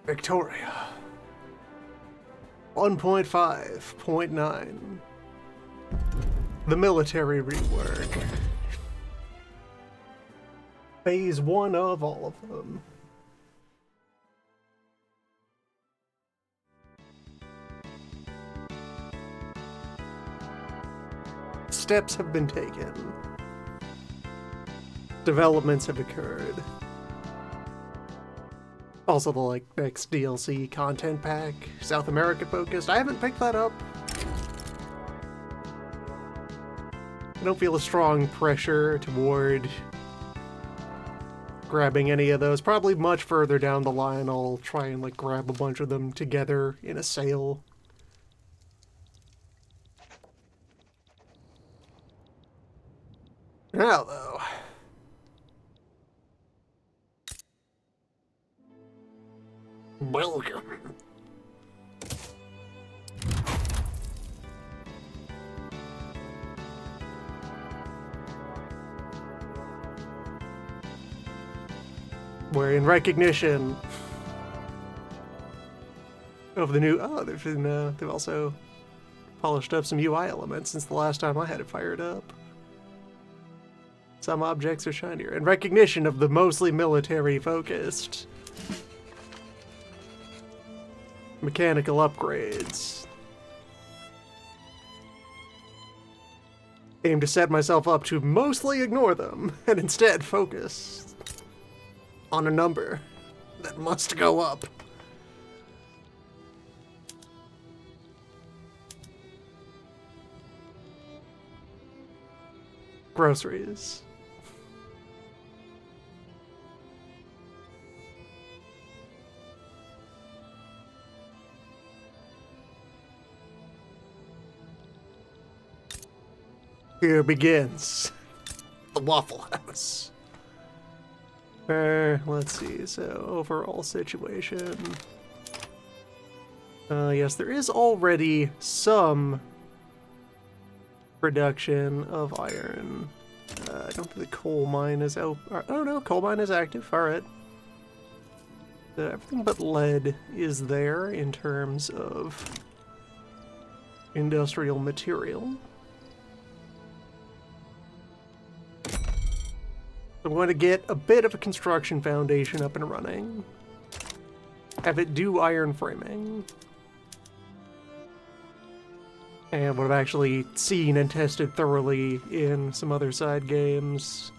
Victoria. 1.5.9. The military rework. Phase 1 of all of them. Steps have been taken. Developments have occurred. Also the next DLC content pack, South America focused. I haven't picked that up. I don't feel a strong pressure toward grabbing any of those. Probably much further down the line I'll try and grab a bunch of them together in a sale. Now though, welcome. We're in recognition of the new. Oh, they've also polished up some UI elements since the last time I had it fired up. Some objects are shinier. In recognition of the mostly military-focused mechanical upgrades. Aim to set myself up to mostly ignore them, and instead focus on a number that must go up. Groceries. Here begins the Waffle House. Let's see, so overall situation. Yes, there is already some production of iron. I don't think the coal mine is out. Oh no, coal mine is active, alright. Everything but lead is there in terms of industrial material. I'm going to get a bit of a construction foundation up and running. Have it do iron framing. And what I've actually seen and tested thoroughly in some other side games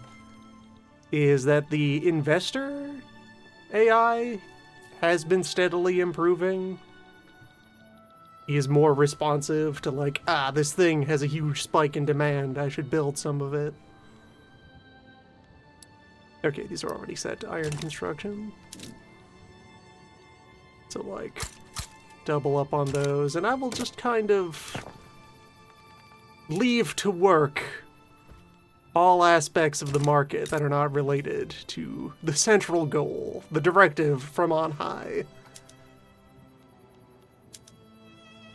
is that the investor AI has been steadily improving. He is more responsive to this thing has a huge spike in demand, I should build some of it. Okay, these are already set to iron construction. So, double up on those, and I will just kind of leave to work all aspects of the market that are not related to the central goal, the directive from on high,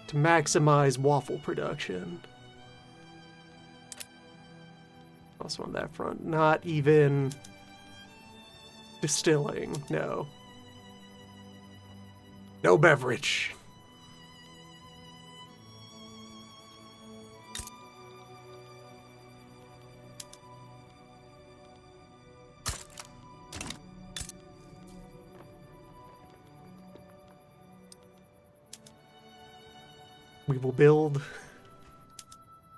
to maximize waffle production. Also on that front, not even distilling, no. No beverage. We will build.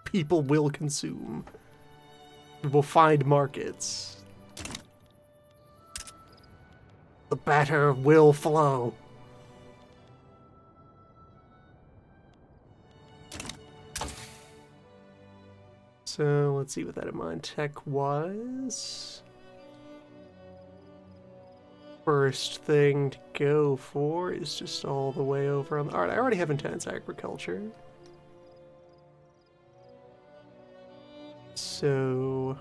People will consume. We will find markets. The batter will flow. So let's see with that in mind, tech-wise. First thing to go for is just all the way over on the... Alright, I already have intense agriculture. So...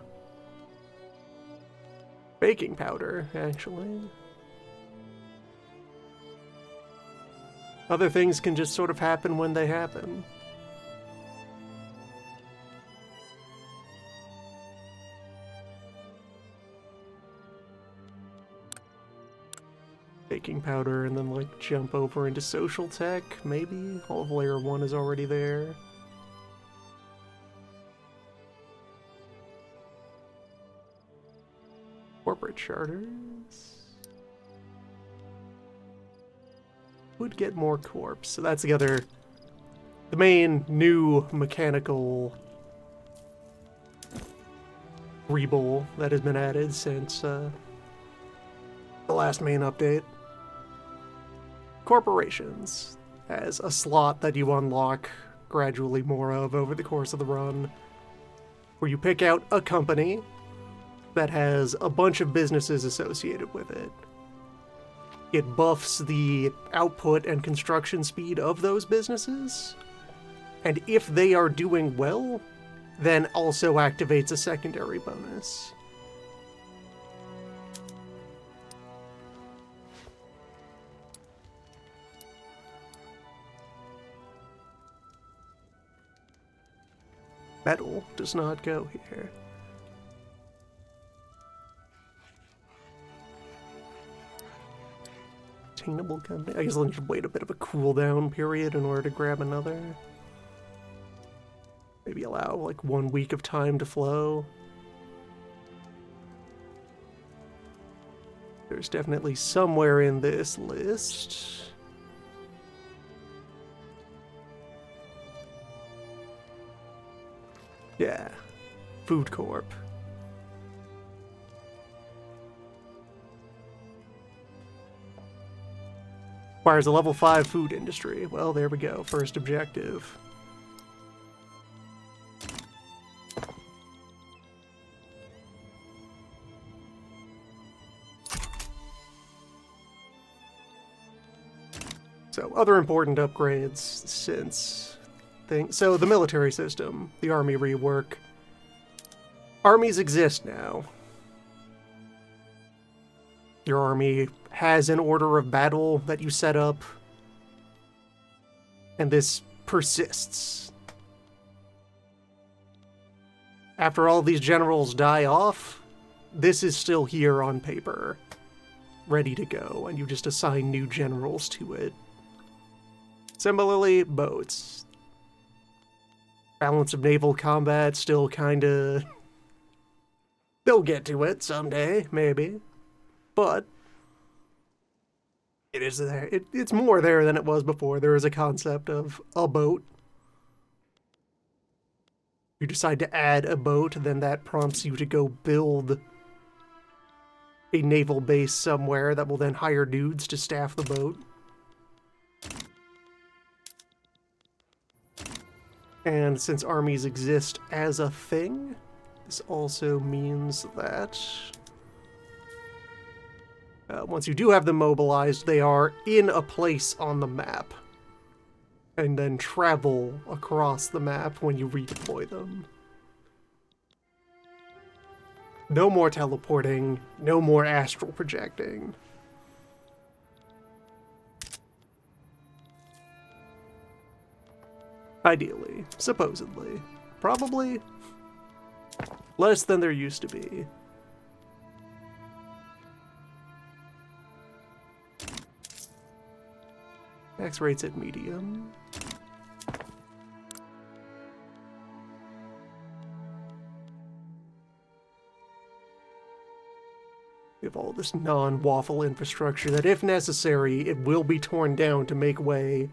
baking powder, actually. Other things can just sort of happen when they happen. baking powder and then like jump over into social tech, maybe? All of layer 1 is already there. Corporate charters. Would get more corps. So that's the main new mechanical Rebull that has been added since the last main update. Corporations as a slot that you unlock gradually more of over the course of the run, where you pick out a company that has a bunch of businesses associated with it. It buffs the output and construction speed of those businesses, and if they are doing well, then also activates a secondary bonus. Metal does not go here. Attainable company. I guess I'll need to wait a bit of a cooldown period in order to grab another. Maybe allow like 1 week of time to flow. There's definitely somewhere in this list. Yeah, WaffleCorp. Requires a level 5 food industry. Well, there we go. First objective. So, other important upgrades since so the military system, the army rework. Armies exist now. Your army has an order of battle that you set up, and this persists. After all these generals die off, this is still here on paper, ready to go, and you just assign new generals to it. Similarly, boats. Balance of naval combat still kinda... They'll get to it someday, maybe. But it is there. It's more there than it was before. There is a concept of a boat. You decide to add a boat, then that prompts you to go build a naval base somewhere that will then hire dudes to staff the boat. And since armies exist as a thing, this also means that once you do have them mobilized, they are in a place on the map, and then travel across the map when you redeploy them. No more teleporting, no more astral projecting. Ideally, supposedly. Probably less than there used to be. Tax rates at medium. We have all this non-waffle infrastructure that, if necessary, it will be torn down to make way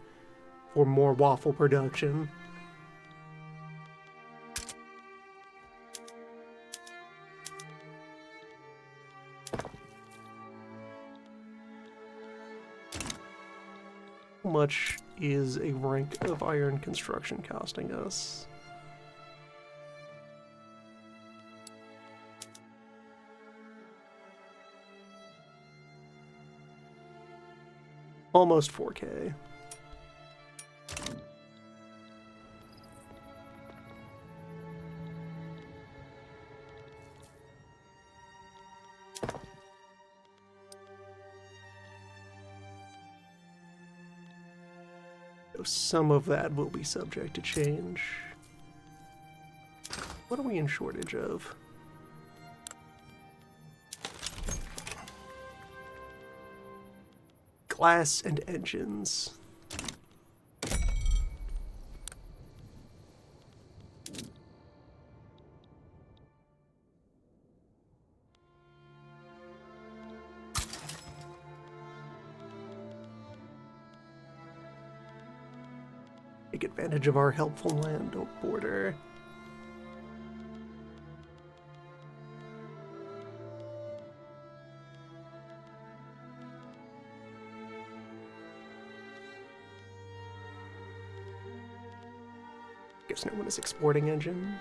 for more waffle production. How much is a rank of iron construction costing us? Almost 4K. Some of that will be subject to change. What are we in shortage of? Glass and engines. Take advantage of our helpful land border. Guess no one is exporting engine.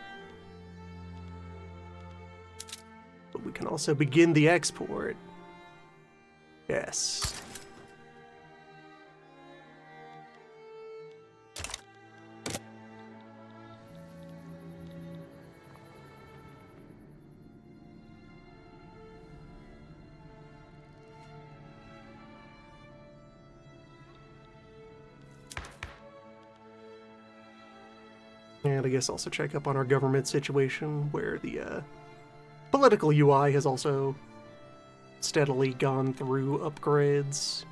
But we can also begin the export. Yes. And I guess also check up on our government situation, where the political UI has also steadily gone through upgrades,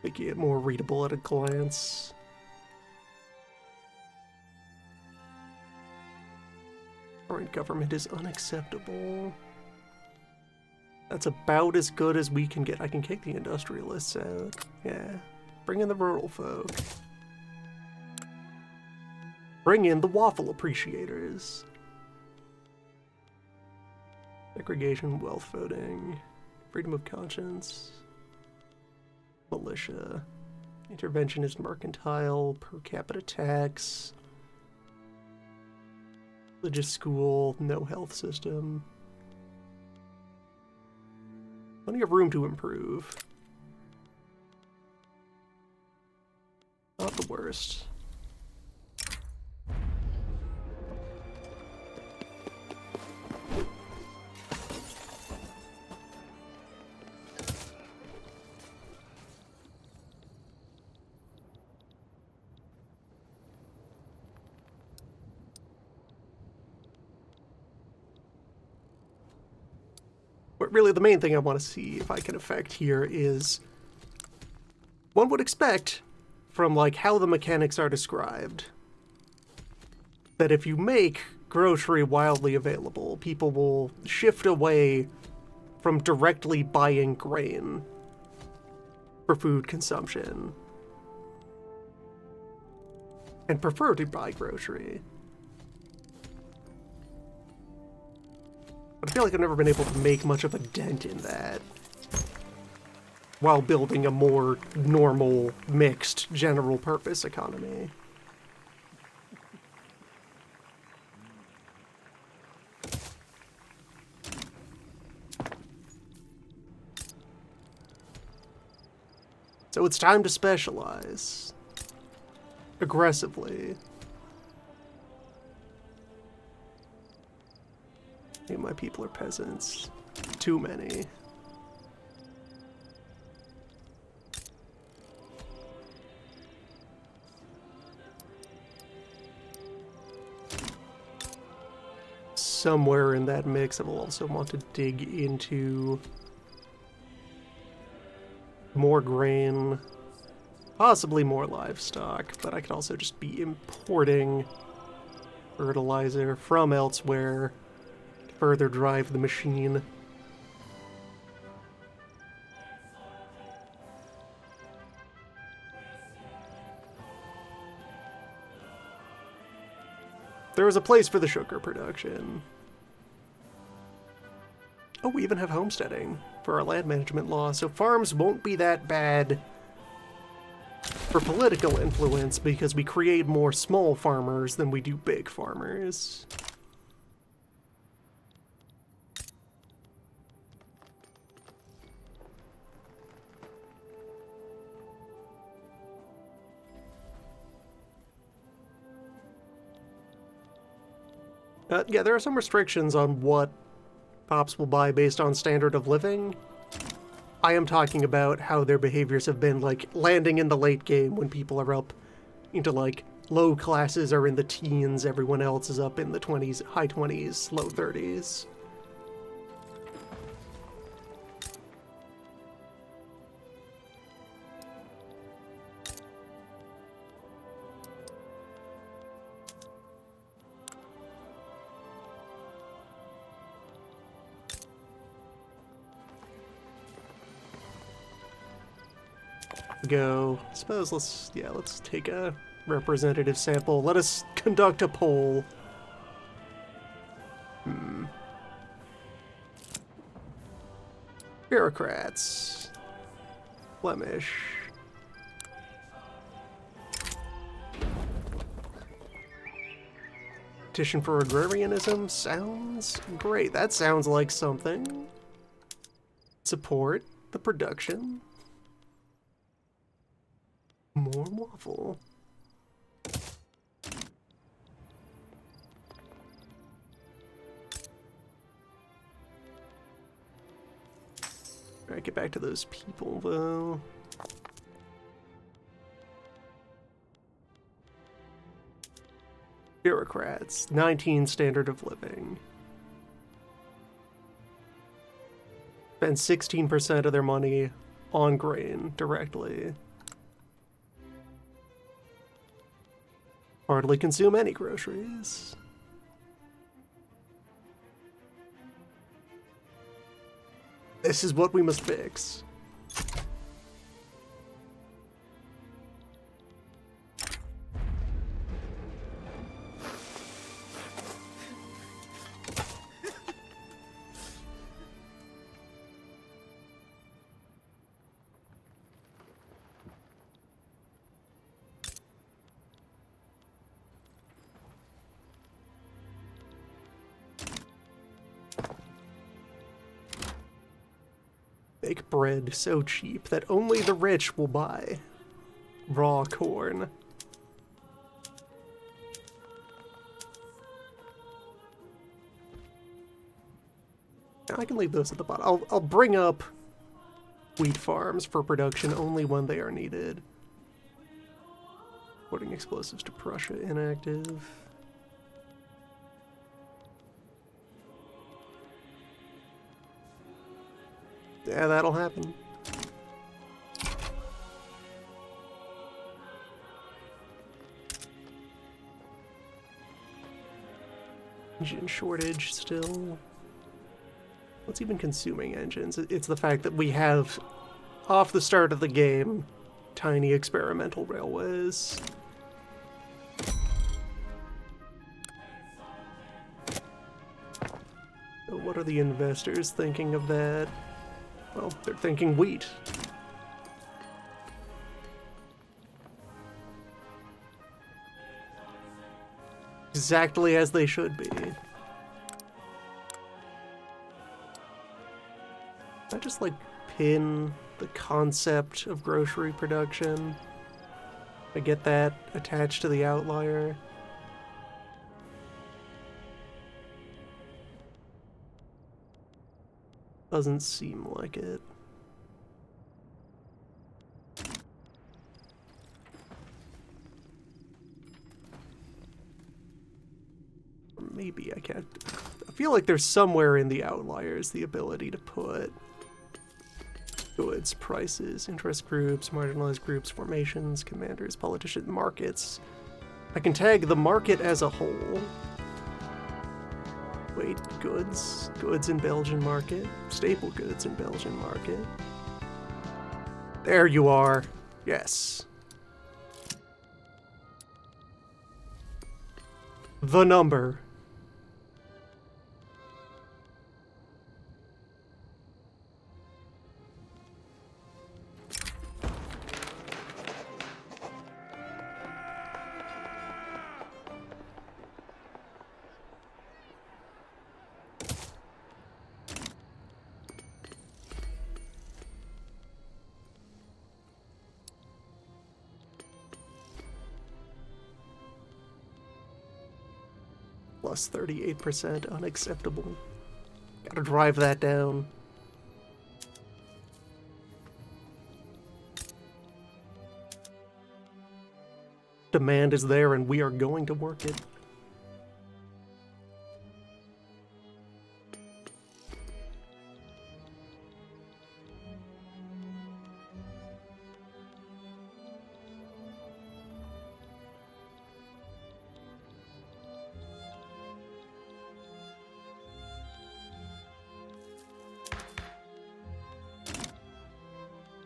making it more readable at a glance. Current government is unacceptable. That's about as good as we can get. I can kick the industrialists out. Yeah. Bring in the rural folk. Bring in the waffle appreciators. Segregation, wealth voting, freedom of conscience, militia, interventionist mercantile, per capita tax, religious school, no health system. Plenty of room to improve. Not the worst. But really the main thing I want to see if I can affect here is, one would expect, from like how the mechanics are described, that if you make grocery wildly available, people will shift away from directly buying grain for food consumption and prefer to buy grocery. But I feel like I've never been able to make much of a dent in that while building a more normal, mixed, general-purpose economy. So it's time to specialize. Aggressively. Hey, my people are peasants. Too many. Somewhere in that mix, I will also want to dig into more grain, possibly more livestock, but I could also just be importing fertilizer from elsewhere to further drive the machine. There is a place for the sugar production. Oh, we even have homesteading for our land management law, so farms won't be that bad for political influence because we create more small farmers than we do big farmers. Yeah, there are some restrictions on what Pops will buy based on standard of living. I am talking about how their behaviors have been, like, landing in the late game when people are up into, like, low classes are in the teens, everyone else is up in the 20s, high 20s, low 30s. go. I suppose let's take a representative sample. Let us conduct a poll. Bureaucrats. Flemish. Petition for agrarianism sounds great. That sounds like something. Support the production. More waffle. Alright, get back to those people though. Bureaucrats, 19 standard of living. Spend 16% of their money on grain directly. Hardly consume any groceries. This is what we must fix. Make bread so cheap that only the rich will buy. Raw corn. Now I can leave those at the bottom. I'll bring up wheat farms for production only when they are needed. Putting explosives to Prussia inactive. Yeah, that'll happen. Engine shortage still. What's even consuming engines? It's the fact that we have, off the start of the game, tiny experimental railways. So what are the investors thinking of that? Well, they're thinking wheat. Exactly as they should be. I just like pin the concept of grocery production. I get that attached to the outlier. Doesn't seem like it. Or maybe I can't. I feel like there's somewhere in the outliers the ability to put goods, prices, interest groups, marginalized groups, formations, commanders, politicians, markets. I can tag the market as a whole. Wait, goods in Belgian market, staple goods in Belgian market. There you are. Yes. The number. Plus 38%, unacceptable. Gotta drive that down. Demand is there and we are going to work it.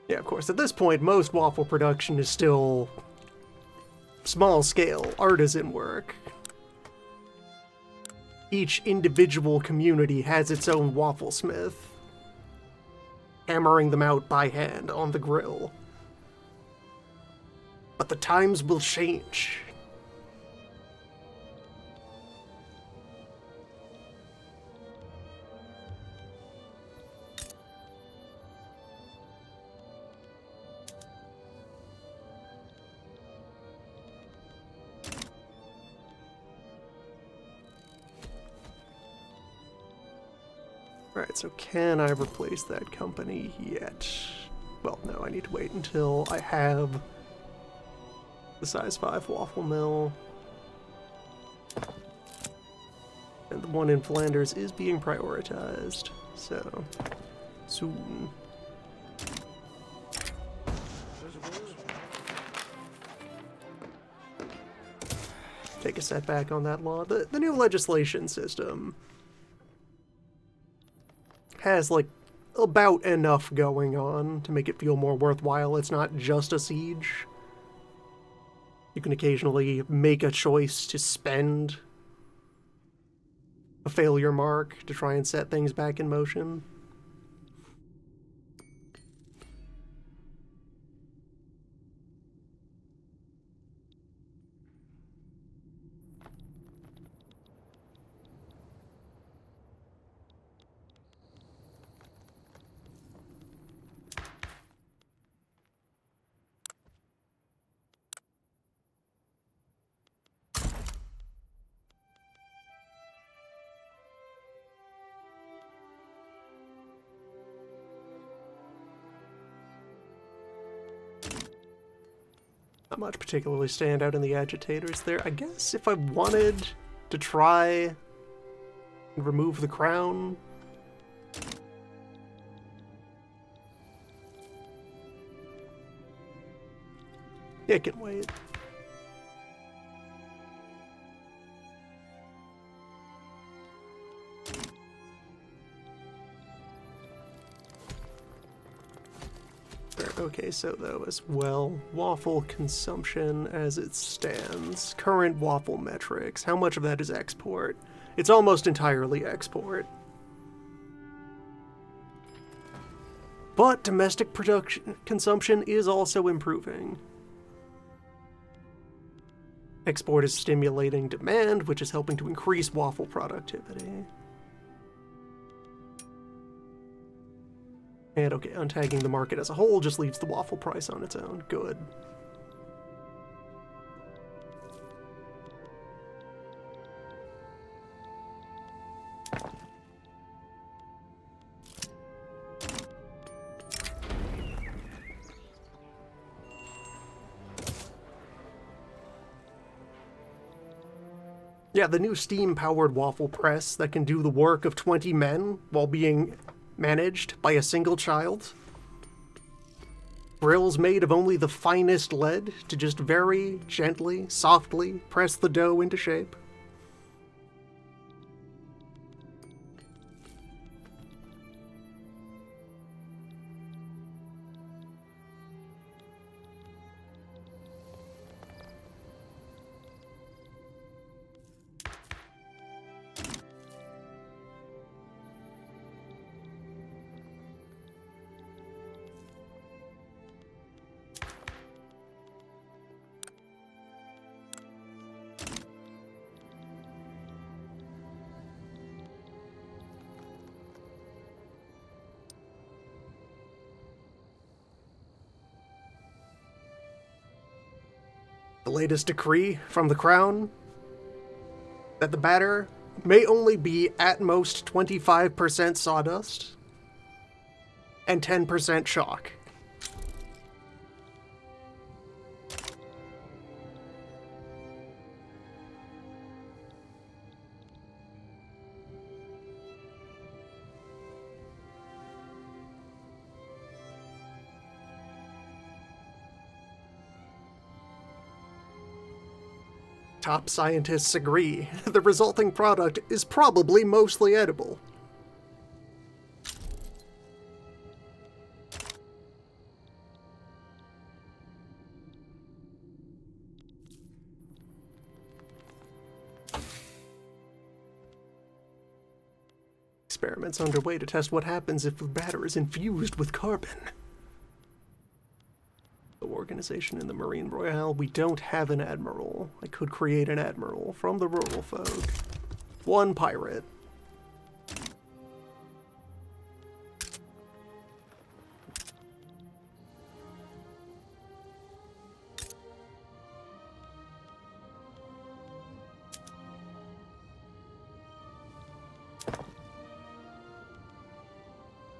Yeah, of course, at this point, most waffle production is still small-scale artisan work. Each individual community has its own waffle smith, hammering them out by hand on the grill. But the times will change. Alright, so can I replace that company yet? Well, no, I need to wait until I have the size 5 waffle mill. And the one in Flanders is being prioritized, so soon. Take a setback on that law. The new legislation system has, like, about enough going on to make it feel more worthwhile. It's not just a siege. You can occasionally make a choice to spend a failure mark to try and set things back in motion. Not much particularly stand out in the agitators there. I guess if I wanted to try and remove the crown, it can wait. Okay, so though as well, waffle consumption as it stands, current waffle metrics, how much of that is export? It's almost entirely export. But domestic production consumption is also improving. Export is stimulating demand, which is helping to increase waffle productivity. And okay, untagging the market as a whole just leaves the waffle price on its own. Good. Yeah, the new steam-powered waffle press that can do the work of 20 men while being managed by a single child. Grills made of only the finest lead to just very gently, softly press the dough into shape. The latest decree from the Crown that the batter may only be at most 25% sawdust and 10% chalk. Top scientists agree the resulting product is probably mostly edible. Experiments underway to test what happens if the batter is infused with carbon. The organization in the Marine Royale. We don't have an admiral. I could create an admiral from the rural folk. One pirate.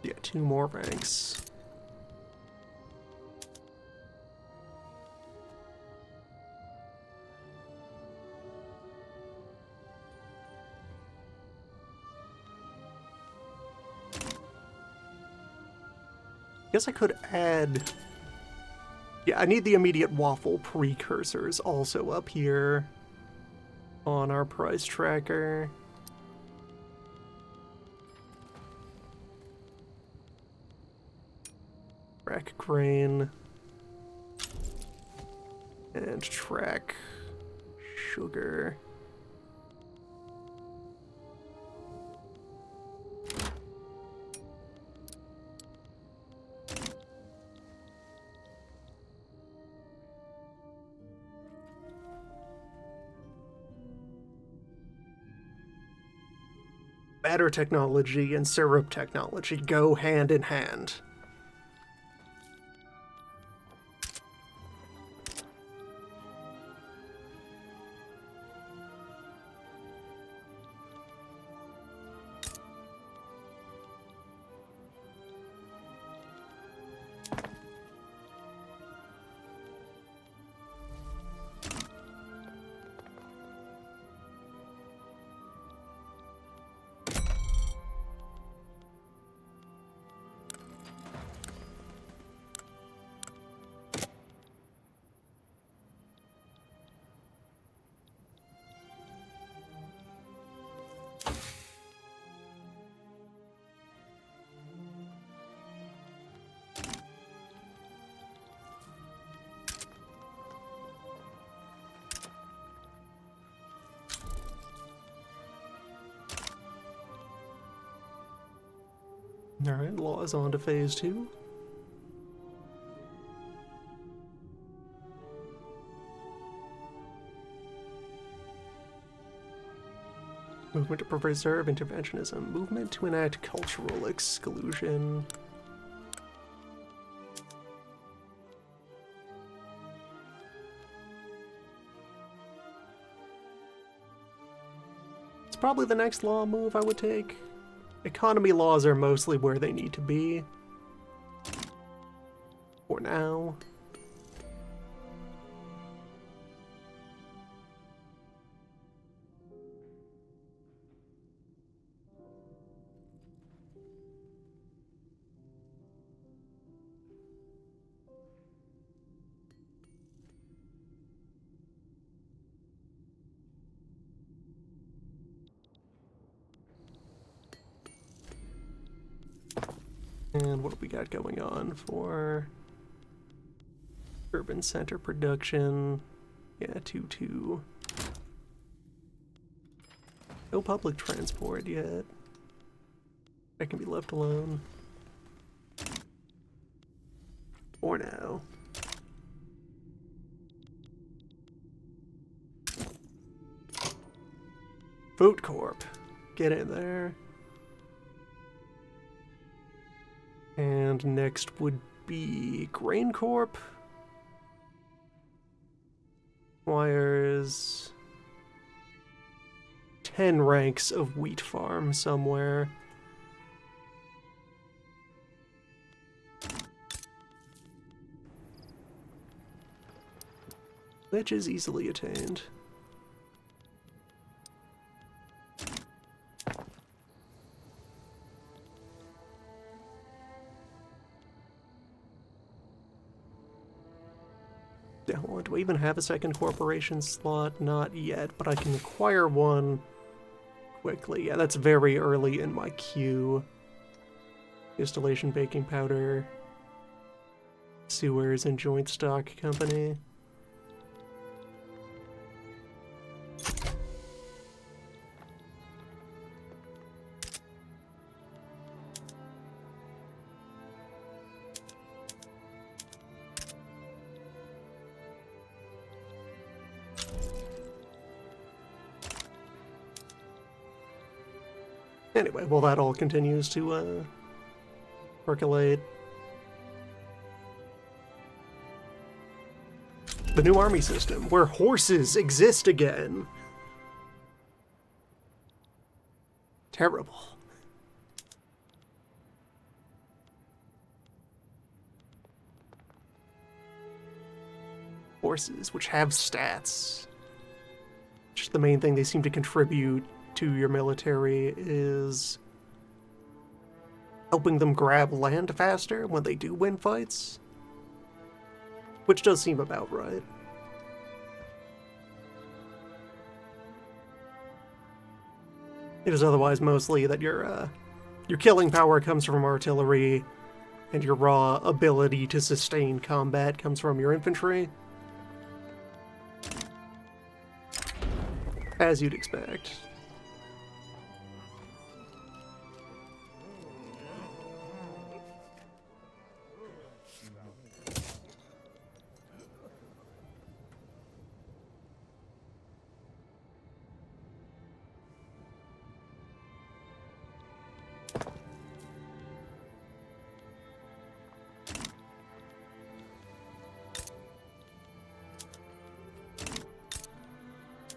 Yeah, 2 more ranks. Guess I could add... Yeah, I need the immediate waffle precursors also up here on our price tracker. Track grain. And track sugar. Batter technology and syrup technology go hand in hand. Alright, law is on to phase 2. Movement to preserve interventionism. Movement to enact cultural exclusion. It's probably the next law move I would take. Economy laws are mostly where they need to be. For now. And what do we got going on for urban center production? Yeah, 2-2. No public transport yet. That can be left alone. For now. WaffleCorp. Get in there. And next would be Grain Corp. Requires 10 ranks of wheat farm somewhere. Which is easily attained. Do I even have a second corporation slot? Not yet, but I can acquire one quickly. Yeah, that's very early in my queue. Distillation, baking powder, sewers, and joint stock company. Anyway, well, that all continues to percolate. The new army system, where horses exist again. Terrible. Horses, which have stats. Just the main thing they seem to contribute to your military is helping them grab land faster when they do win fights. Which does seem about right. It is otherwise mostly that your killing power comes from artillery, and your raw ability to sustain combat comes from your infantry. As you'd expect.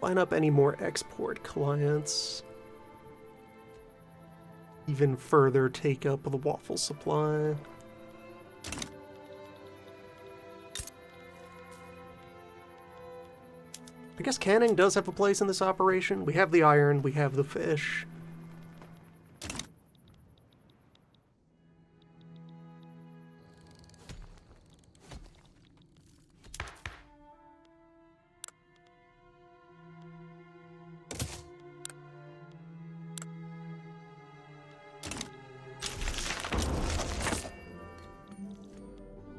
Line up any more export clients. Even further take up the waffle supply. I guess canning does have a place in this operation. We have the iron, we have the fish.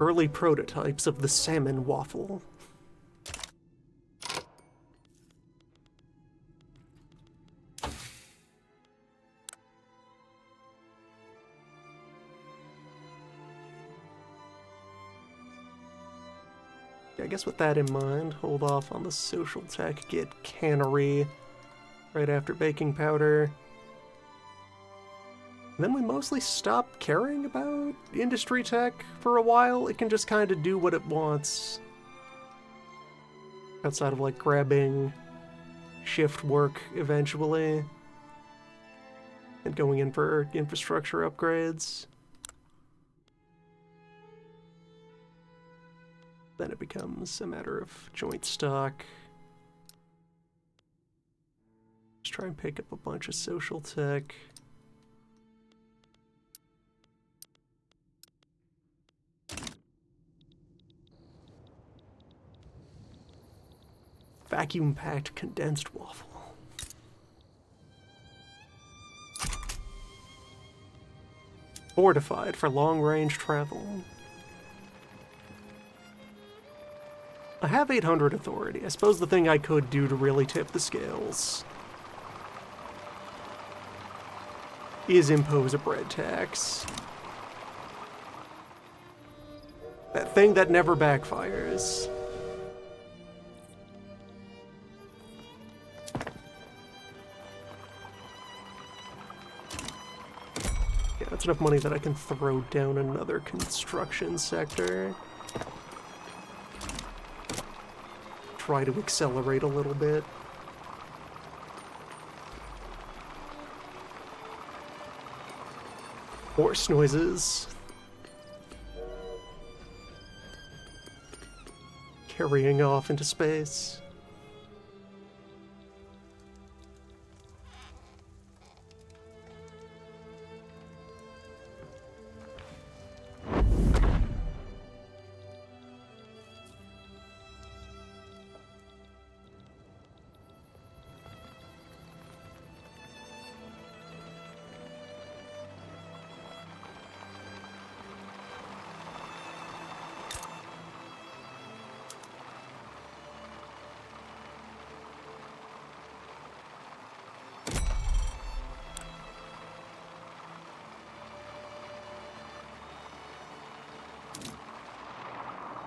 Early prototypes of the salmon waffle. I guess with that in mind, hold off on the social tech, get cannery right after baking powder. And then we mostly stop caring about industry tech for a while. It can just kind of do what it wants. Outside of, like, grabbing shift work eventually. And going in for infrastructure upgrades. Then it becomes a matter of joint stock. Just try and pick up a bunch of social tech. Vacuum-packed condensed waffle. Fortified for long-range travel. I have 800 authority. I suppose the thing I could do to really tip the scales is impose a bread tax. That thing that never backfires. Yeah, that's enough money that I can throw down another construction sector. Try to accelerate a little bit. Horse noises. Carrying off into space.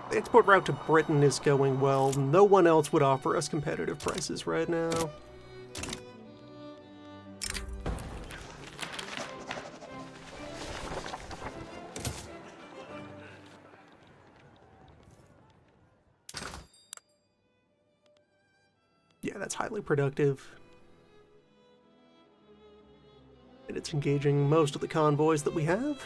The export route to Britain is going well. No one else would offer us competitive prices right now. Yeah, that's highly productive. And it's engaging most of the convoys that we have.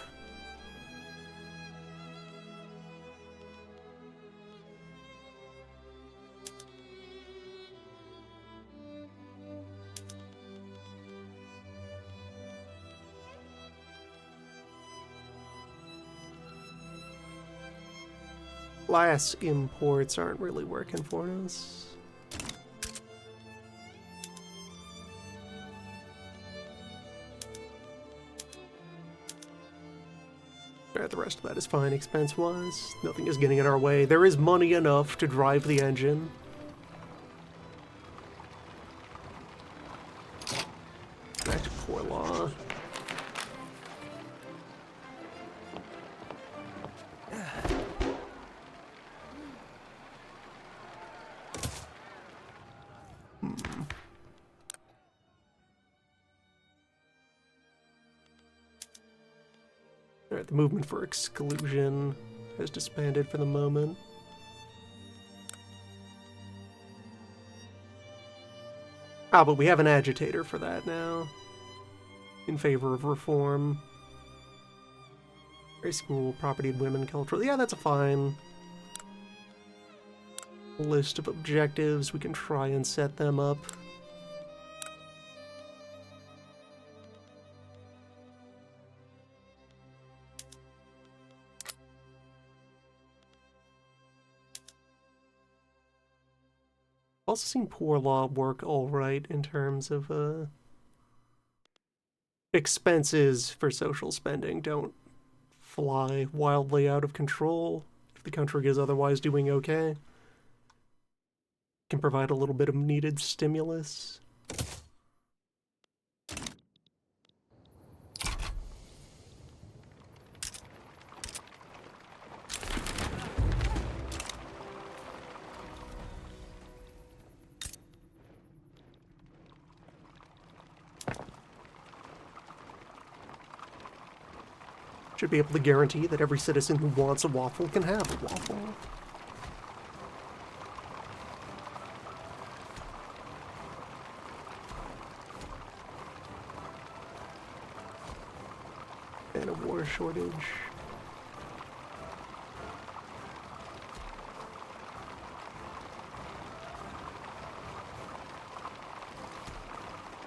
Glass imports aren't really working for us. Alright, the rest of that is fine expense-wise. Nothing is getting in our way. There is money enough to drive the engine. Back to poor law. Alright, the movement for exclusion has disbanded for the moment. Ah, but we have an agitator for that now. In favor of reform. High school, property and women, cultural. Yeah, that's a fine list of objectives. We can try and set them up. Also seen poor law work all right in terms of expenses for social spending don't fly wildly out of control if the country is otherwise doing okay. Can provide a little bit of needed stimulus. Should be able to guarantee that every citizen who wants a waffle can have a waffle. And a war shortage.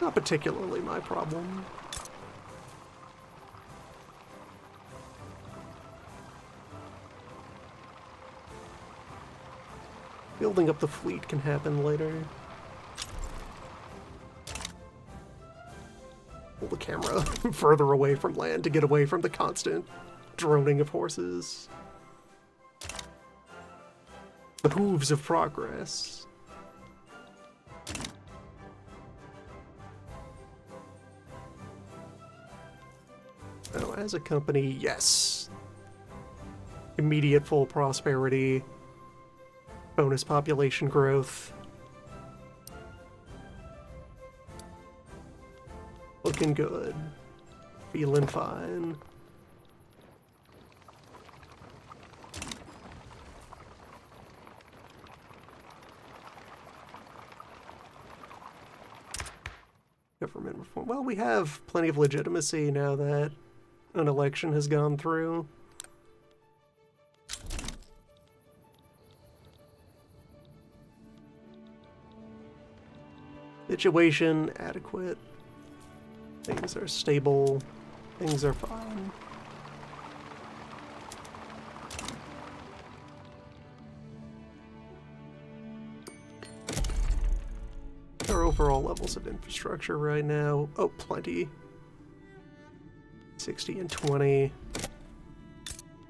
Not particularly my problem. Building up the fleet can happen later. Pull the camera further away from land to get away from the constant droning of horses. The hooves of progress. Oh, as a company, yes. Immediate full prosperity. Bonus population growth. Looking good. Feeling fine. Government reform. Well, we have plenty of legitimacy now that an election has gone through. Situation adequate. Things are stable. Things are fine. Our overall levels of infrastructure right now. Oh, plenty. 60 and 20.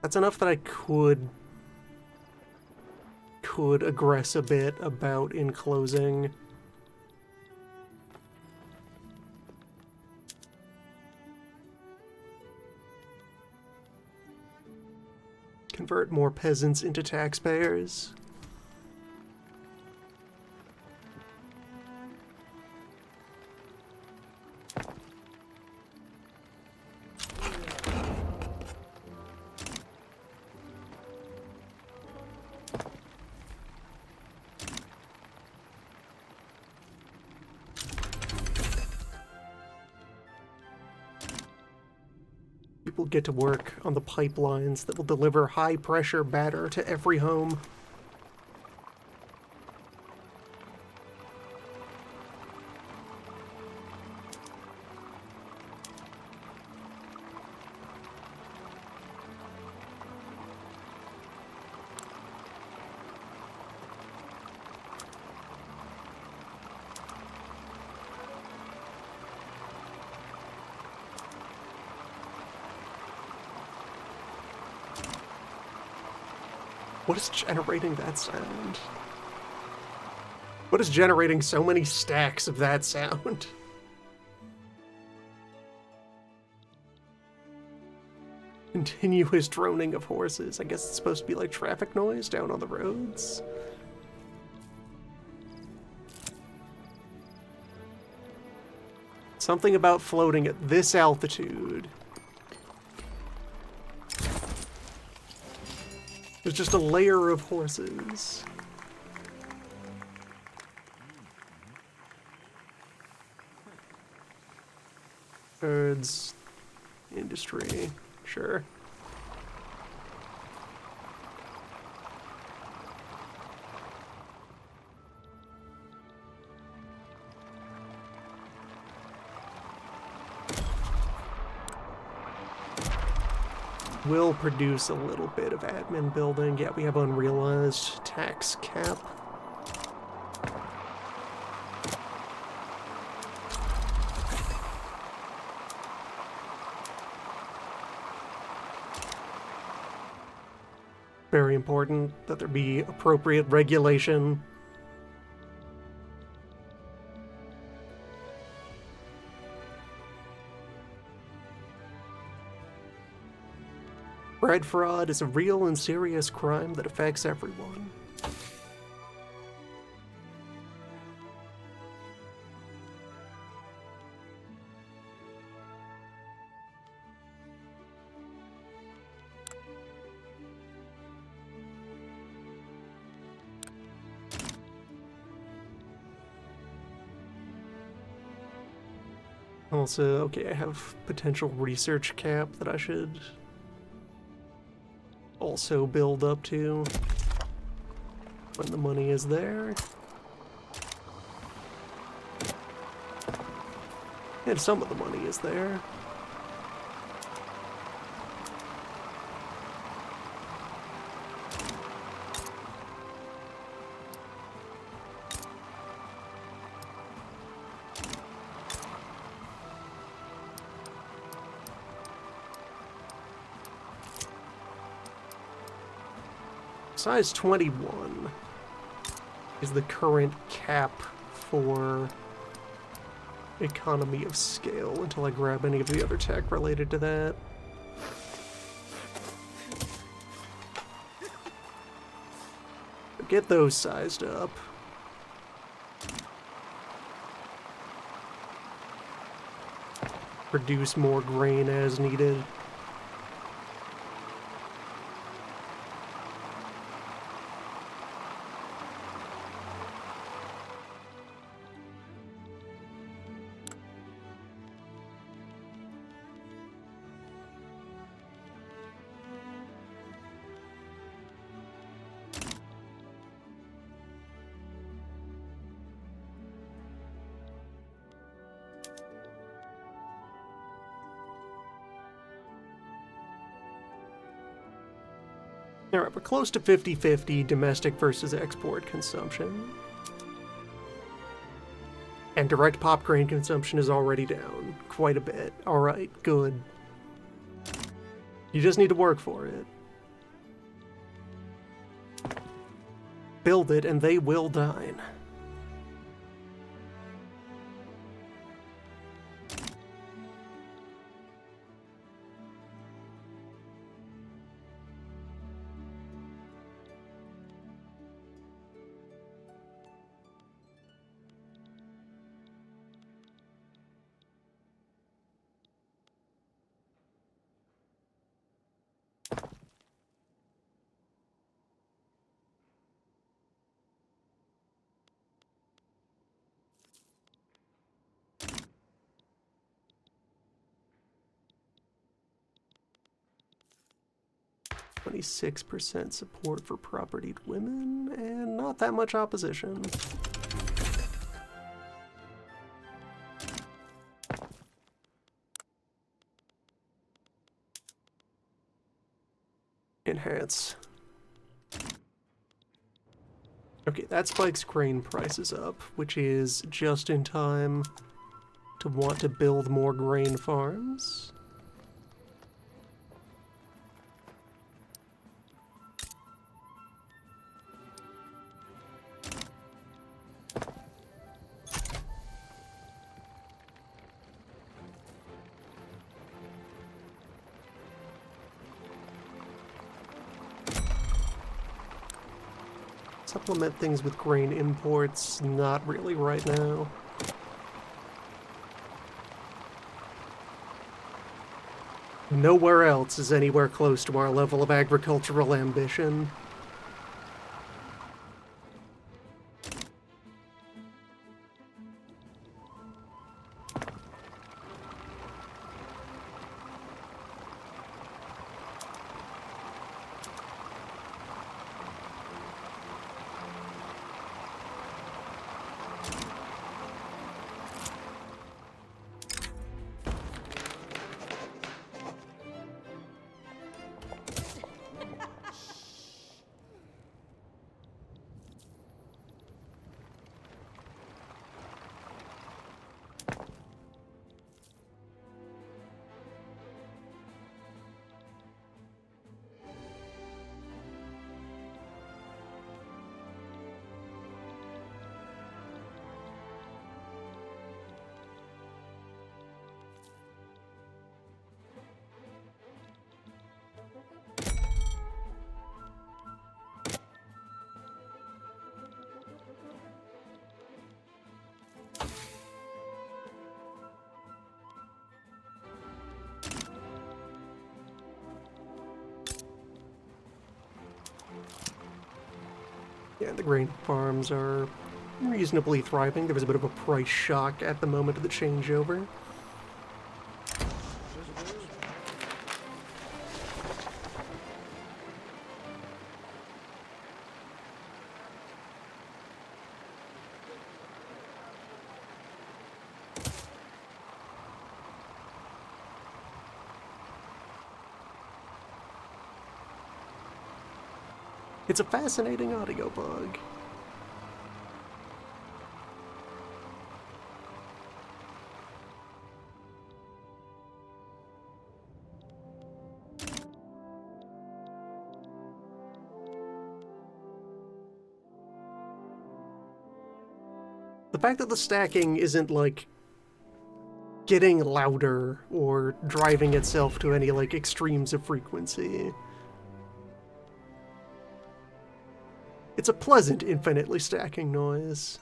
That's enough that I could aggress a bit about in closing. Convert more peasants into taxpayers. people get to work on the pipelines that will deliver high-pressure batter to every home. What is generating that sound? What is generating so many stacks of that sound? Continuous droning of horses. I guess it's supposed to be like traffic noise down on the roads. Something about floating at this altitude. There's just a layer of horses. Herds. Industry. Sure. Will produce a little bit of admin building. Yeah, we have unrealized tax cap. Very important that there be appropriate regulation. Bread fraud is a real and serious crime that affects everyone. Also, okay, I have potential research cap that I should also build up to when the money is there. And some of the money is there. Size 21 is the current cap for economy of scale until I grab any of the other tech related to that. Get those sized up. Produce more grain as needed. Alright, we're close to 50-50 domestic versus export consumption. And direct pop grain consumption is already down quite a bit. Alright, good. You just need to work for it. Build it and they will dine. 26% support for propertied women, and not that much opposition. Enhance. Okay, that spikes grain prices up, which is just in time to want to build more grain farms. Supplement things with grain imports, not really right now. Nowhere else is anywhere close to our level of agricultural ambition. Yeah, the grain farms are reasonably thriving. There was a bit of a price shock at the moment of the changeover. It's a fascinating audio bug. The fact that the stacking isn't, like, getting louder or driving itself to any, like, extremes of frequency. It's a pleasant, infinitely stacking noise.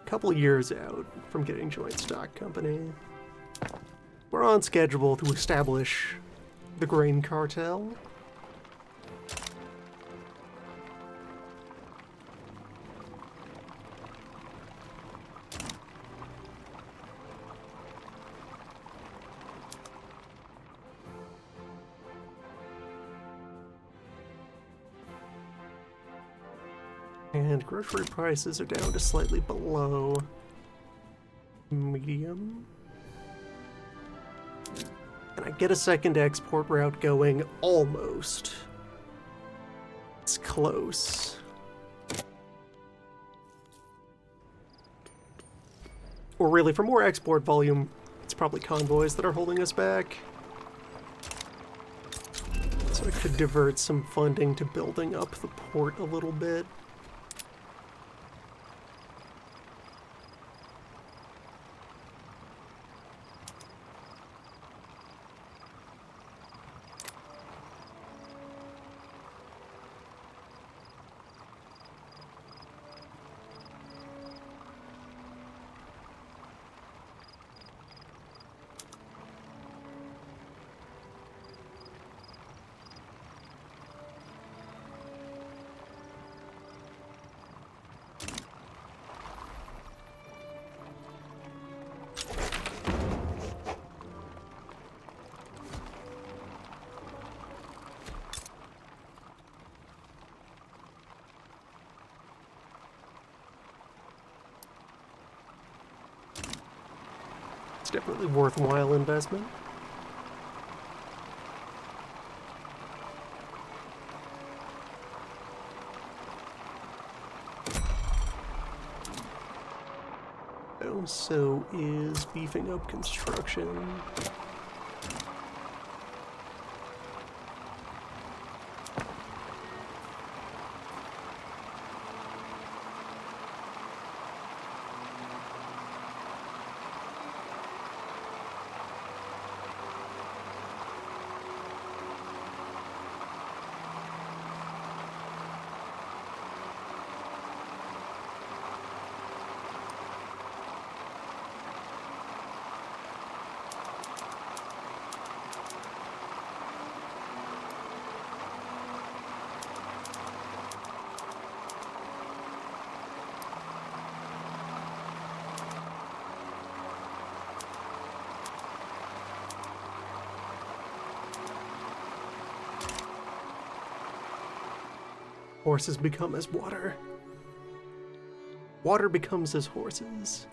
Couple years out from getting joint stock company. We're on schedule to establish the grain cartel. And grocery prices are down to slightly below medium. And I get a second export route going almost. It's close. Or really, for more export volume, it's probably convoys that are holding us back. So it could divert some funding to building up the port a little bit. Definitely worthwhile investment. Also is beefing up construction. Horses become as water. Water becomes as horses.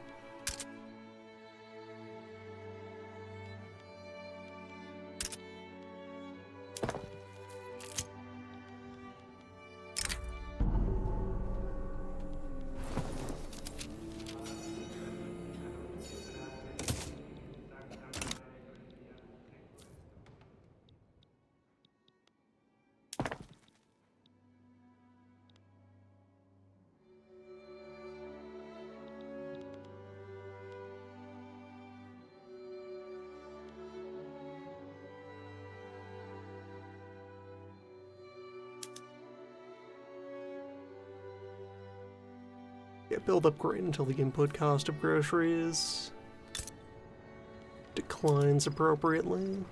Yeah, build up grain until the input cost of groceries declines appropriately.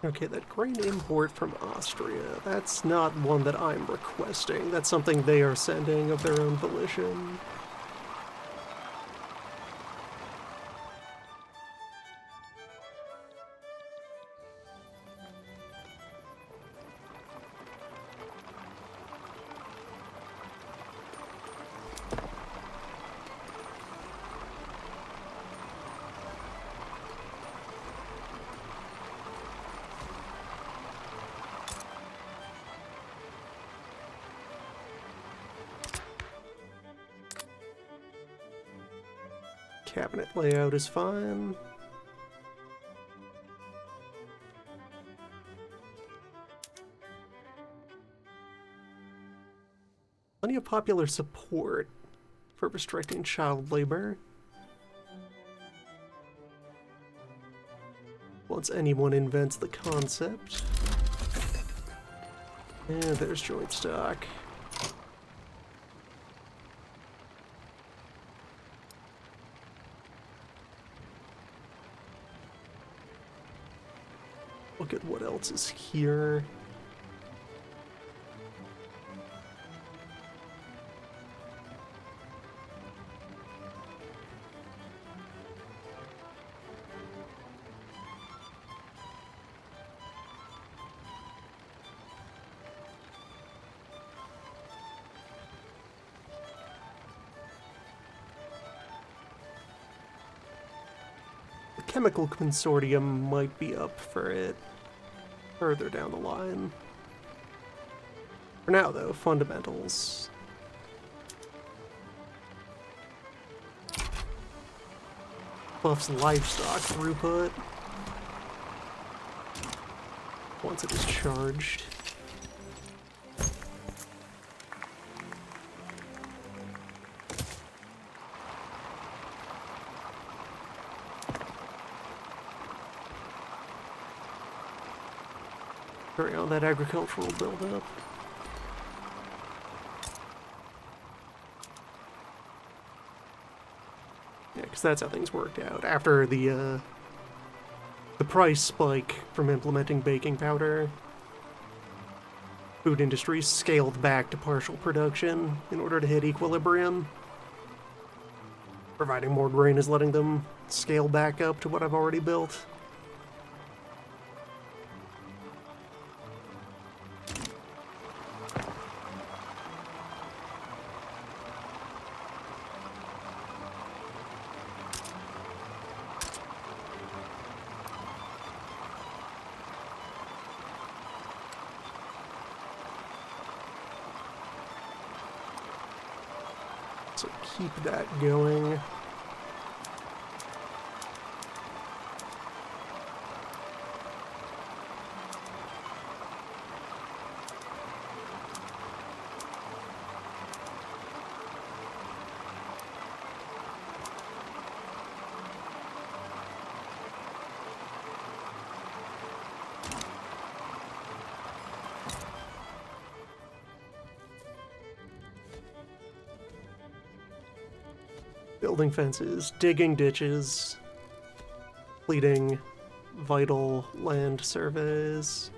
Okay, that grain import from Austria, that's not one that I'm requesting. That's something they are sending of their own volition. Cabinet layout is fine. Plenty of popular support for restricting child labor. Once anyone invents the concept. And there's joint stock. Look at what else is here. Chemical Consortium might be up for it further down the line. For now, though, fundamentals. Buffs livestock throughput once it is charged. Carry on that agricultural buildup. Yeah, because that's how things worked out. After the price spike from implementing baking powder, food industries scaled back to partial production in order to hit equilibrium. Providing more grain is letting them scale back up to what I've already built. So keep that going. Building fences, digging ditches, completing vital land surveys.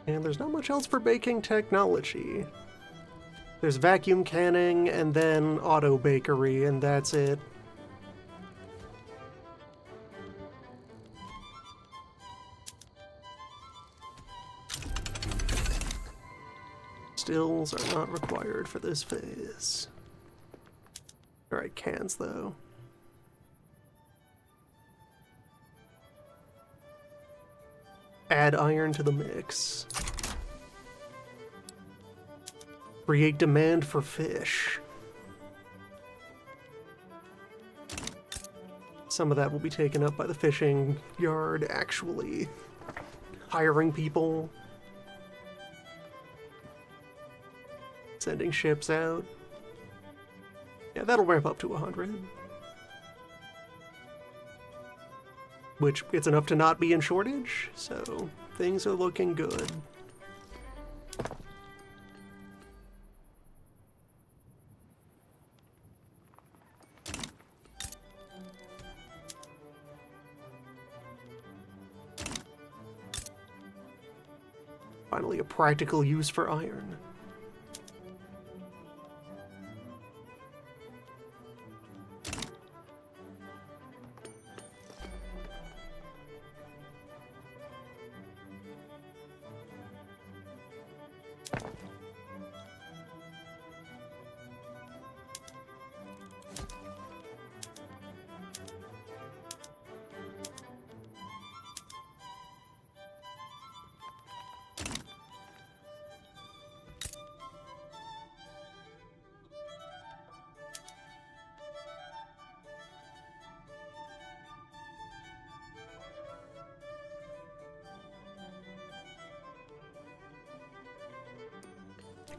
And there's not much else for baking technology. There's vacuum canning and then auto bakery, and that's it. Stills are not required for this phase. Alright, cans though. Add iron to the mix. Create demand for fish. Some of that will be taken up by the fishing yard actually hiring people. Sending ships out. Yeah, that'll ramp up to 100. Which, it's enough to not be in shortage, so things are looking good. Finally, a practical use for iron.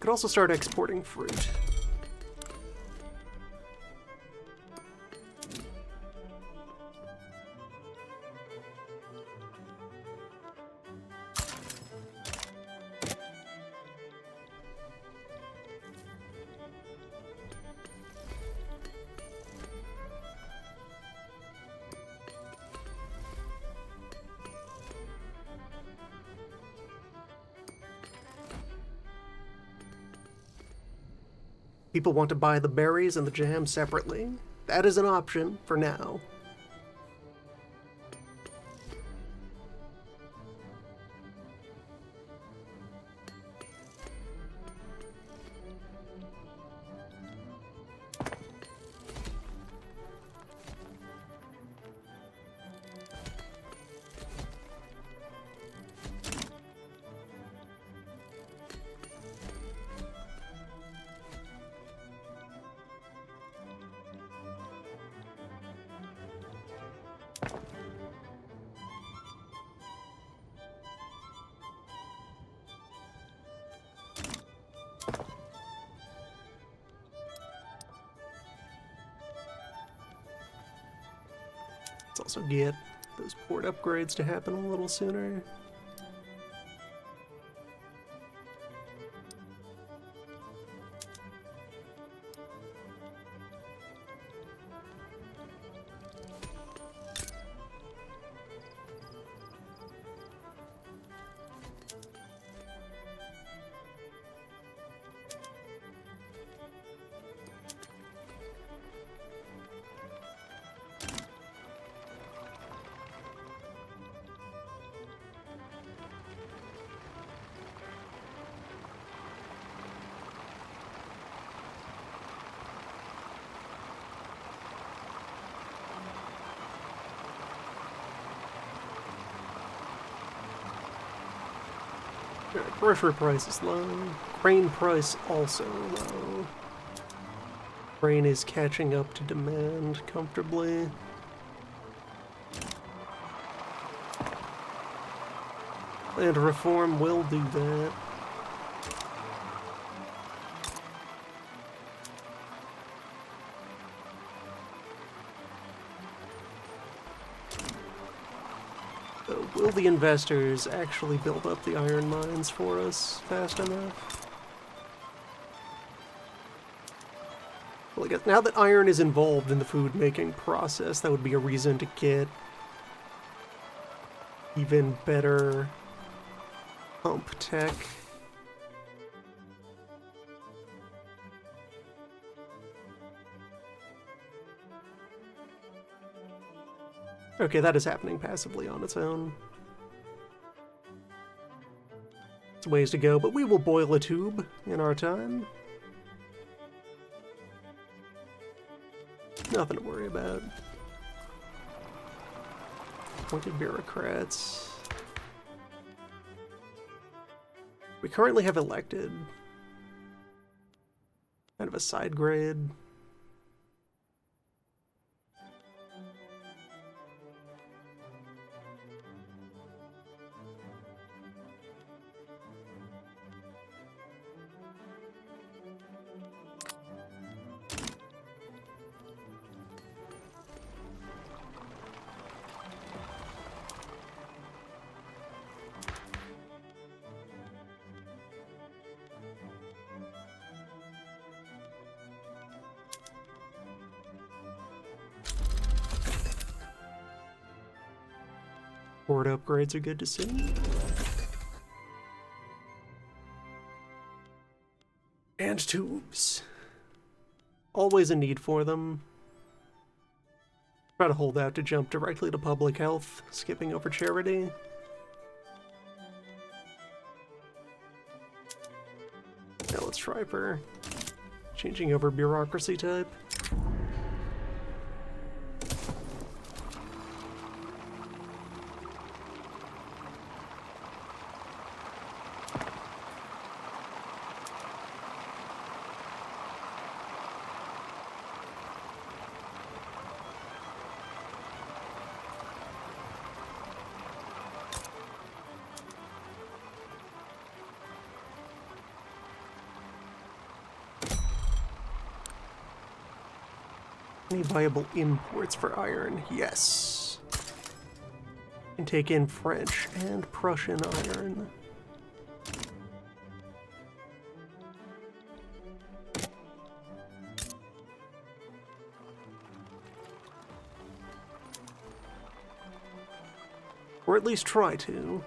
Could also start exporting fruit. People want to buy the berries and the jam separately. That is an option for now. Let's also get those port upgrades to happen a little sooner. Periphery price is low. Grain price also low. Grain is catching up to demand comfortably. Land reform will do that. Will the investors actually build up the iron mines for us fast enough? Well, I guess now that iron is involved in the food making process, that would be a reason to get even better pump tech. Okay, that is happening passively on its own. It's ways to go, but we will boil a tube in our time. Nothing to worry about. Appointed bureaucrats. We currently have elected. Kind of a side grade. Board upgrades are good to see. And tubes. Always a need for them. Try to hold out to jump directly to public health, skipping over charity. Now let's try for changing over bureaucracy type. Any viable imports for iron? Yes. And take in French and Prussian iron. Or at least try to.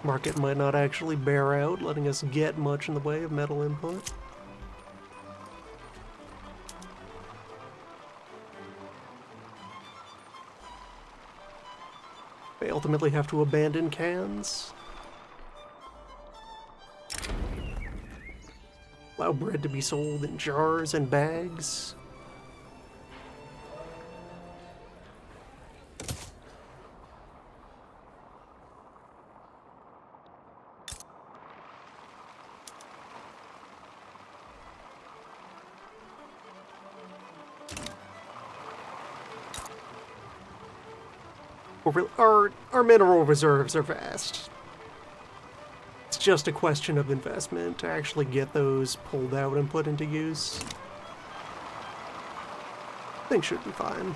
Market might not actually bear out, letting us get much in the way of metal input. They ultimately have to abandon cans. Allow bread to be sold in jars and bags. Our mineral reserves are vast. It's just a question of investment to actually get those pulled out and put into use. Things should be fine.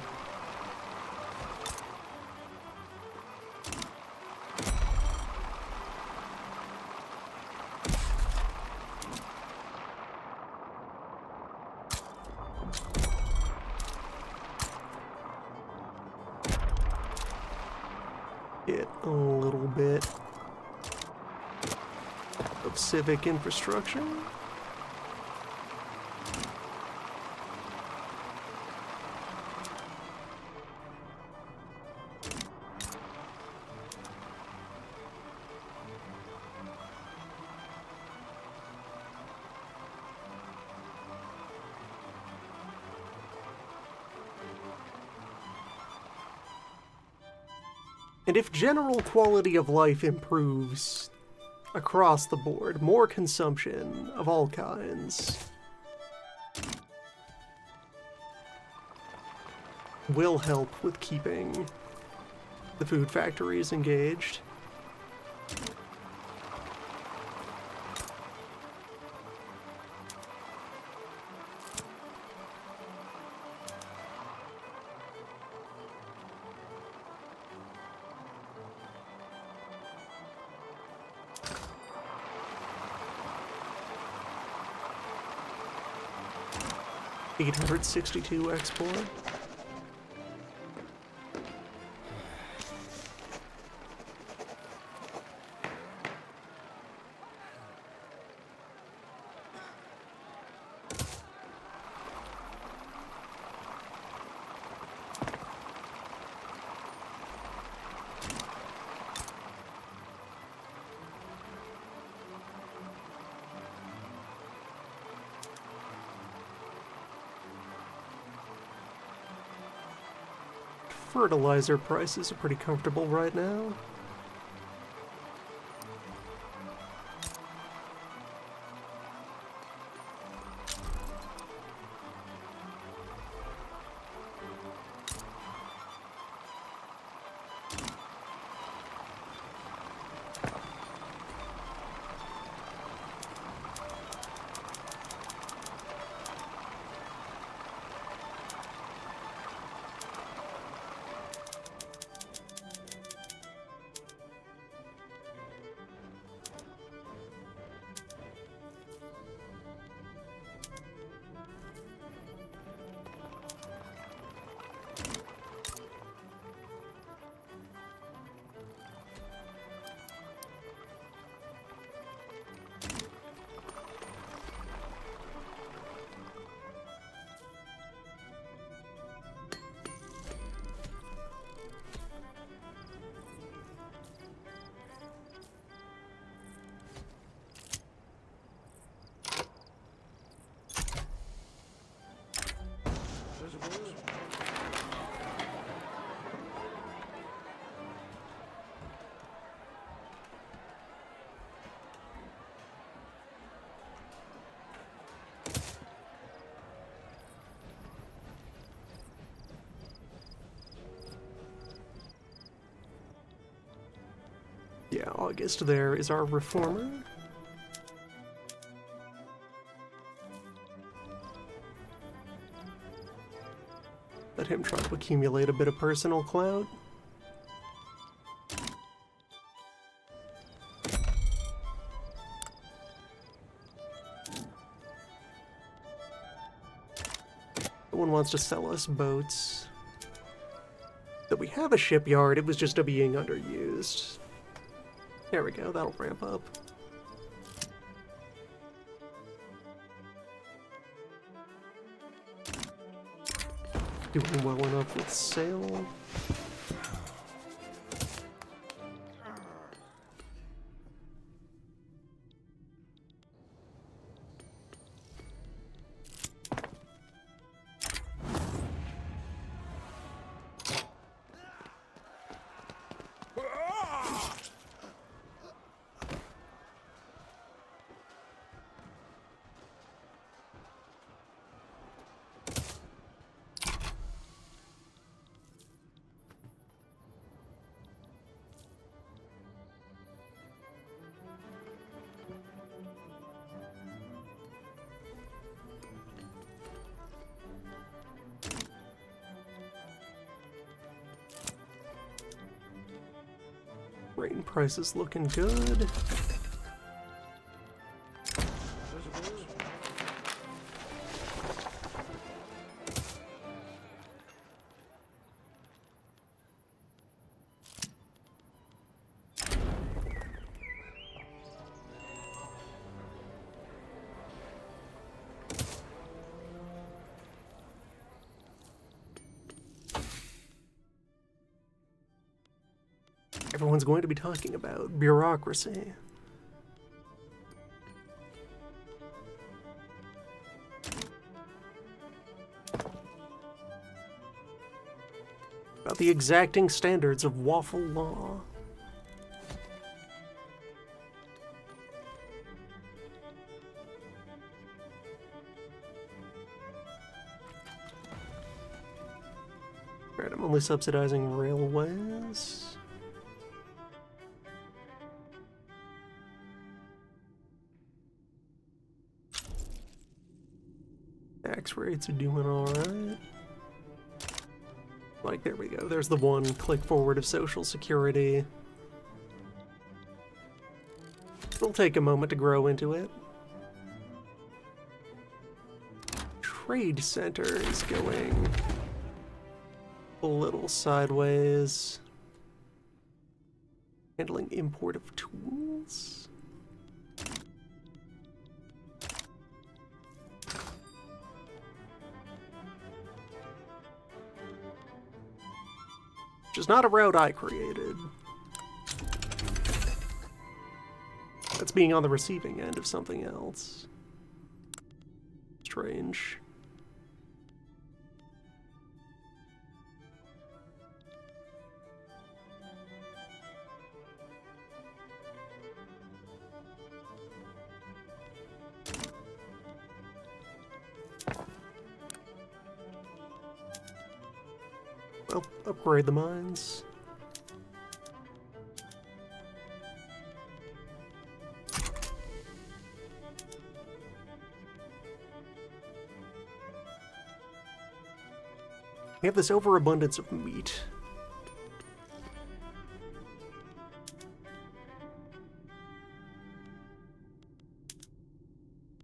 Get a little bit of civic infrastructure. And if general quality of life improves across the board, more consumption of all kinds will help with keeping the food factories engaged. $862 export. Fertilizer prices are pretty comfortable right now. Yeah, August there is our reformer. Let him try to accumulate a bit of personal clout. No one wants to sell us boats. That we have a shipyard, it was just being underused. There we go, that'll ramp up. Doing well enough with sail. Grain prices looking good. Everyone's going to be talking about bureaucracy. About the exacting standards of waffle law. Alright, I'm only subsidizing railways. Tax rates are doing alright. Like, there we go. There's the one click forward of Social Security. It'll take a moment to grow into it. Trade Center is going a little sideways. Handling import of tools. Which is not a route I created. That's being on the receiving end of something else. Strange. Well, upgrade the mines. We have this overabundance of meat.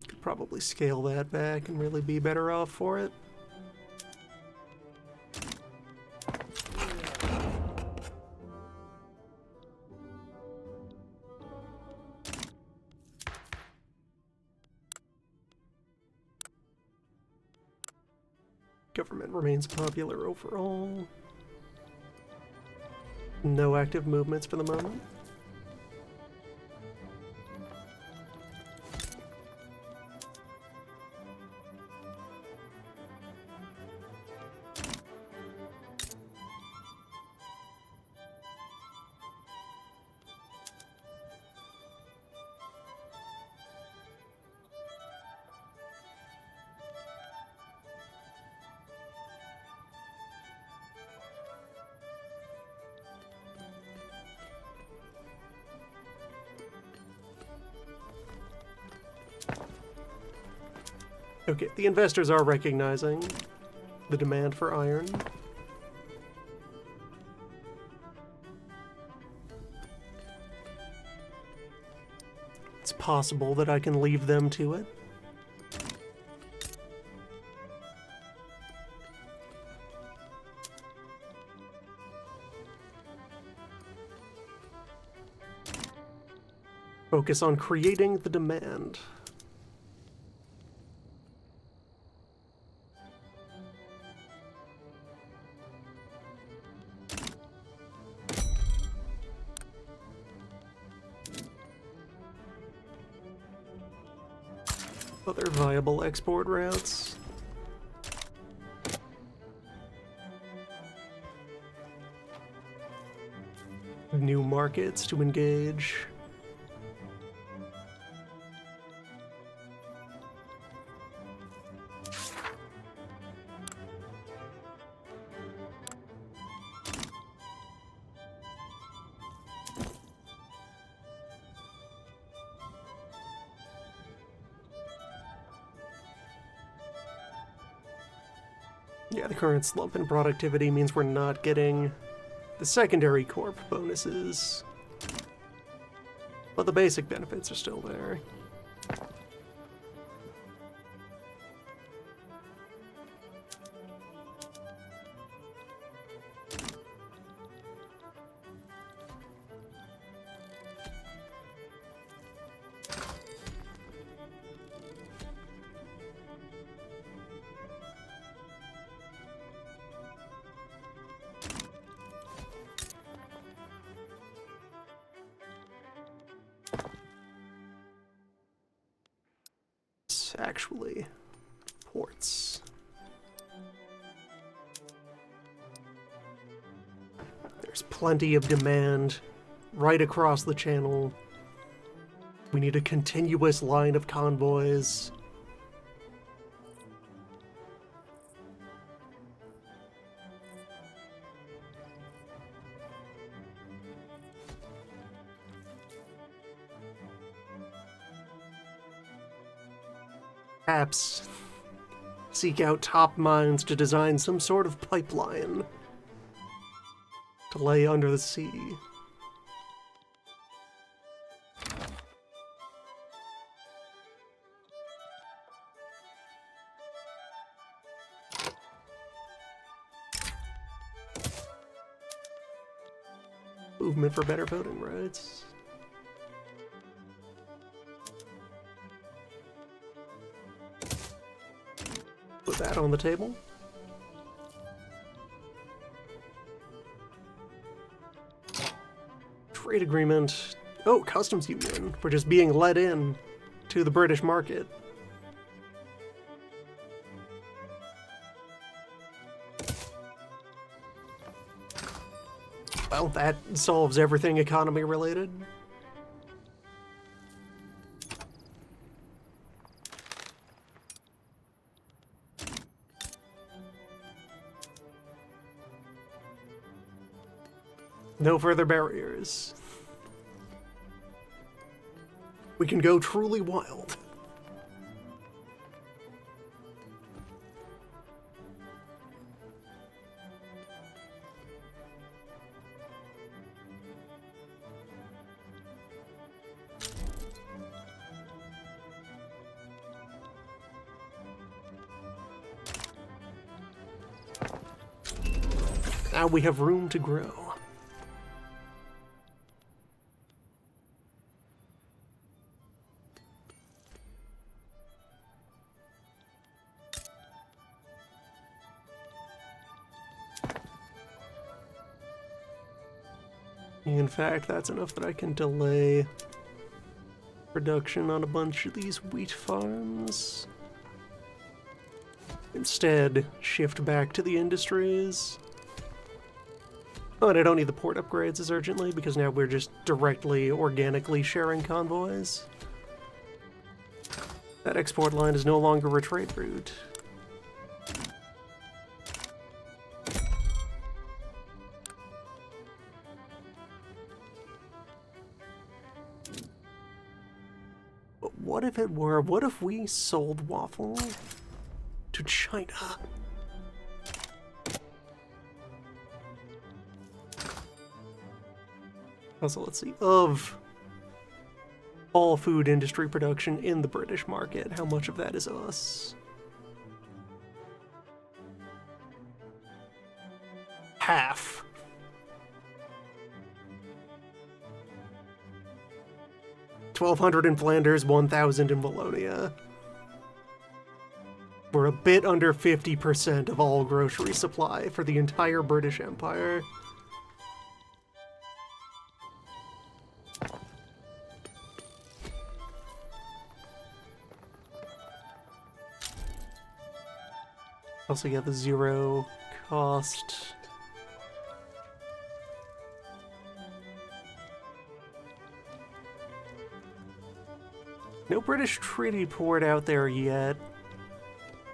Could probably scale that back and really be better off for it. Government remains popular overall. No active movements for the moment. Okay, the investors are recognizing the demand for iron. It's possible that I can leave them to it. Focus on creating the demand. Other viable export routes. New markets to engage. Yeah, the current slump in productivity means we're not getting the secondary corp bonuses, but the basic benefits are still there. Actually, ports. There's plenty of demand right across the channel. We need a continuous line of convoys. Perhaps seek out top minds to design some sort of pipeline to lay under the sea. Movement for better voting rights. Put that on the table. Trade agreement. Oh, customs union. We're just being let in to the British market. Well, that solves everything economy related. No further barriers. We can go truly wild. Now we have room to grow. In fact, that's enough that I can delay production on a bunch of these wheat farms. Instead, shift back to the industries. Oh, and I don't need the port upgrades as urgently because now we're just directly, organically sharing convoys. That export line is no longer a trade route. But what if it were? What if we sold waffle to China? Also, let's see, of all food industry production in the British market, how much of that is us? Half. $1,200 in Flanders, 1,000 in Wallonia. We're a bit under 50% of all grocery supply for the entire British Empire. Also got the zero cost. No British treaty port out there yet.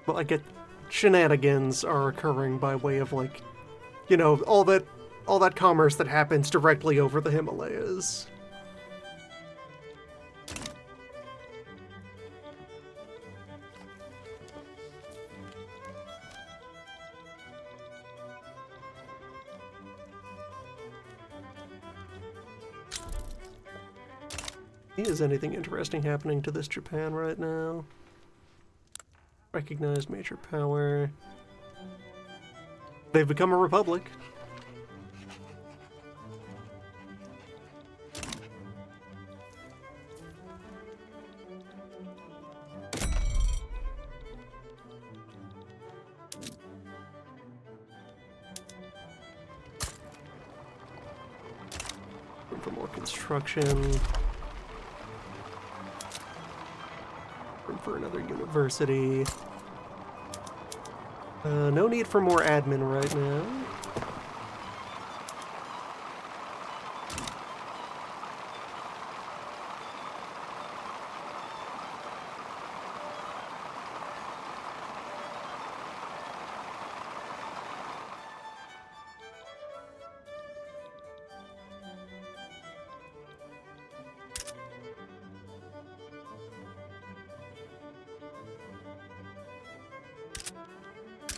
But like, shenanigans are occurring by way of, like, you know, all that commerce that happens directly over the Himalayas. Is anything interesting happening to this Japan right now? Recognized major power. They've become a republic. Room for more construction. For another university. No need for more admin right now.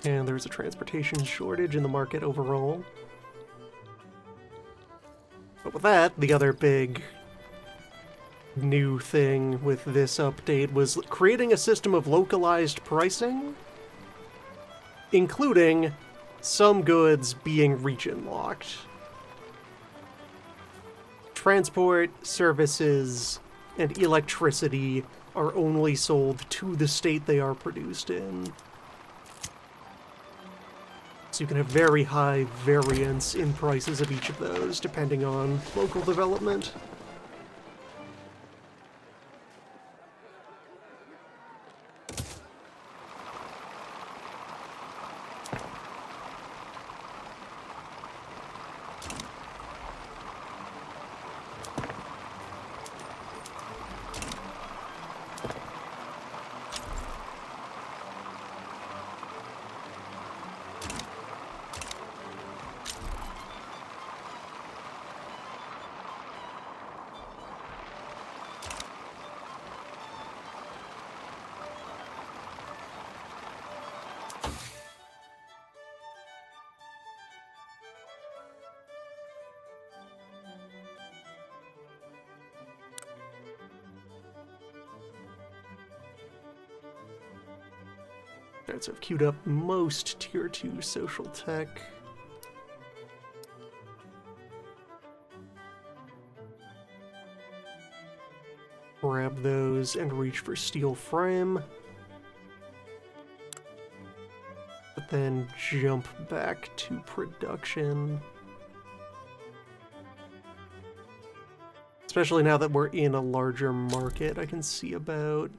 And there's a transportation shortage in the market overall. But with that, the other big new thing with this update was creating a system of localized pricing, including some goods being region locked. Transport, services, and electricity are only sold to the state they are produced in. So you can have very high variance in prices of each of those, depending on local development. Alright, so I've queued up most Tier 2 social tech. Grab those and reach for steel frame. But then jump back to production. Especially now that we're in a larger market, I can see about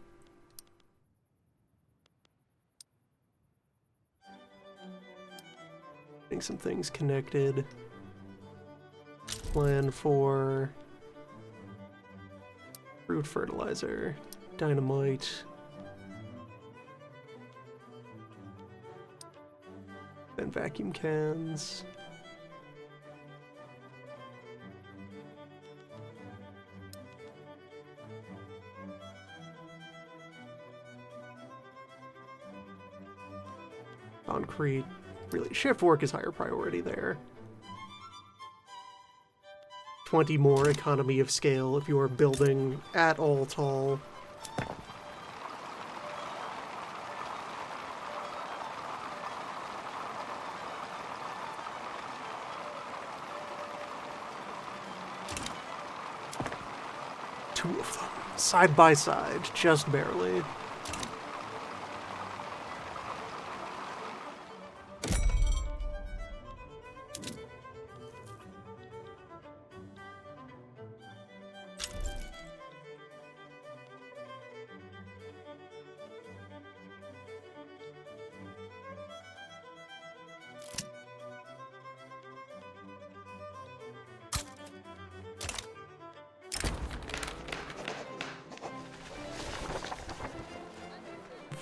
getting some things connected. Plan for fruit fertilizer, dynamite, then vacuum cans. Concrete. Really, shift work is higher priority there. plenty more economy of scale if you are building at all tall. Two of them, side by side, just barely.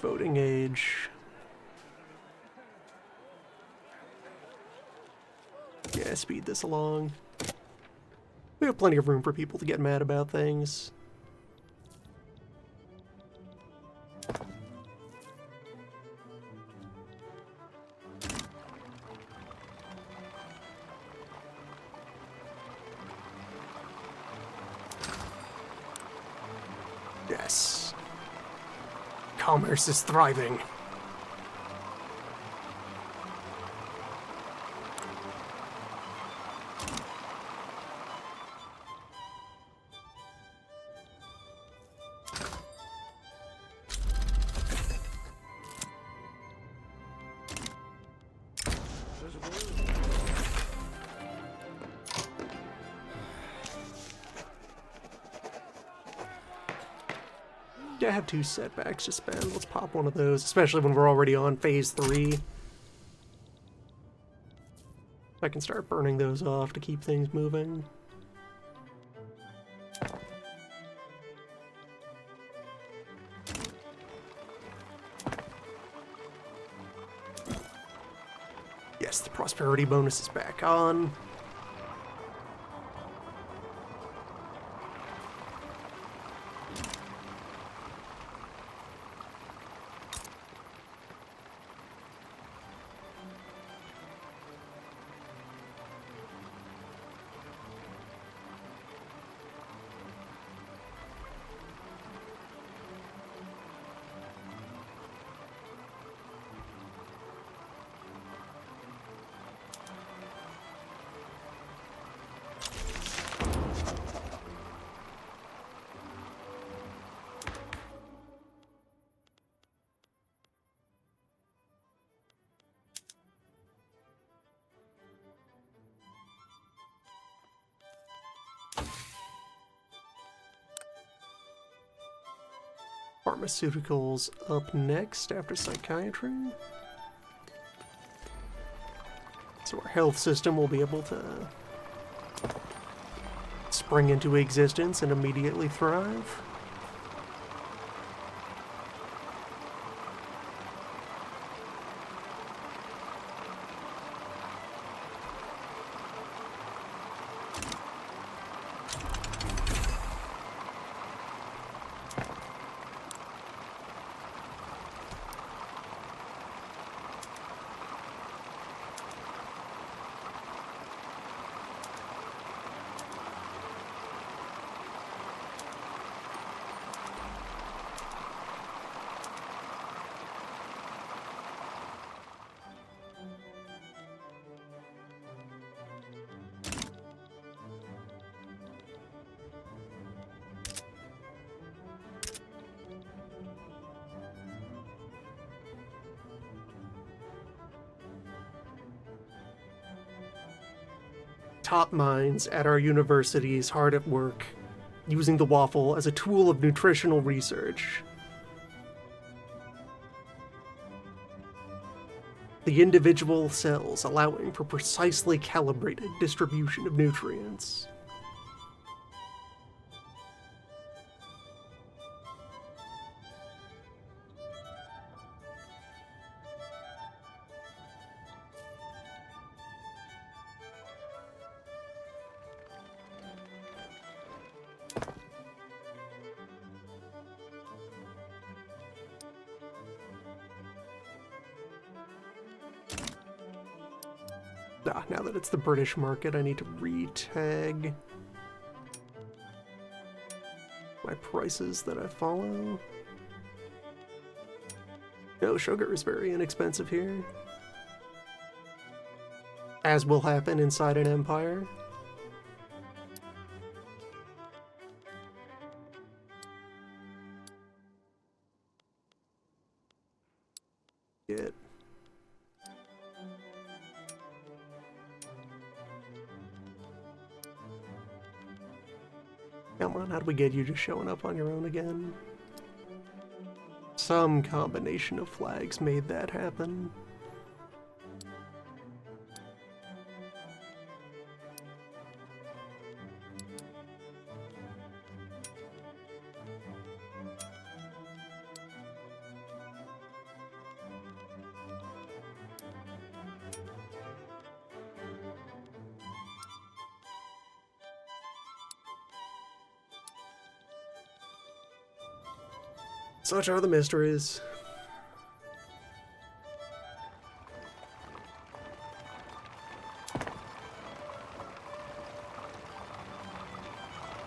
Voting age. Yeah, speed this along. We have plenty of room for people to get mad about things. Yes. Commerce is thriving. I have 2 setbacks to spend. Let's pop one of those, especially when we're already on phase 3. I can start burning those off to keep things moving. Yes, the prosperity bonus is back on. Pharmaceuticals up next after psychiatry. So our health system will be able to spring into existence and immediately thrive. Top minds at our universities hard at work, using the waffle as a tool of nutritional research. The individual cells allowing for precisely calibrated distribution of nutrients. Now that it's the British market, I need to re-tag my prices that I follow. No, sugar is very inexpensive here. As will happen inside an empire. Get. Come on, how do we get you just showing up on your own again? Some combination of flags made that happen. Such are the mysteries.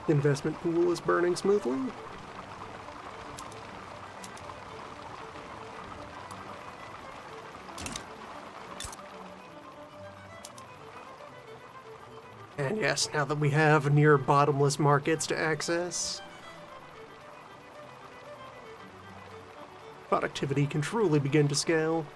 Investment pool is burning smoothly. And yes, now that we have near bottomless markets to access, productivity can truly begin to scale.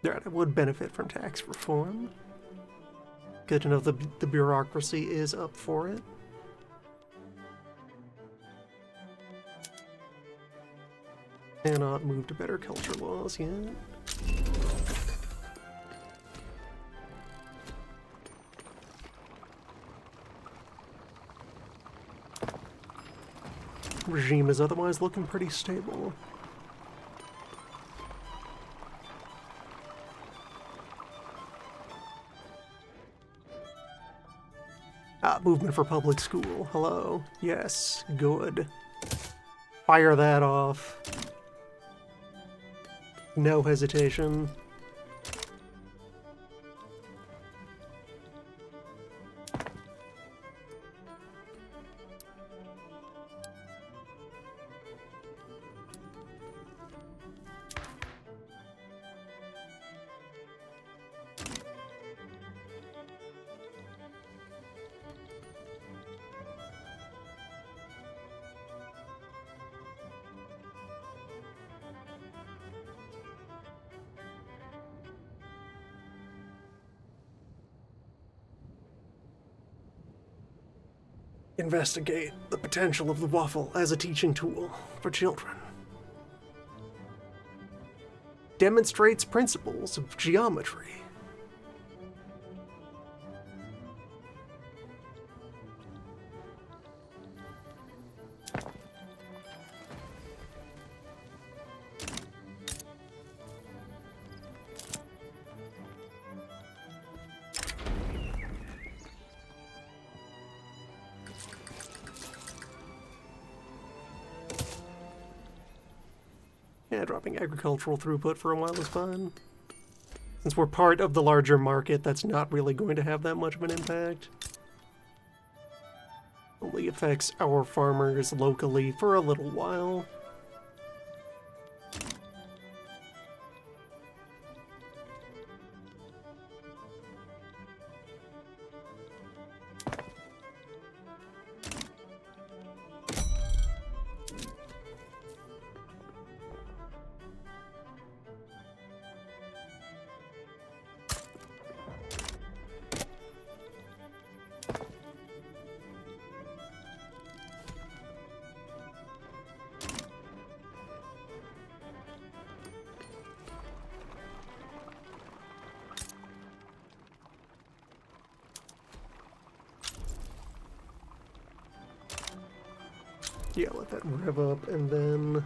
That would benefit from tax reform. Good to know the bureaucracy is up for it. Cannot move to better culture laws yet. Regime is otherwise looking pretty stable. Movement for public school. Hello. Yes. Good. Fire that off. No hesitation. Investigate the potential of the waffle as a teaching tool for children. demonstrates principles of geometry. Yeah, dropping agricultural throughput for a while is fine. Since we're part of the larger market, that's not really going to have that much of an impact. Only affects our farmers locally for a little while. Yeah, let that rev up, and then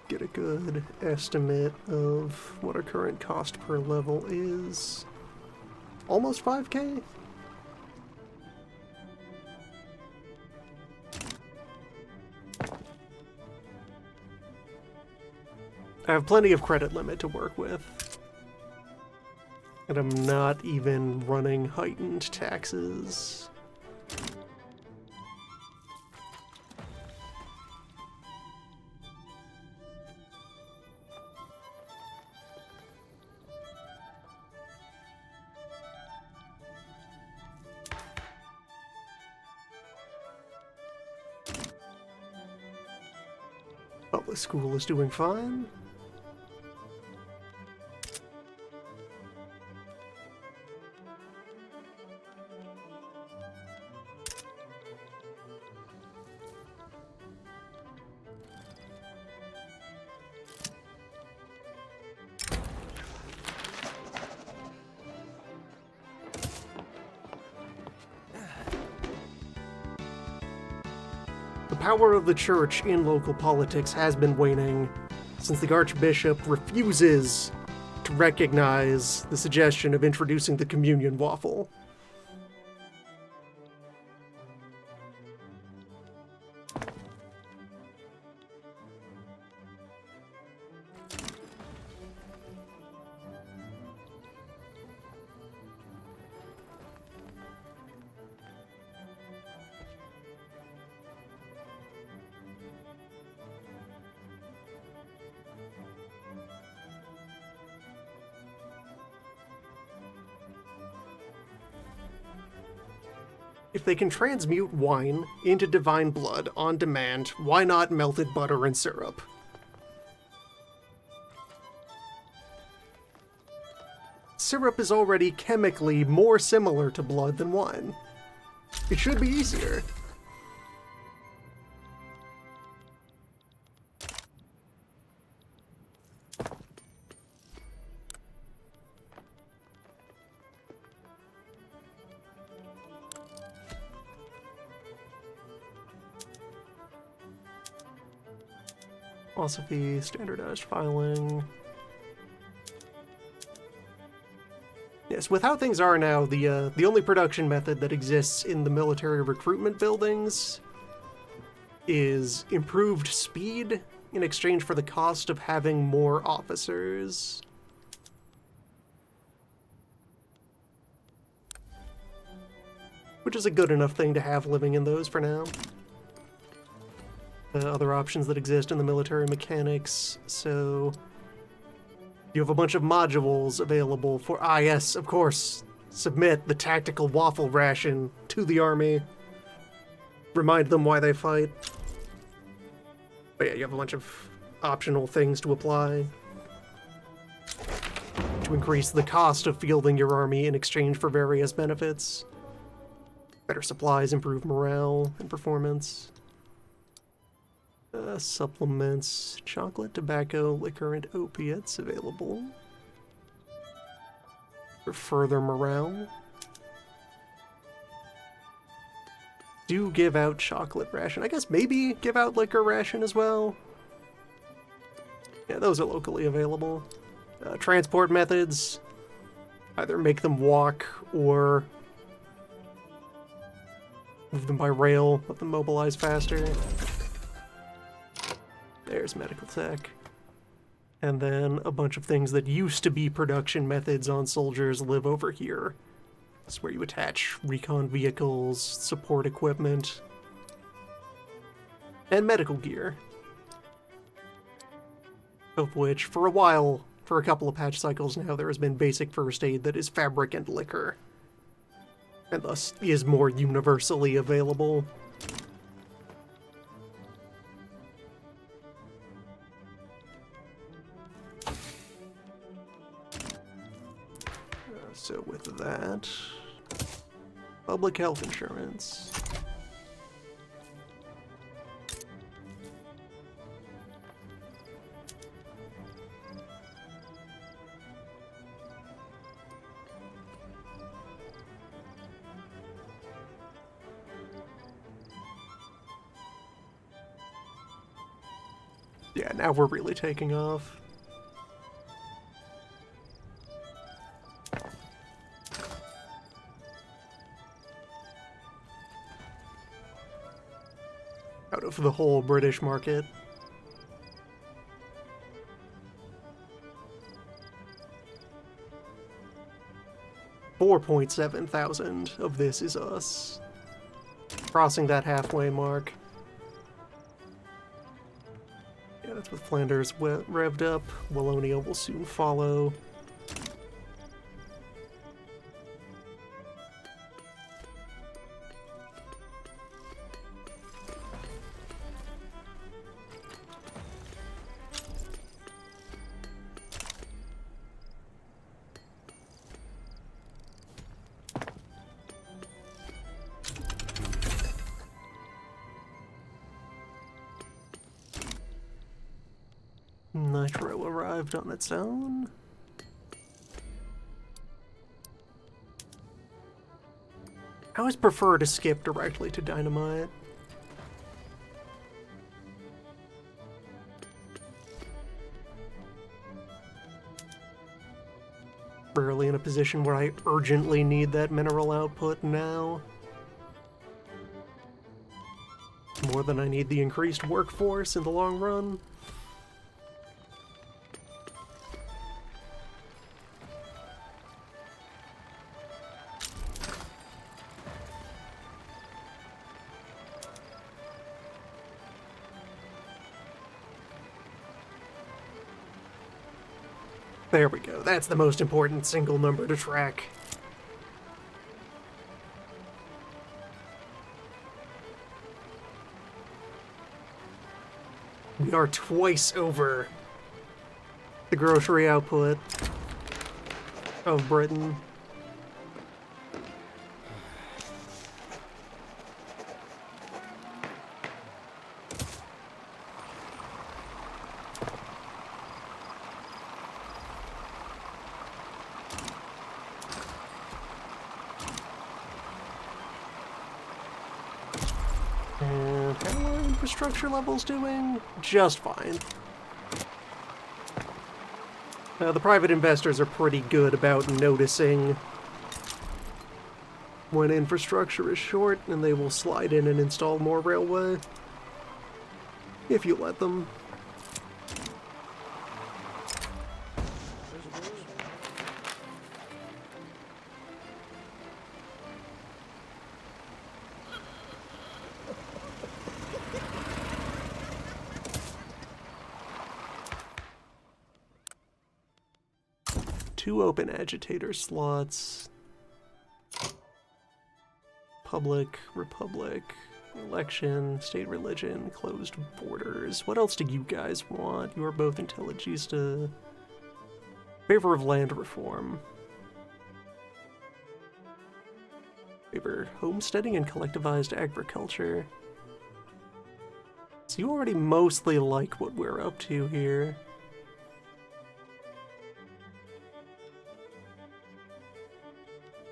get a good estimate of what our current cost per level is. Almost 5K? I have plenty of credit limit to work with. And I'm not even running heightened taxes. Public school is doing fine. The power of the church in local politics has been waning since the Archbishop refuses to recognize the suggestion of introducing the communion waffle. If they can transmute wine into divine blood on demand, why not melted butter and syrup? Syrup is already chemically more similar to blood than wine. It should be easier. Philosophy, standardized filing. Yes, with how things are now, the only production method that exists in the military recruitment buildings is improved speed in exchange for the cost of having more officers. Which is a good enough thing to have living in those for now. Other options that exist in the military mechanics, so you have a bunch of modules available for, yes, of course, submit the tactical waffle ration to the army, remind them why they fight. But yeah, you have a bunch of optional things to apply to increase the cost of fielding your army in exchange for various benefits. Better supplies, improve morale and performance. Supplements, chocolate, tobacco, liquor, and opiates available. For further morale. Do give out chocolate ration. I guess maybe give out liquor ration as well. Yeah, those are locally available. Transport methods. Either make them walk or move them by rail, let them mobilize faster. There's medical tech. And then a bunch of things that used to be production methods on soldiers live over here. This is where you attach recon vehicles, support equipment, and medical gear. Of which, for a while, for a couple of patch cycles now, there has been basic first aid that is fabric and liquor, and thus is more universally available. So with that, public health insurance. Yeah, now we're really taking off. Out of the whole British market. $4.7 thousand of this is us. Crossing that halfway mark. Yeah, that's with Flanders revved up. Wallonia will soon follow. Nitro arrived on its own. I always prefer to skip directly to dynamite. Rarely in a position where I urgently need that mineral output now. More than I need the increased workforce in the long run. There we go. That's the most important single number to track. We are twice over the grocery output of Britain. And how are infrastructure levels doing? Just fine. The private investors are pretty good about noticing when infrastructure is short, and they will slide in and install more railway if you let them. Two open agitator slots. Public, republic, election, state religion, closed borders. What else do you guys want? You are both intelligista. Favor of land reform. Favor homesteading and collectivized agriculture. So you already mostly like what we're up to here.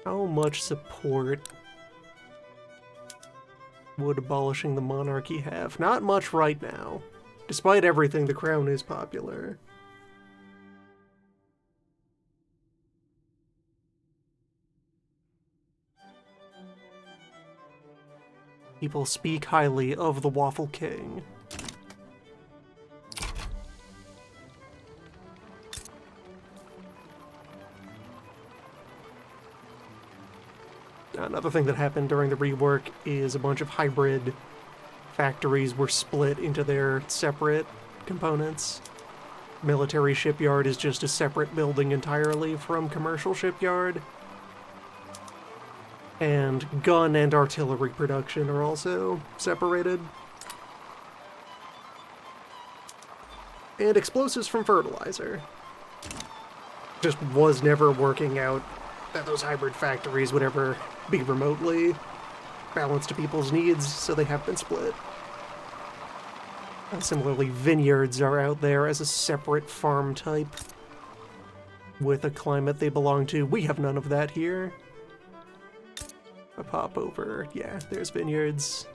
How much support would abolishing the monarchy have? Not much right now. Despite everything, the crown is popular. People speak highly of the Waffle King. Another thing that happened during the rework is a bunch of hybrid factories were split into their separate components. Military shipyard is just a separate building entirely from commercial shipyard. And gun and artillery production are also separated. And explosives from fertilizer. Just was never working out that those hybrid factories would ever be remotely balanced to people's needs, so they have been split. Similarly, vineyards are out there as a separate farm type with a climate they belong to. We have none of that here. I pop over, yeah, there's vineyards.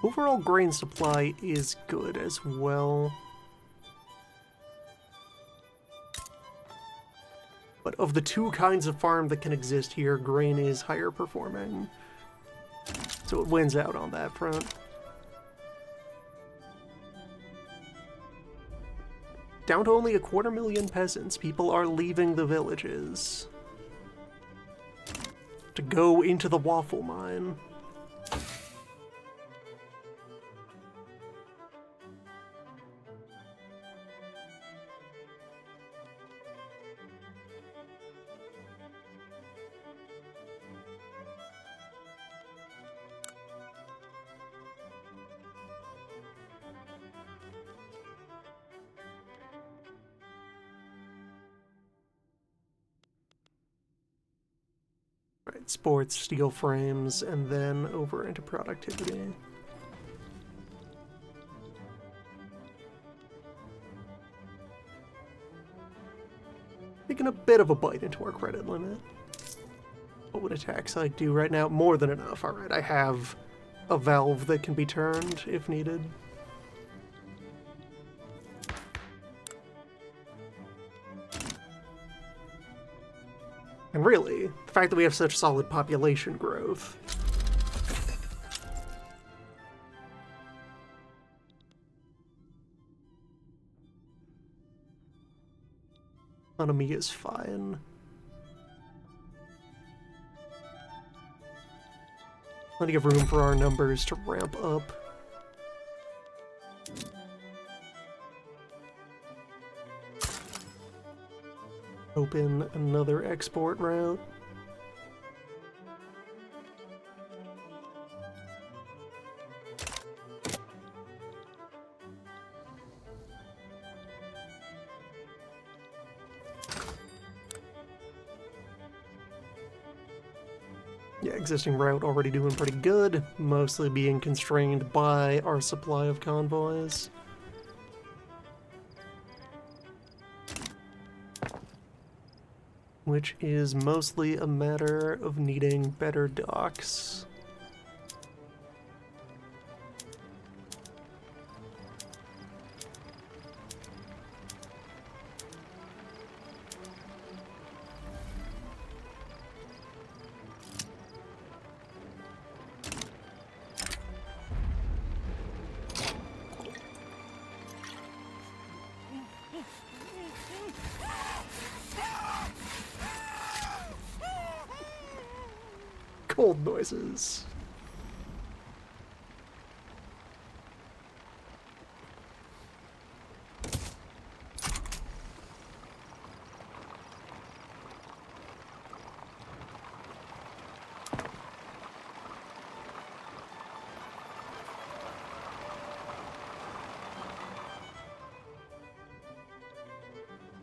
Overall grain supply is good as well. But of the two kinds of farm that can exist here, grain is higher performing. So it wins out on that front. Down to only 250,000 peasants. People are leaving the villages to go into the waffle mine. Right, sports, steel frames, and then over into productivity. Taking a bit of a bite into our credit limit. What would attack side do right now? More than enough. Alright, I have a valve that can be turned if needed. And really, the fact that we have such solid population growth economy is fine. Plenty of room for our numbers to ramp up. Open another export route. Yeah, existing route already doing pretty good, mostly being constrained by our supply of convoys. Which is mostly a matter of needing better docks. cold noises.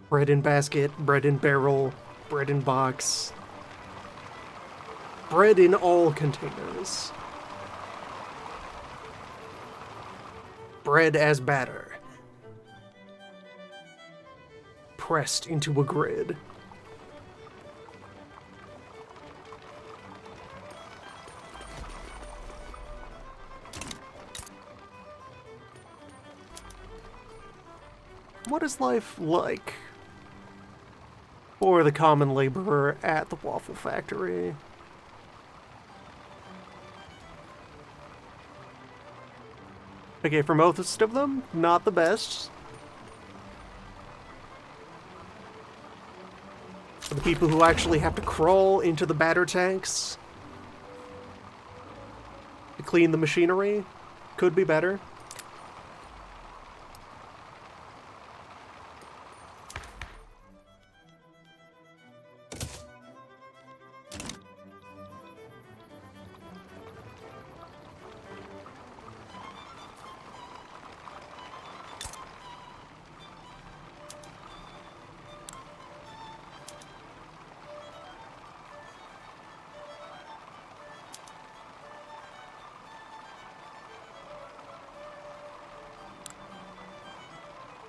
Bread in basket, bread in barrel, bread in box. Bread in all containers. Bread as batter. Pressed into a grid. What is life like for the common laborer at the waffle factory? Okay, for most of them, not the best. For the people who actually have to crawl into the batter tanks to clean the machinery, could be better.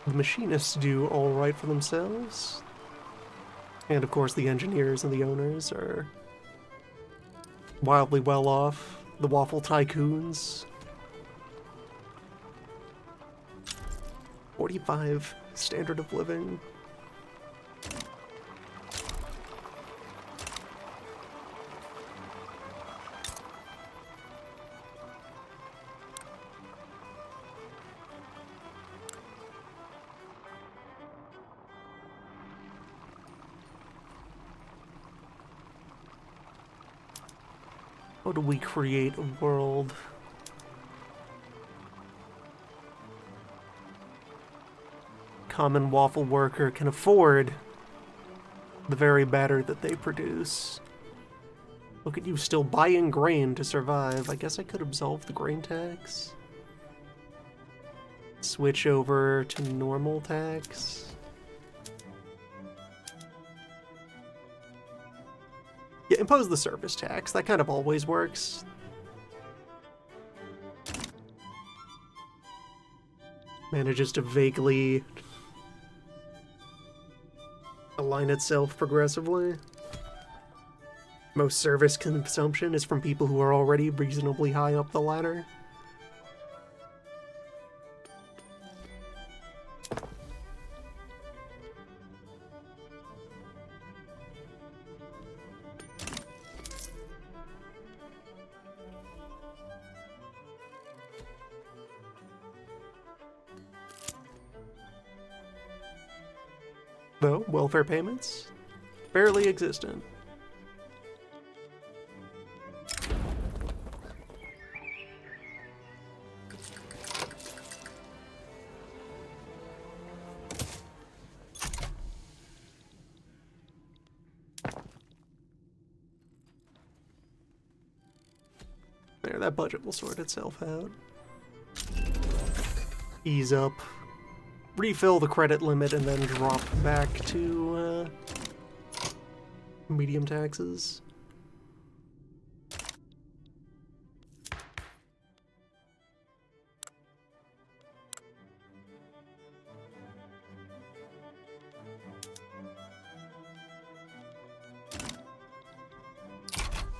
The machinists do all right for themselves. And of course the engineers and the owners are wildly well off. The waffle tycoons. 45 standard of living. How do we create a world? Common waffle worker can afford the very batter that they produce. Look at you still buying grain to survive. I guess I could absolve the grain tax. Switch over to normal tax. Yeah, impose the service tax. That kind of always works. Manages to vaguely align itself progressively. Most service consumption is from people who are already reasonably high up the ladder. Though, welfare payments? Barely existent. There, that budget will sort itself out. Ease up. Refill the credit limit and then drop back to medium taxes.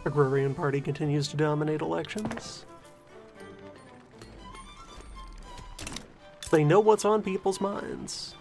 Agrarian Party continues to dominate elections. They know what's on people's minds.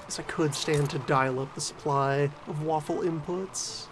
guess I could stand to dial up the supply of waffle inputs.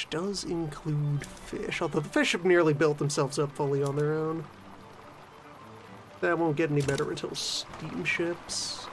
Does include fish, although the fish have nearly built themselves up fully on their own. That won't get any better until steamships.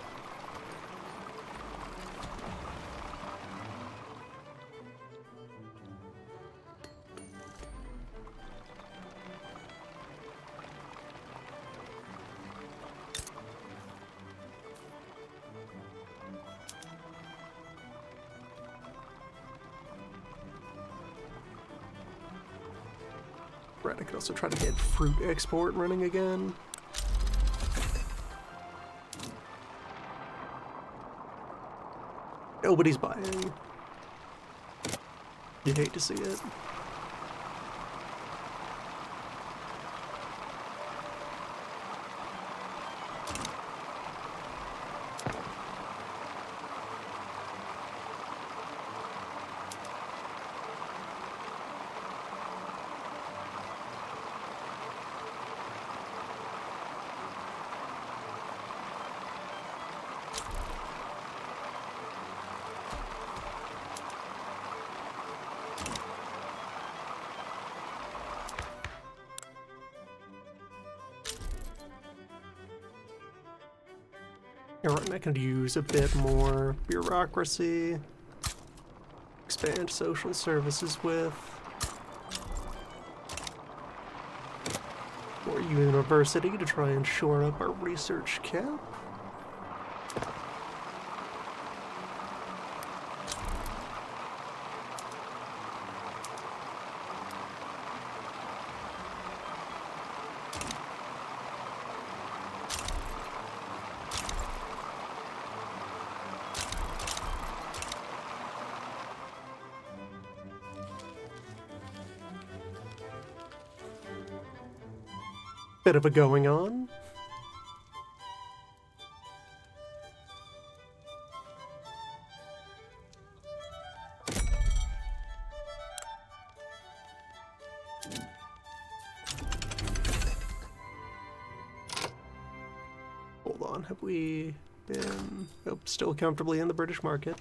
Right, I could also try to get fruit export running again. Nobody's buying. You hate to see it. Alright, I could use a bit more bureaucracy. Expand social services with. Or university to try and shore up our research cap. Bit of a going on. Hold on, have we been... Oh, still comfortably in the British market.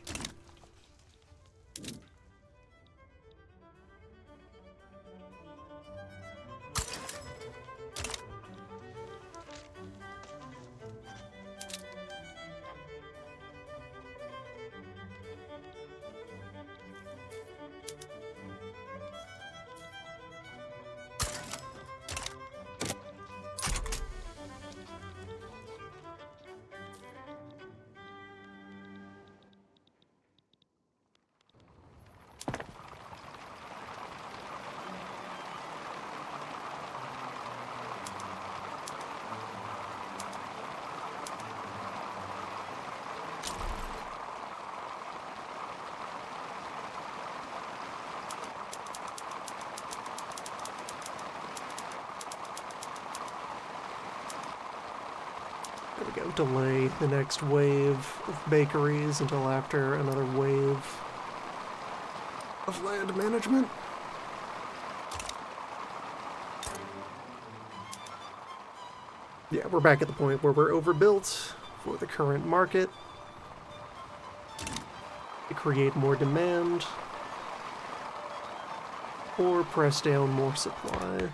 There we go. Delay the next wave of bakeries until after another wave of land management. Yeah, we're back at the point where we're overbuilt for the current market. To create more demand or press down more supply.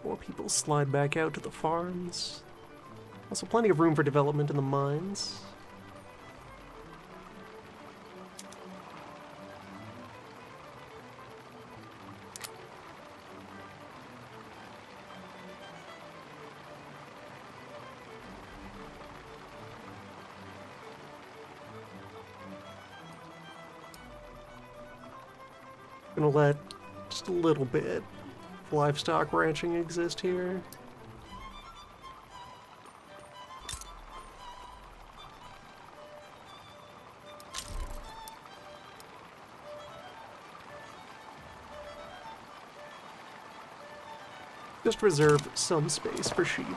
let more people slide back out to the farms. Also plenty of room for development in the mines. Gonna let just a little bit of livestock ranching exist here. Just reserve some space for sheep.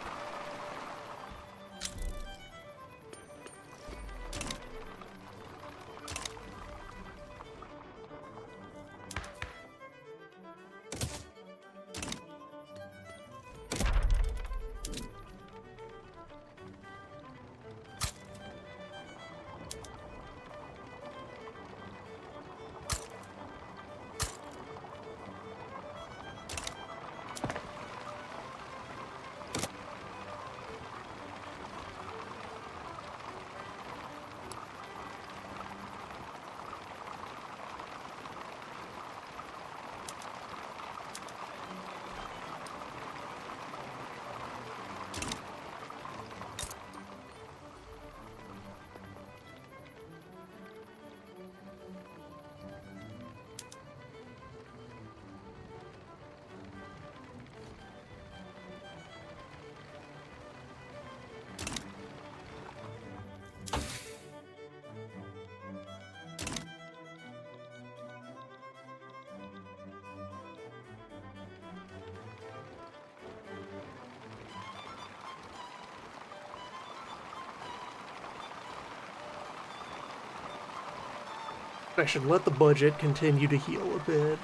I should let the budget continue to heal a bit.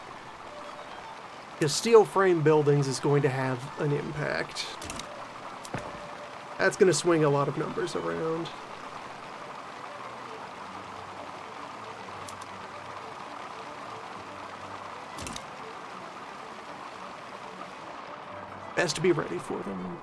Because steel frame buildings is going to have an impact. That's going to swing a lot of numbers around. Best to be ready for them.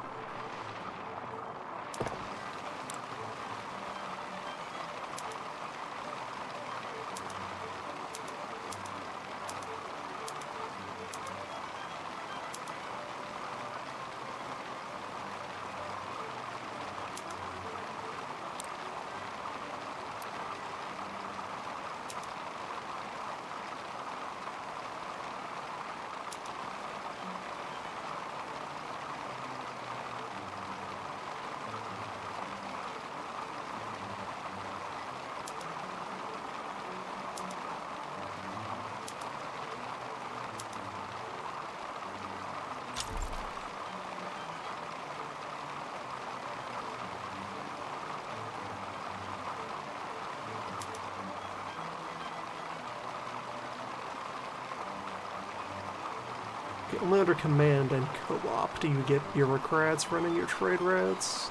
Only under command and co-op do you get bureaucrats running your trade routes.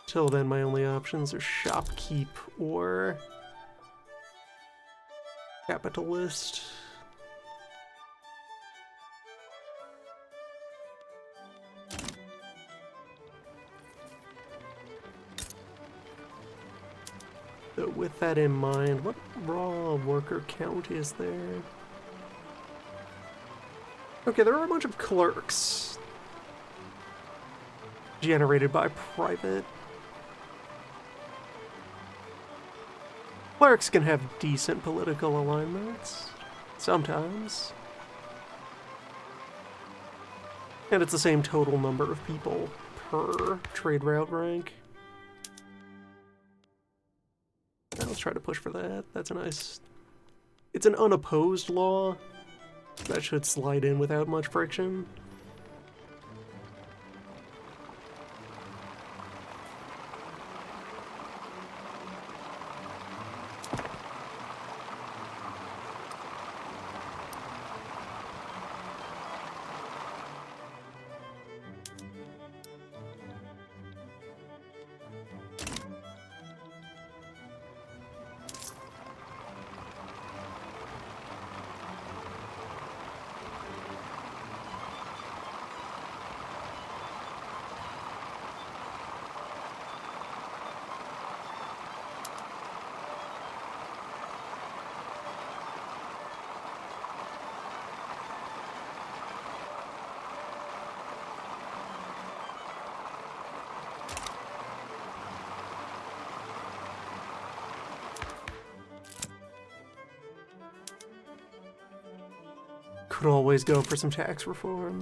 Till then, my only options are shopkeep or capitalist. So with that in mind, what raw worker count is there? Okay, there are a bunch of clerks generated by private. Clerks can have decent political alignments, sometimes. And it's the same total number of people per trade route rank. Now let's try to push for that. That's a nice... It's an unopposed law. That should slide in without much friction. Could always go for some tax reform.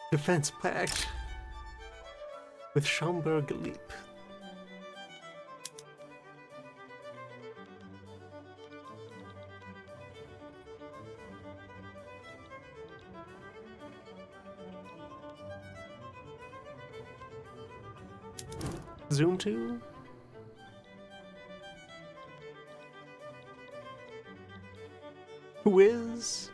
Defense pact with Schaumburg-Lippe. Zoom to? Who is?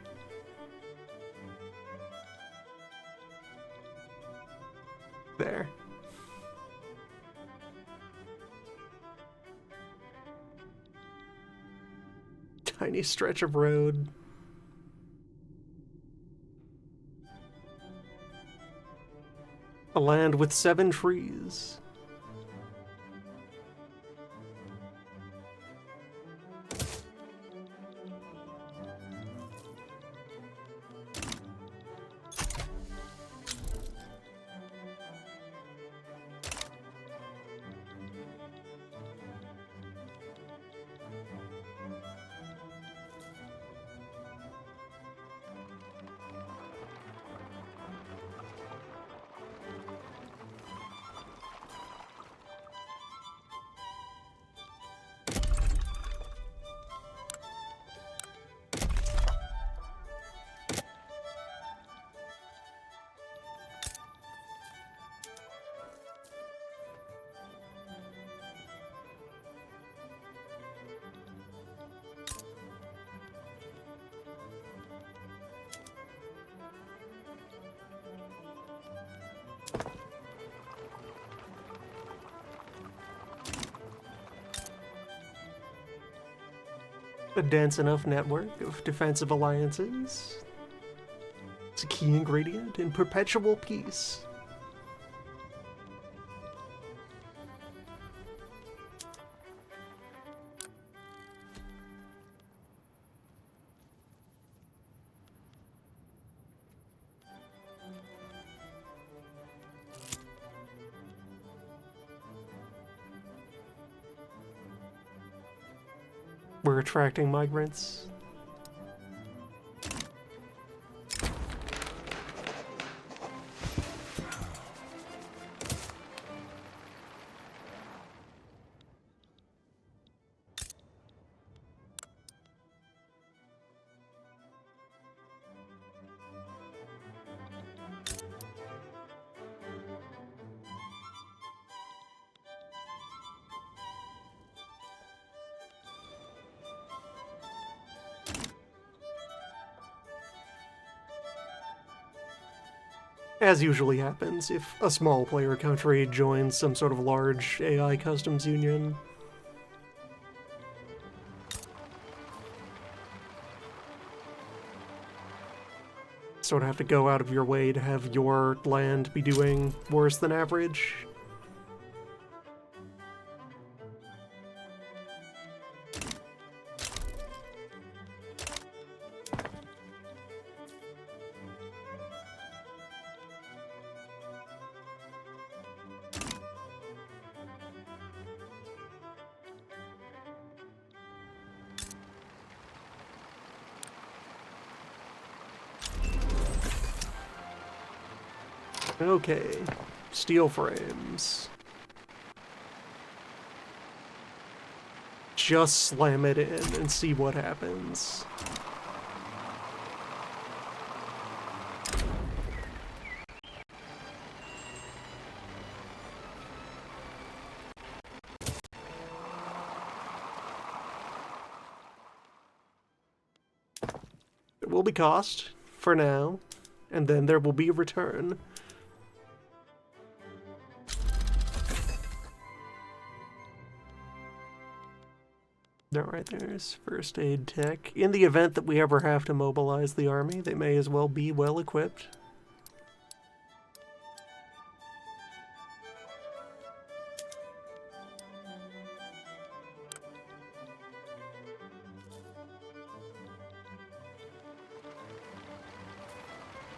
There. Tiny stretch of road. A land with 7 trees. A dense enough network of defensive alliances. It's a key ingredient in perpetual peace. We're attracting migrants. As usually happens if a small player country joins some sort of large AI customs union. Sort of have to go out of your way to have your land be doing worse than average. Okay, steel frames. Just slam it in and see what happens. There will be cost for now, and then there will be a return. Alright, there's first aid tech. In the event that we ever have to mobilize the army, they may as well be well equipped.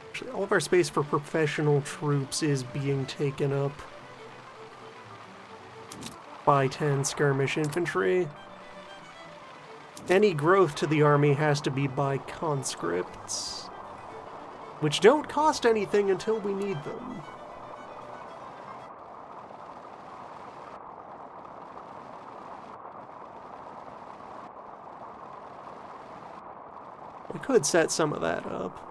Actually, all of our space for professional troops is being taken up by 10 skirmish infantry. Any growth to the army has to be by conscripts, which don't cost anything until we need them. We could set some of that up.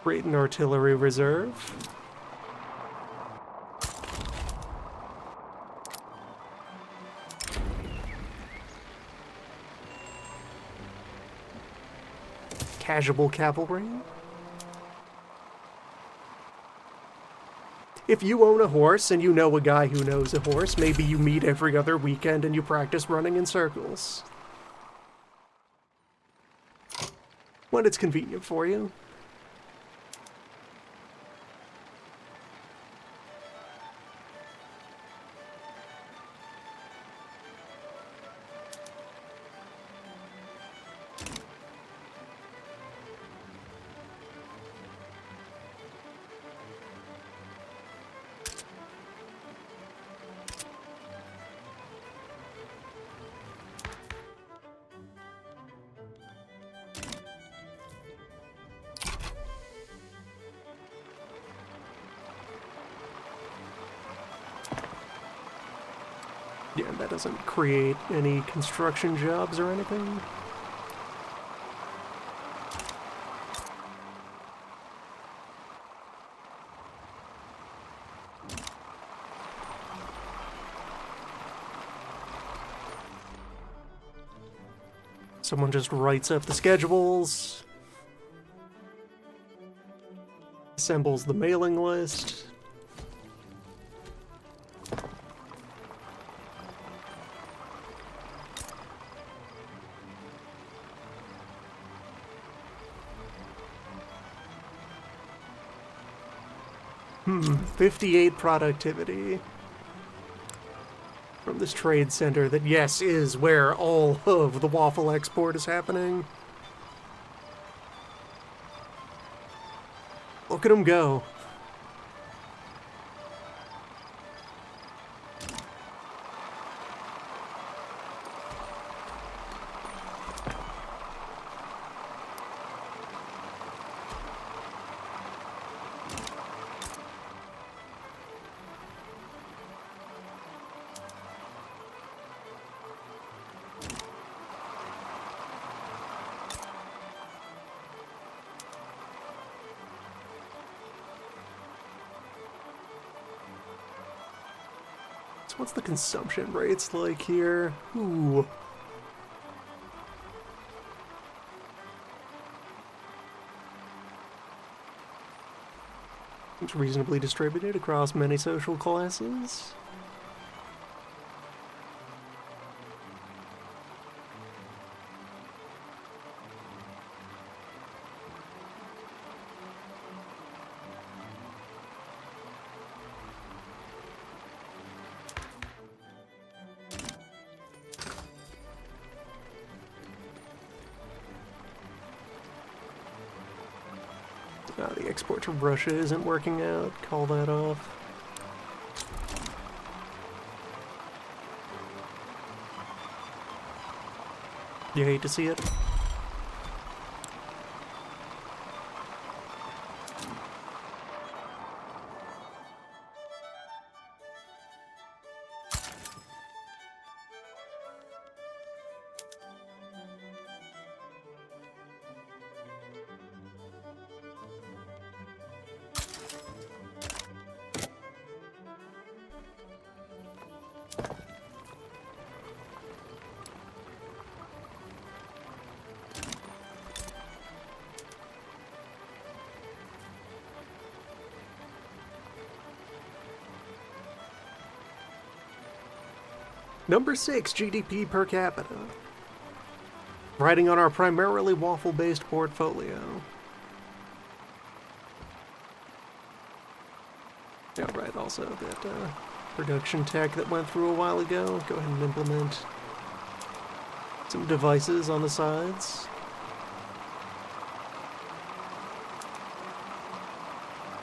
Create an artillery reserve. Casual cavalry. If you own a horse and you know a guy who knows a horse, maybe you meet every other weekend and you practice running in circles. When it's convenient for you. Yeah, that doesn't create any construction jobs or anything. Someone just writes up the schedules, assembles the mailing list. Hmm, 58 productivity from this trade center that, yes, is where all of the waffle export is happening. Look at him go. What's the consumption rates like here? Ooh. It's reasonably distributed across many social classes. The export to Russia isn't working out. Call that off. You hate to see it. Number 6, GDP per capita. Riding on our primarily waffle-based portfolio. Yeah, right, also that production tech that went through a while ago. Go ahead and implement some devices on the sides.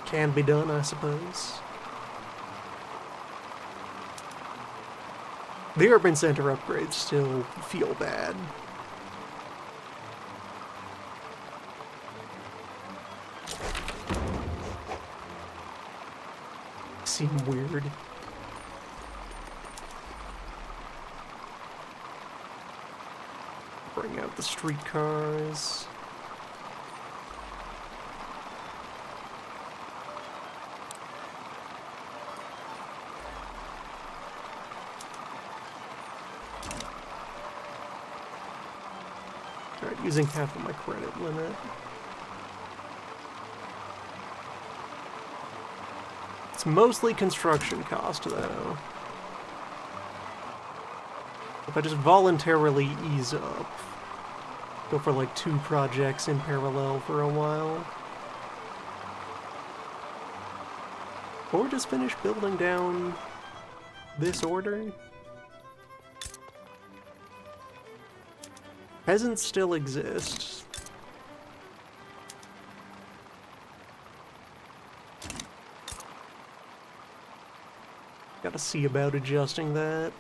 Can be done, I suppose. The urban center upgrades still feel bad. Seem weird. Bring out the streetcars. Alright, using half of my credit limit. It's mostly construction cost, though. If I just voluntarily ease up, go for like 2 projects in parallel for a while, or just finish building down this order. Peasants still exist. Gotta see about adjusting that.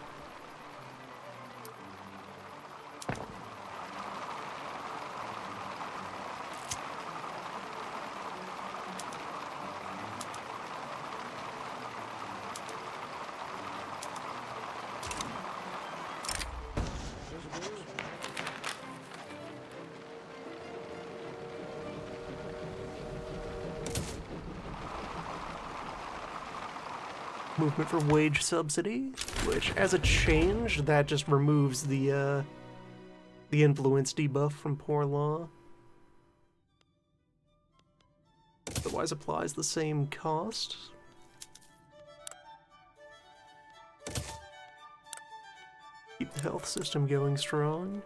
Movement for wage subsidy, which, as a change, that just removes the influence debuff from poor law. Otherwise applies the same cost. Keep the health system going strong.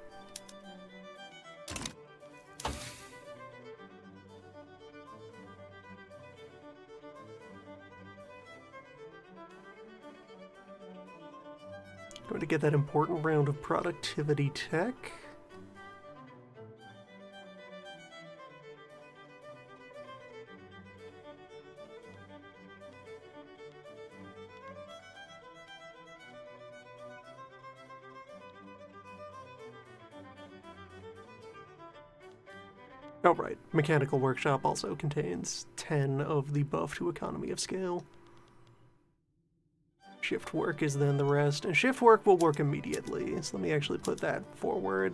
Going to get that important round of productivity tech. Oh right, Mechanical Workshop also contains 10 of the buff to economy of scale. Shift work is then the rest, and shift work will work immediately, so let me actually put that forward.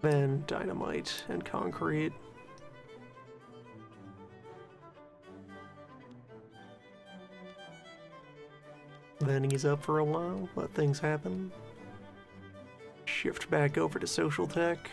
Then dynamite and concrete. Then ease up for a while, let things happen. Shift back over to social tech.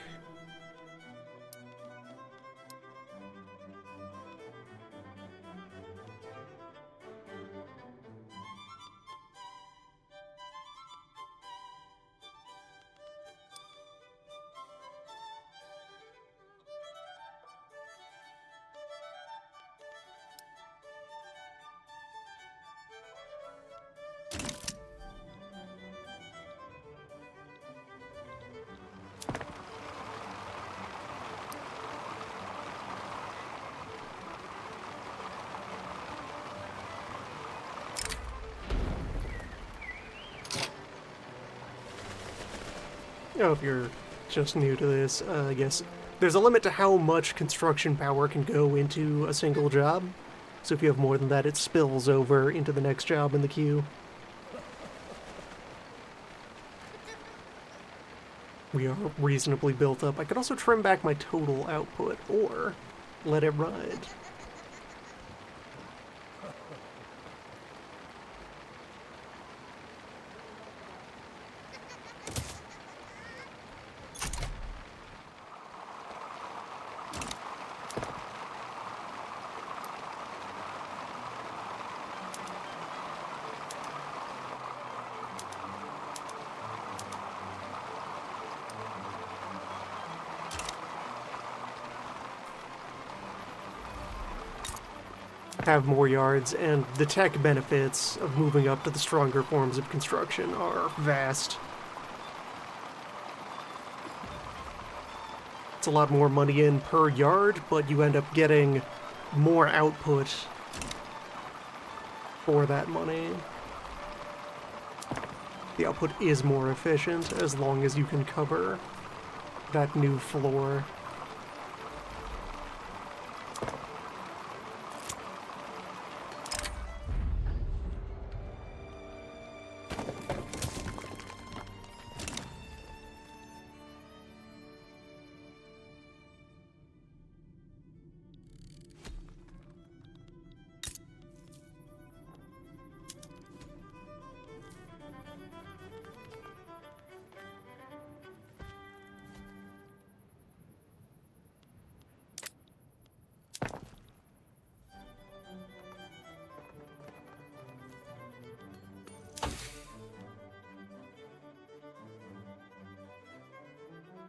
Oh, if you're just new to this, I guess there's a limit to how much construction power can go into a single job. So if you have more than that, it spills over into the next job in the queue. We are reasonably built up. I could also trim back my total output, or let it ride. Have more yards, and the tech benefits of moving up to the stronger forms of construction are vast. It's a lot more money in per yard, but you end up getting more output for that money. The output is more efficient as long as you can cover that new floor.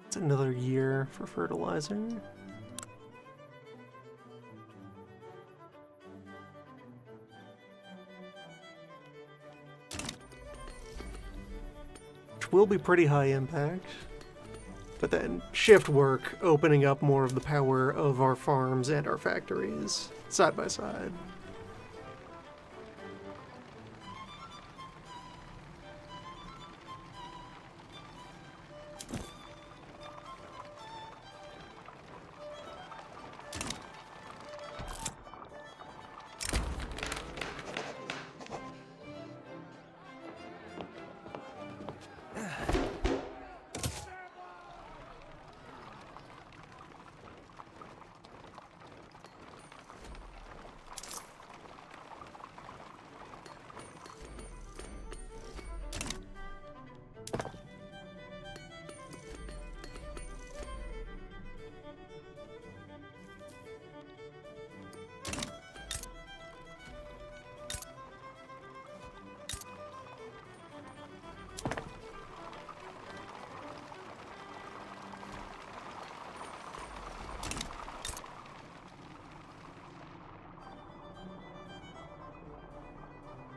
It's another year for fertilizer. Which will be pretty high impact. But then shift work, opening up more of the power of our farms and our factories, side by side.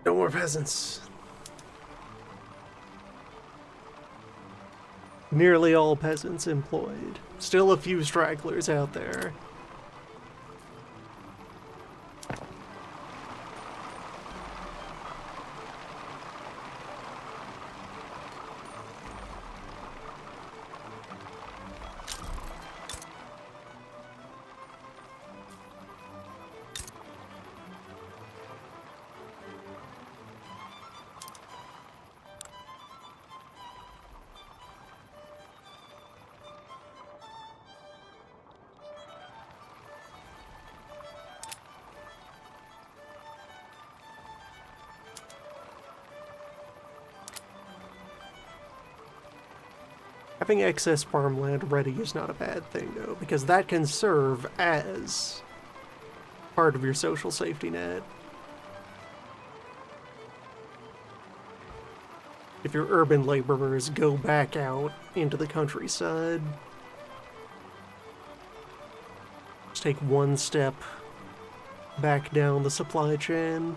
No more peasants. Nearly all peasants employed. Still a few stragglers out there. Having excess farmland ready is not a bad thing, though, because that can serve as part of your social safety net. If your urban laborers go back out into the countryside, just take one step back down the supply chain.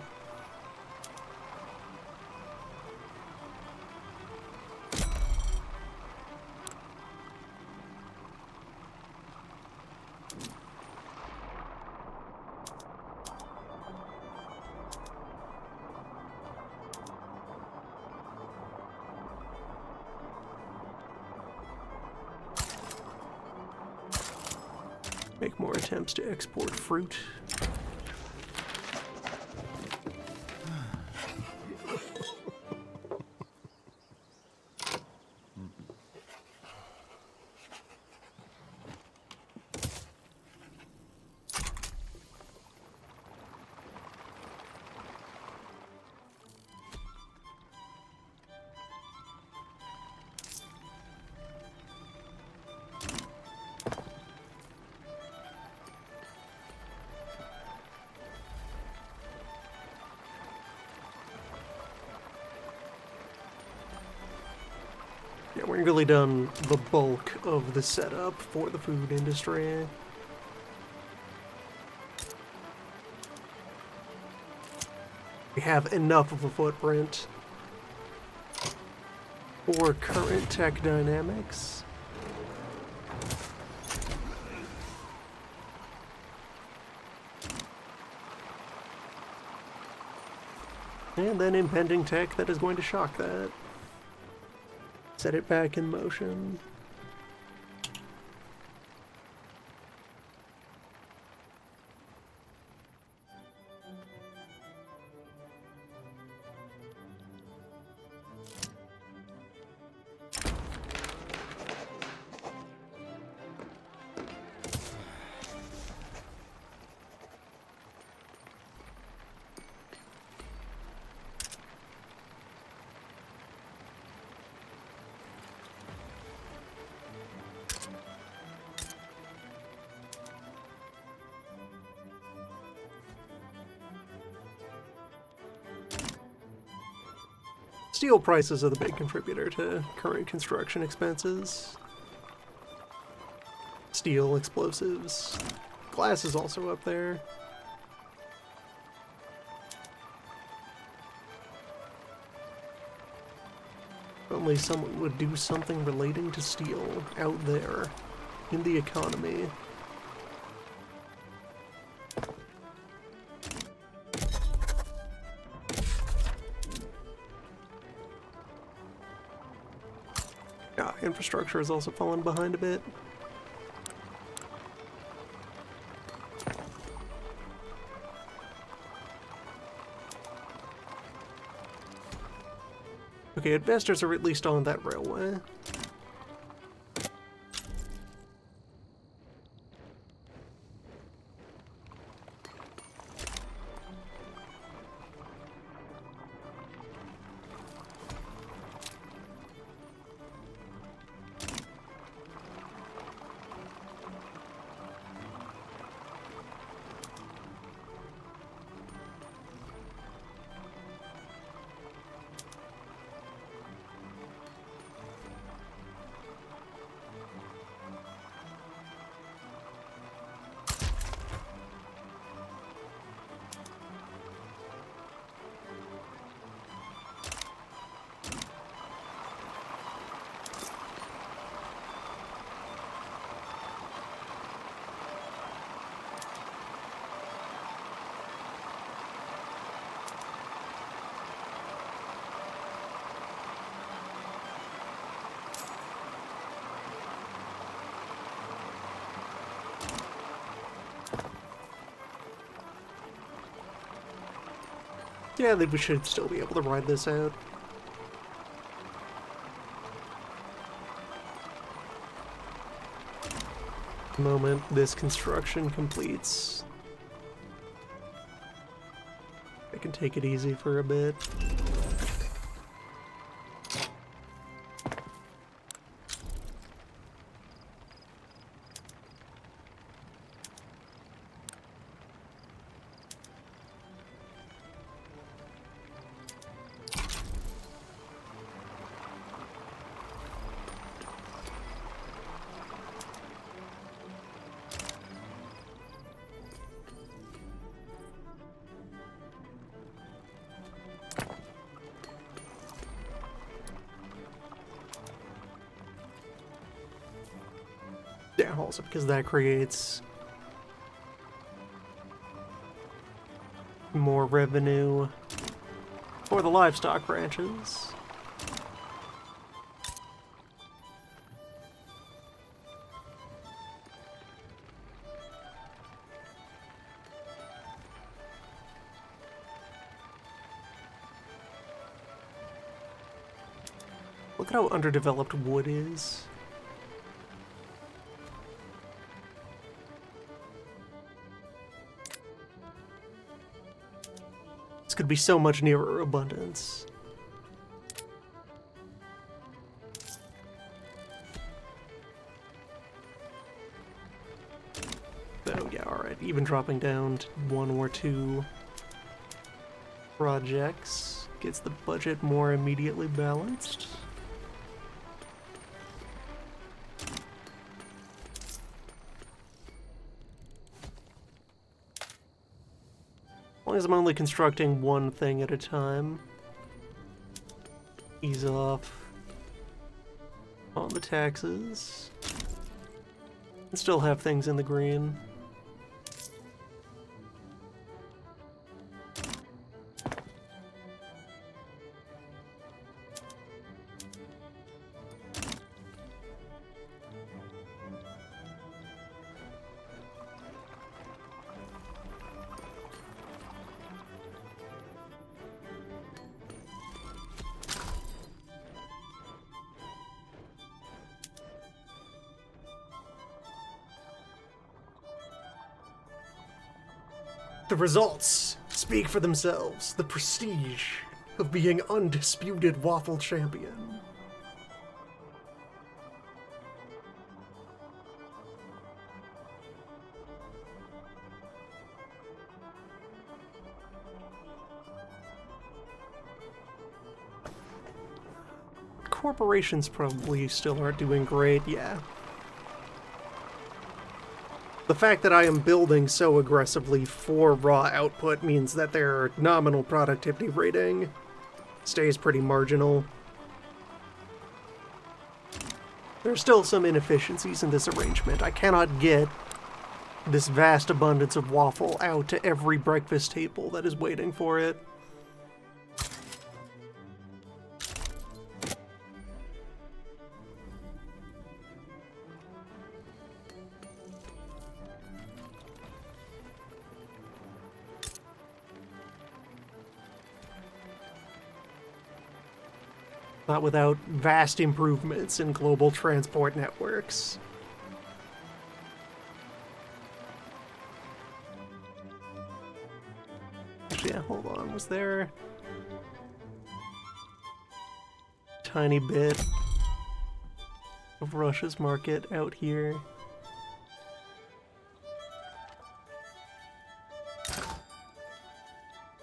Make more attempts to export fruit. Yeah, we've really done the bulk of the setup for the food industry. We have enough of a footprint for current tech dynamics. And then impending tech that is going to shock that. Set it back in motion. Steel prices are the big contributor to current construction expenses. Steel, explosives. Glass is also up there. If only someone would do something relating to steel out there in the economy. Infrastructure has also fallen behind a bit. Okay, investors are at least on that railway. Yeah, we should still be able to ride this out. The moment this construction completes, I can take it easy for a bit. Yeah, also because that creates more revenue for the livestock branches. Look at how underdeveloped wood is. This could be so much nearer abundance. So yeah, alright, even dropping down to 1 or 2 projects gets the budget more immediately balanced. As long as I'm only constructing one thing at a time. Ease off on the taxes. And still have things in the green. The results speak for themselves. The prestige of being undisputed waffle champion. Corporations probably still aren't doing great, yeah. The fact that I am building so aggressively for raw output means that their nominal productivity rating stays pretty marginal. There are still some inefficiencies in this arrangement. I cannot get this vast abundance of waffle out to every breakfast table that is waiting for it. Not without vast improvements in global transport networks. Actually, yeah, hold on. Was there a tiny bit of Russia's market out here?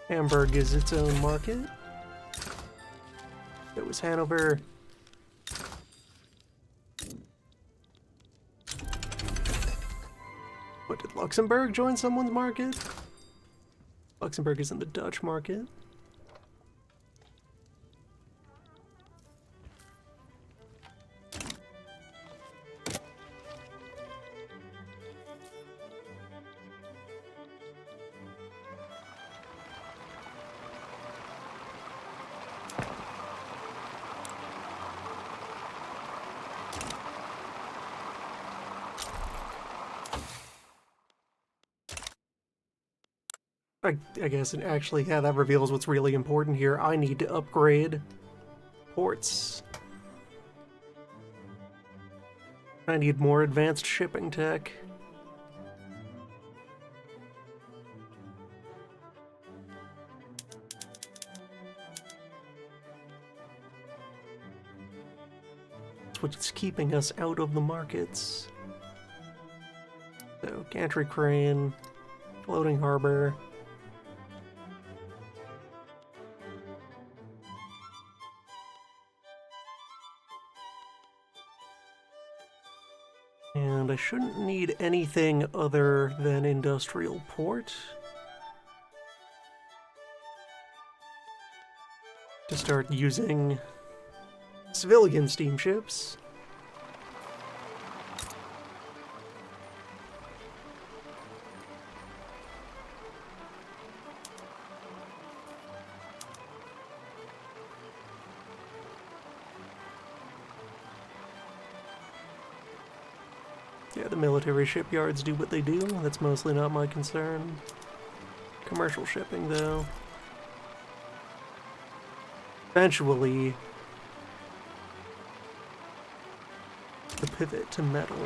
Hamburg is its own market. It was Hanover. What, did Luxembourg join someone's market? Luxembourg is in the Dutch market. I guess, and actually, yeah, that reveals what's really important here. I need to upgrade ports. I need more advanced shipping tech. That's what's keeping us out of the markets. So, gantry crane, floating harbor. And I shouldn't need anything other than industrial port to start using civilian steamships. Yeah, the military shipyards do what they do. That's mostly not my concern. Commercial shipping, though. Eventually, pivot to metal.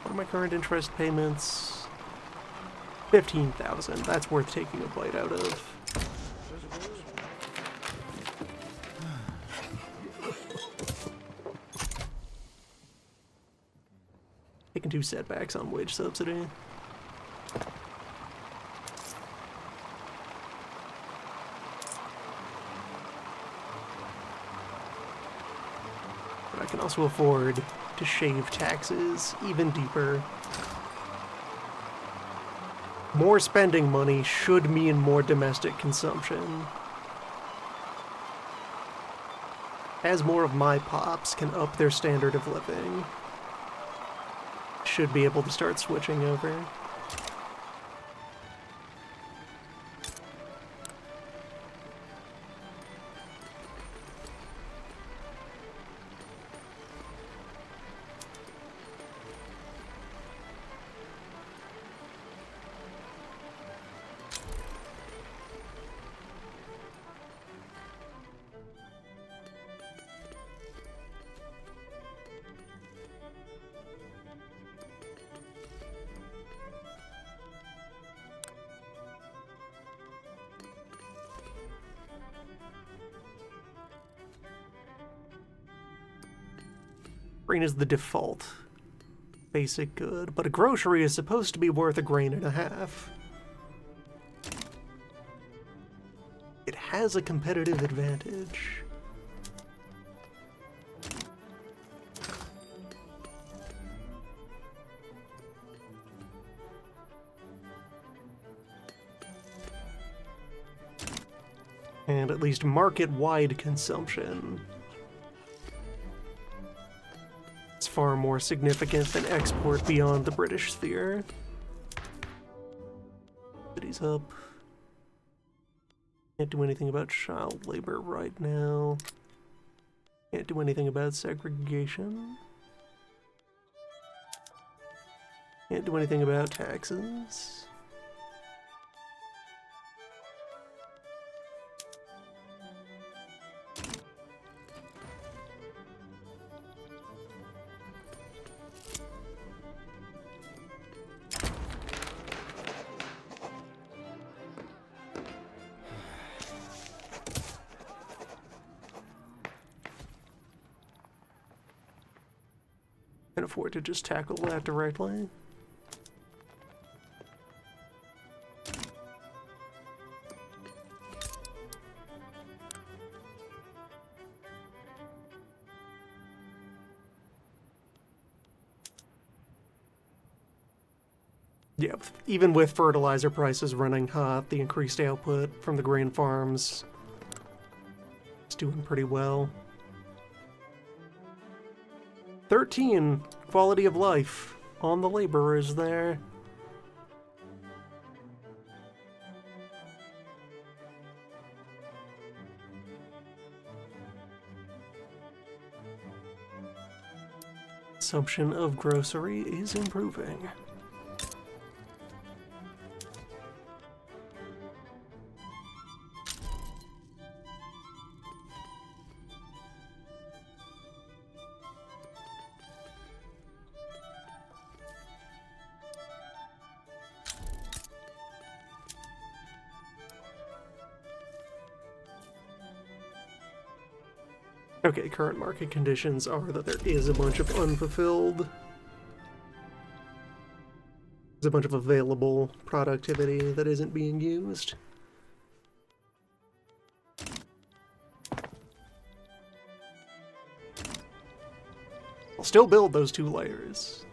What are my current interest payments? 15,000. That's worth taking a bite out of. Taking 2 setbacks on wage subsidy. But I can also afford to shave taxes even deeper. More spending money should mean more domestic consumption. As more of my pops can up their standard of living, should be able to start switching over. Grain is the default basic good, but a grocery is supposed to be worth a grain and a half. It has a competitive advantage. And at least market-wide consumption is far more significant than export beyond the British sphere. City's up. Can't do anything about child labor right now. Can't do anything about segregation. Can't do anything about taxes. Can afford to just tackle that directly. Yeah, even with fertilizer prices running hot, the increased output from the grain farms is doing pretty well. 13, quality of life on the laborers there. Consumption of grocery is improving. Okay, current market conditions are that there is a bunch of unfulfilled. There's a bunch of available productivity that isn't being used. I'll still build those 2 layers.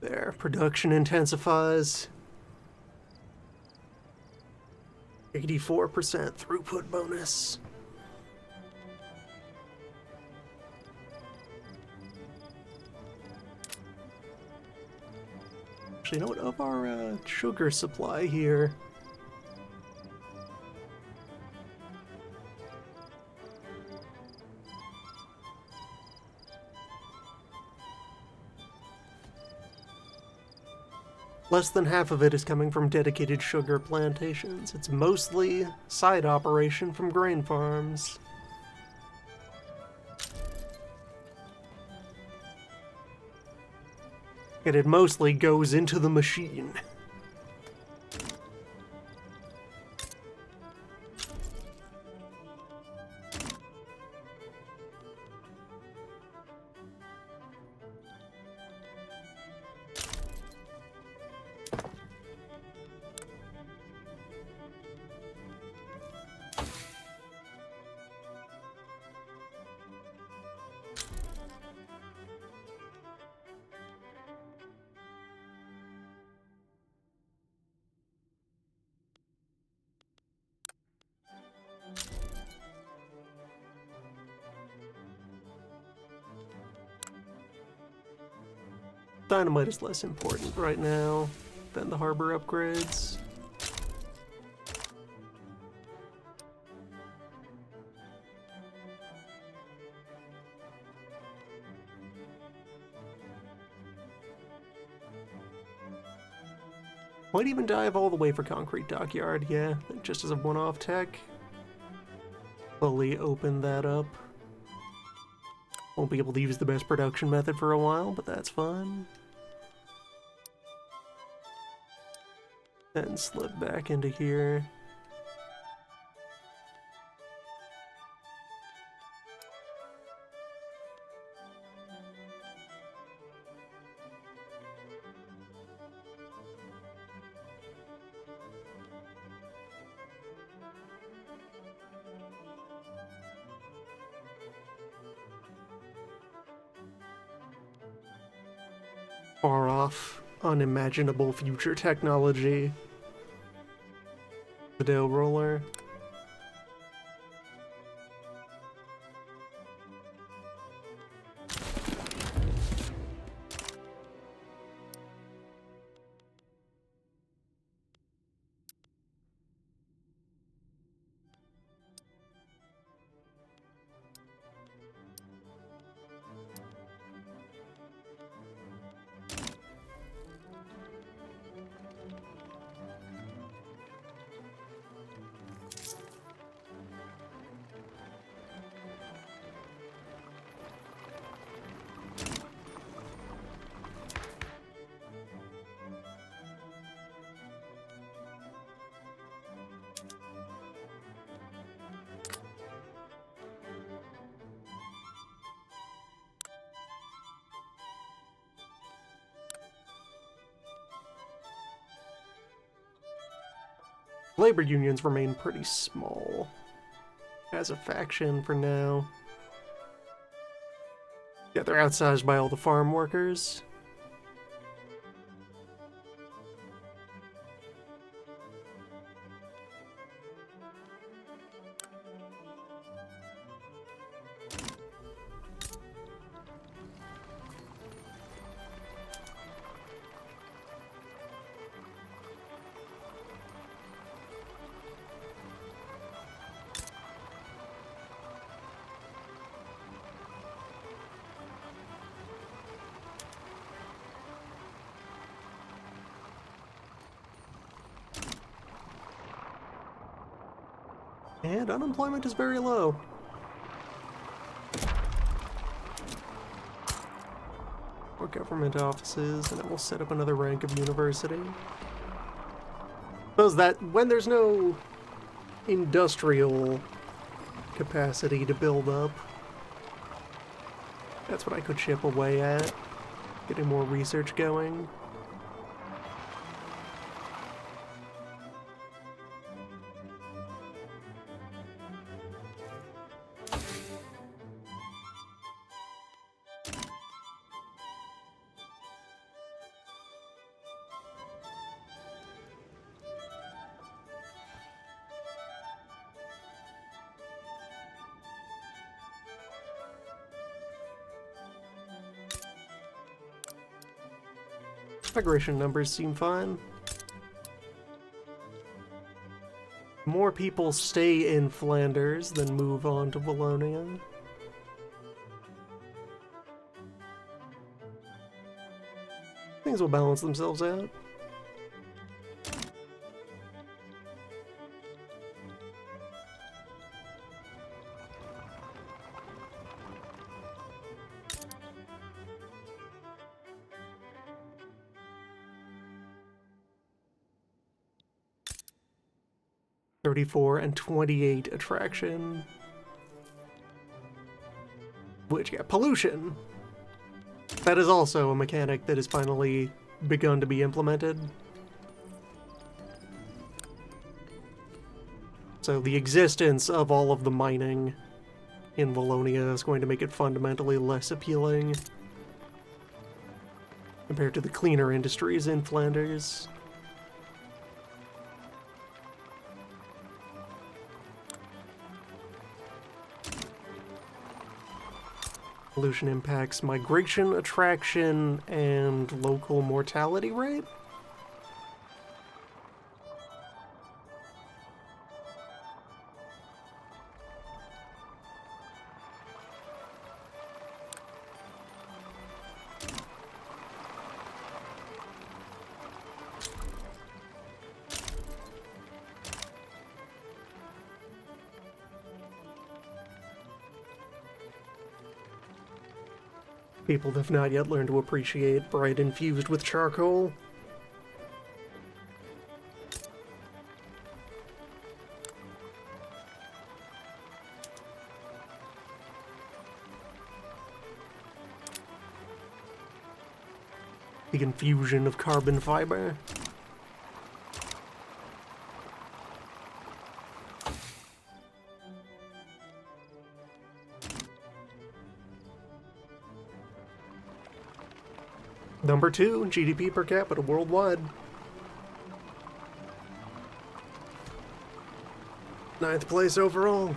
There, production intensifies. 84% throughput bonus. Actually, you know what? Of our sugar supply here, less than half of it is coming from dedicated sugar plantations. It's mostly side operation from grain farms. And it mostly goes into the machine. Dynamite is less important right now than the harbor upgrades. Might even dive all the way for concrete dockyard, yeah, just as a one-off tech. Slowly open that up. Won't be able to use the best production method for a while, but that's fine. And slip back into here. Far off, unimaginable future technology. The dough roller. Labor unions remain pretty small as a faction for now. Yeah, they're outsized by all the farm workers. And unemployment is very low. More government offices, and it will set up another rank of university. Suppose that when there's no industrial capacity to build up, that's what I could chip away at, getting more research going. Migration numbers seem fine. More people stay in Flanders than move on to Wallonia. Things will balance themselves out. $34 and $28 attraction. Which, yeah, pollution. That is also a mechanic that has finally begun to be implemented. So the existence of all of the mining in Wallonia is going to make it fundamentally less appealing compared to the cleaner industries in Flanders. Pollution impacts migration, attraction, and local mortality rate? People have not yet learned to appreciate bright infused with charcoal. The infusion of carbon fiber. Number 2, GDP per capita worldwide. 9th place overall.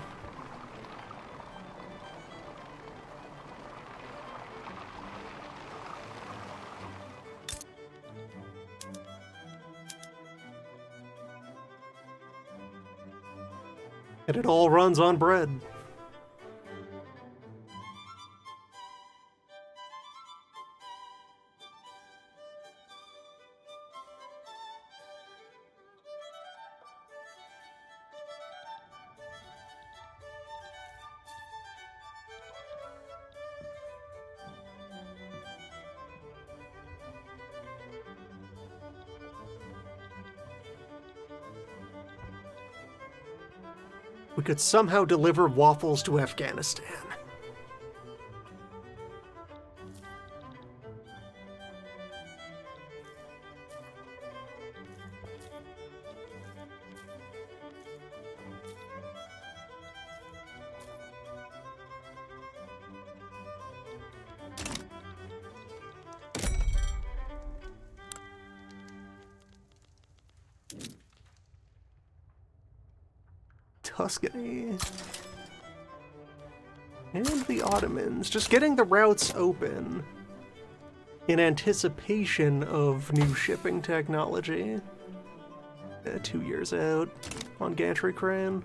And it all runs on bread. We could somehow deliver waffles to Afghanistan. Tuscany. And the Ottomans. Just getting the routes open in anticipation of new shipping technology. 2 years out on gantry crane.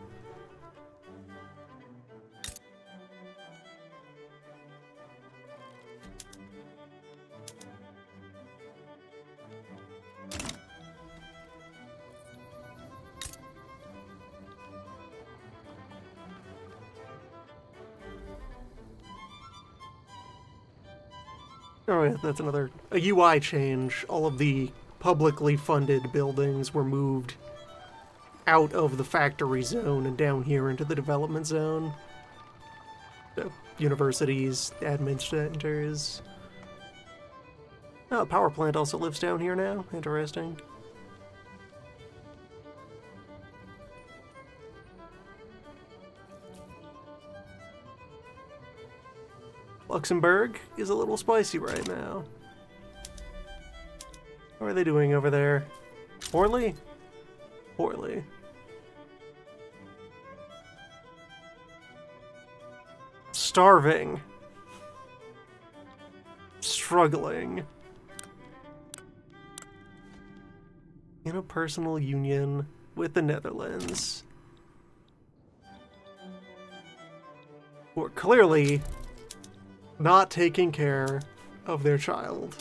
Oh yeah, that's a UI change. All of the publicly funded buildings were moved out of the factory zone and down here into the development zone. So, universities, admin centers. Oh, the power plant also lives down here now. Interesting. Luxembourg is a little spicy right now. How are they doing over there? Poorly? Poorly. Starving. Struggling. in a personal union with the Netherlands, who are clearly not taking care of their child.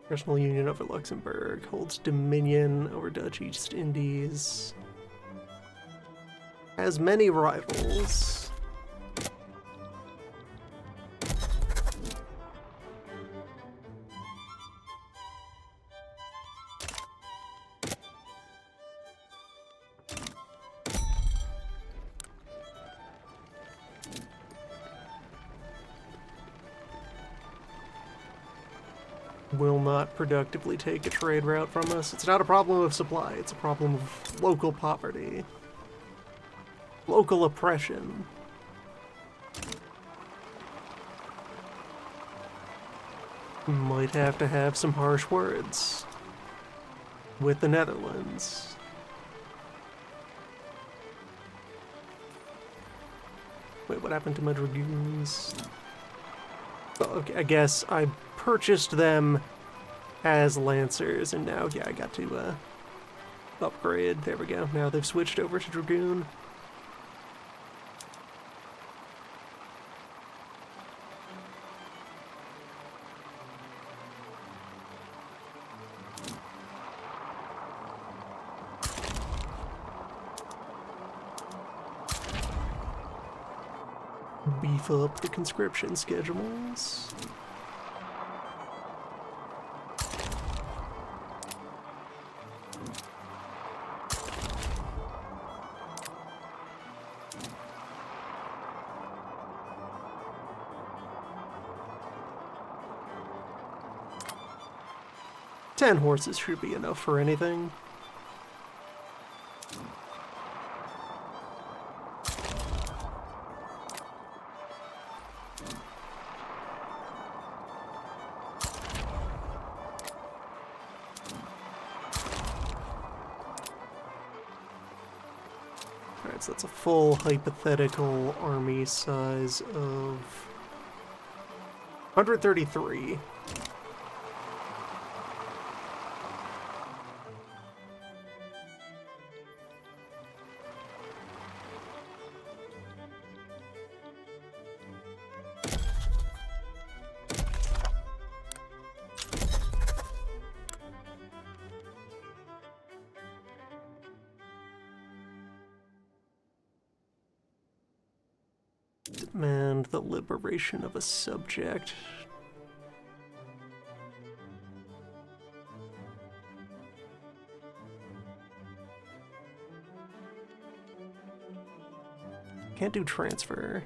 Personal union over Luxembourg, holds dominion over Dutch East Indies, has many rivals. Will not productively take a trade route from us. It's not a problem of supply, it's a problem of local poverty. Local oppression. Might have to have some harsh words with the Netherlands. Wait, what happened to my dragoons? Well, okay, I guess I purchased them as lancers, and now, yeah, I got to upgrade. There we go. Now they've switched over to dragoon. Beef up the conscription schedules. Ten horses should be enough for anything. Alright, so that's a full hypothetical army size of 133. Demand the liberation of a subject. Can't do transfer.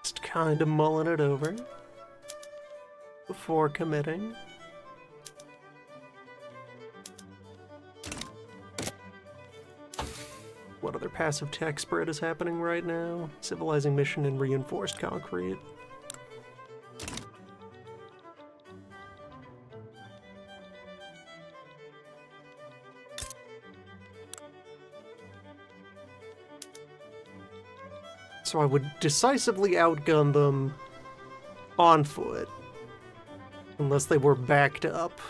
Just kind of mulling it over before committing. What other passive tech spread is happening right now? Civilizing mission and reinforced concrete. So I would decisively outgun them on foot, unless they were backed up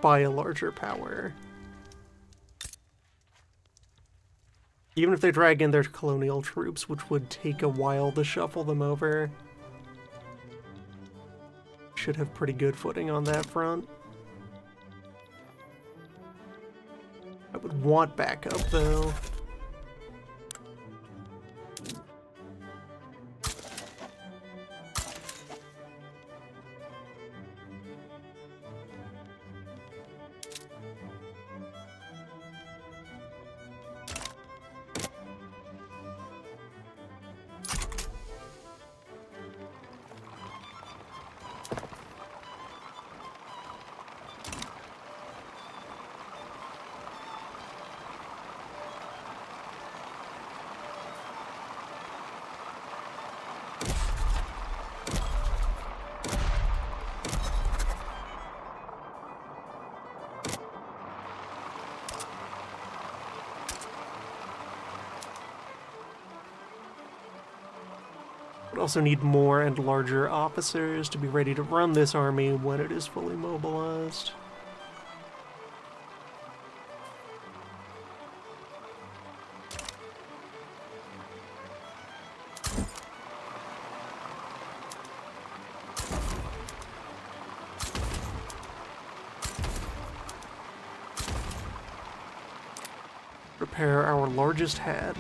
by a larger power. Even if they drag in their colonial troops, which would take a while to shuffle them over, should have pretty good footing on that front. I would want backup, though. But also need more and larger officers to be ready to run this army when it is fully mobilized. Prepare our largest hat.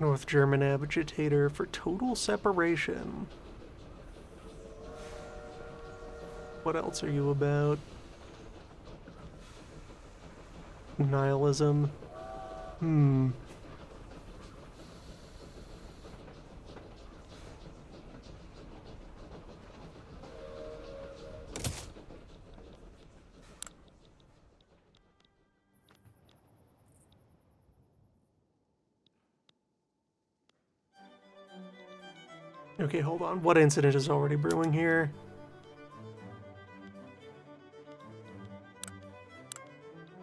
North German agitator for total separation. What else are you about? Nihilism. Okay, hold on. What incident is already brewing here?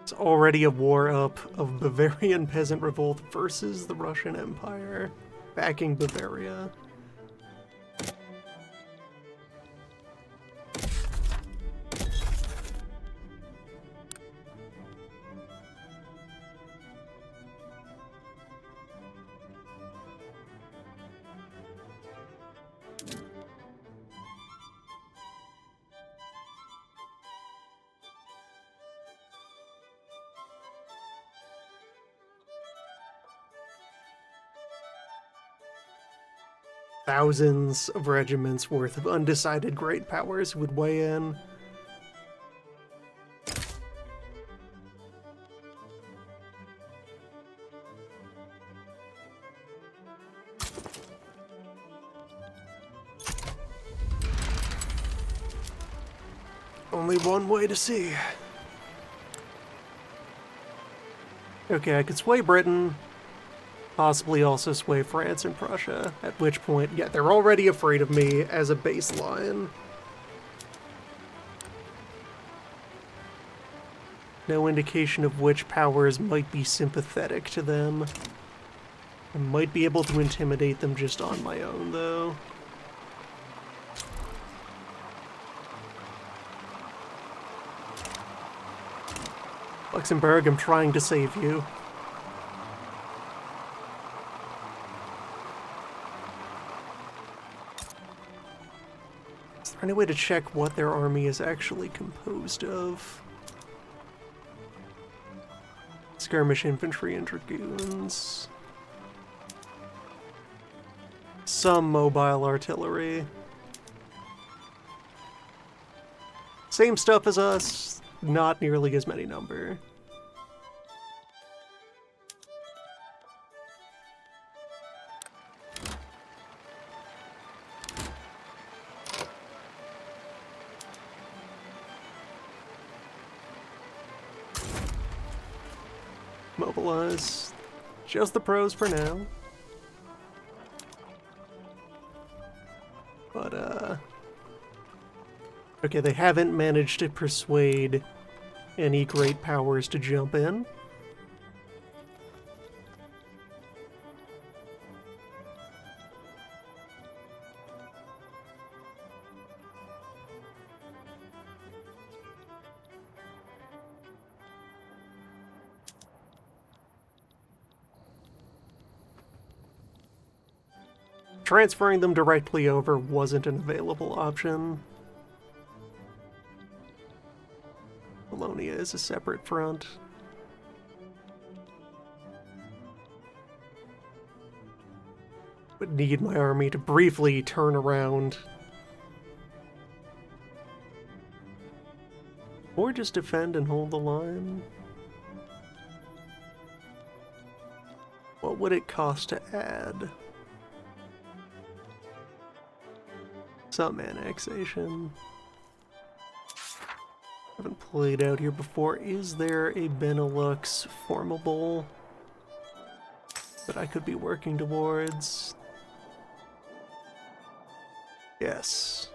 It's already a war up of Bavarian peasant revolt versus the Russian Empire, backing Bavaria. Thousands of regiments worth of undecided great powers would weigh in. Only one way to see. Okay, I could sway Britain. Possibly also sway France and Prussia, at which point, yeah, they're already afraid of me as a baseline. No indication of which powers might be sympathetic to them. I might be able to intimidate them just on my own, though. Luxembourg, I'm trying to save you. Is there any way to check what their army is actually composed of? Skirmish infantry and dragoons. Some mobile artillery. Same stuff as us, not nearly as many number. Mobilize. Just the pros for now. But, okay, they haven't managed to persuade any great powers to jump in. transferring them directly over wasn't an available option. Bologna is a separate front. Would need my army to briefly turn around. Or just defend and hold the line. What would it cost to add? Some annexation. Haven't played out here before. Is there a Benelux formable that I could be working towards? Yes.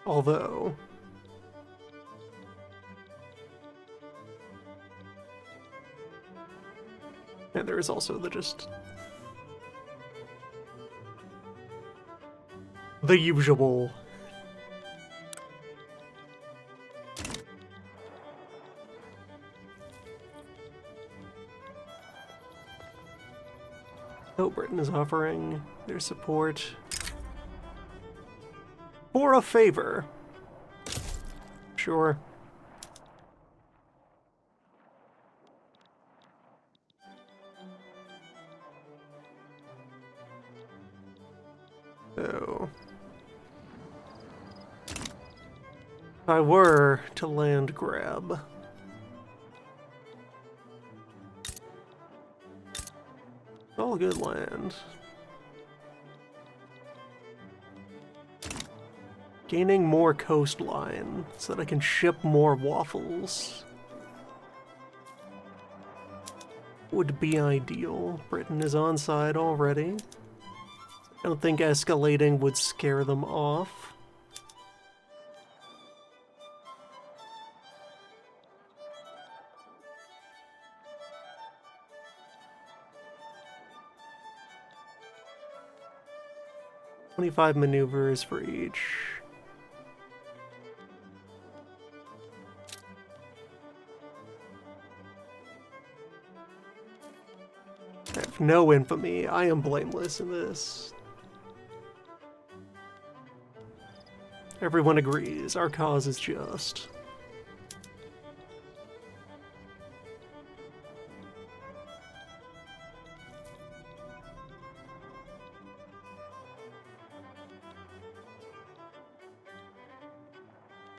Although... and there is also the usual. Oh, Britain is offering their support for a favor. Sure. So, if I were to land grab, all good land. Gaining more coastline so that I can ship more waffles would be ideal. Britain is on side already. I don't think escalating would scare them off. $25 maneuvers for each. I have no infamy. I am blameless in this. Everyone agrees. Our cause is just.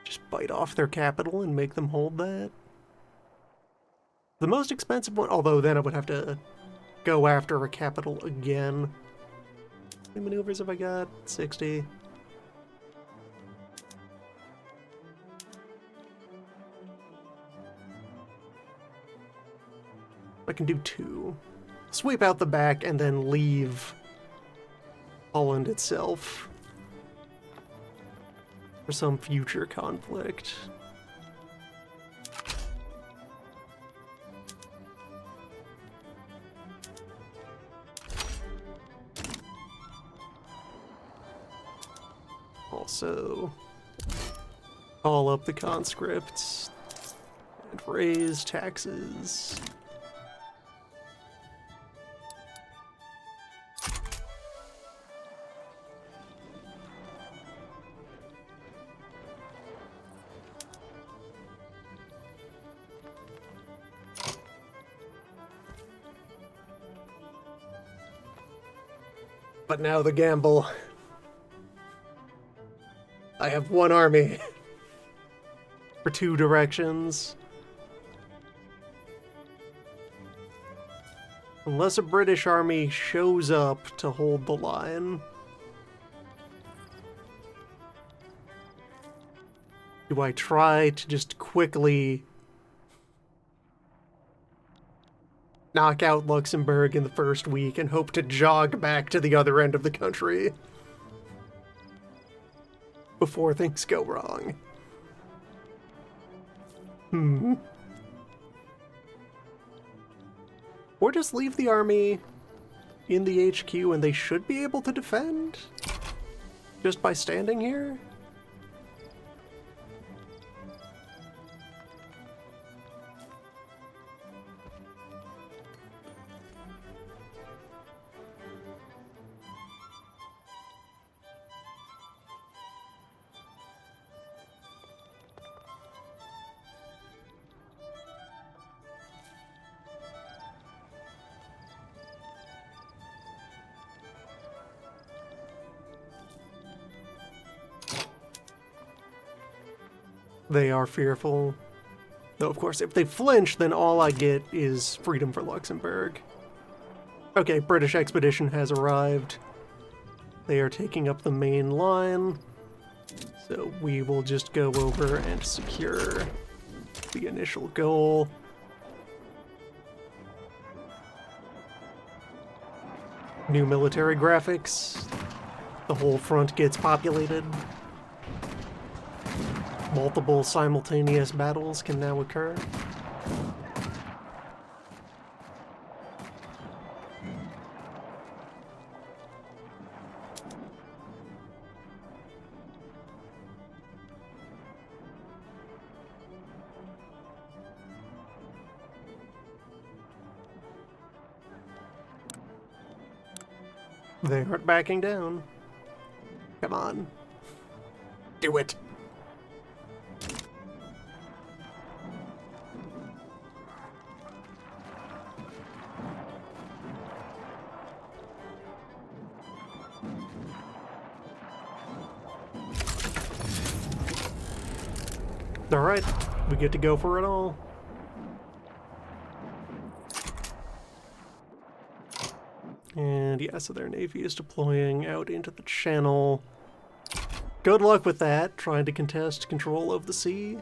Just bite off their capital and make them hold that. The most expensive one, although then I would have to go after a capital again. How many maneuvers have I got? 60. I can do 2. Sweep out the back and then leave Holland itself for some future conflict. Also, call up the conscripts and raise taxes. But now the gamble. I have one army for 2 directions. Unless a British army shows up to hold the line. Do I try to just quickly knock out Luxembourg in the first week and hope to jog back to the other end of the country before things go wrong? Or just leave the army in the HQ and they should be able to defend just by standing here? They are fearful. Though, of course, if they flinch, then all I get is freedom for Luxembourg. Okay, British expedition has arrived. They are taking up the main line. So we will just go over and secure the initial goal. New military graphics. The whole front gets populated. Multiple simultaneous battles can now occur. They aren't backing down. Come on. Do it. Alright, we get to go for it all. And yeah, so their navy is deploying out into the channel. Good luck with that, trying to contest control of the sea.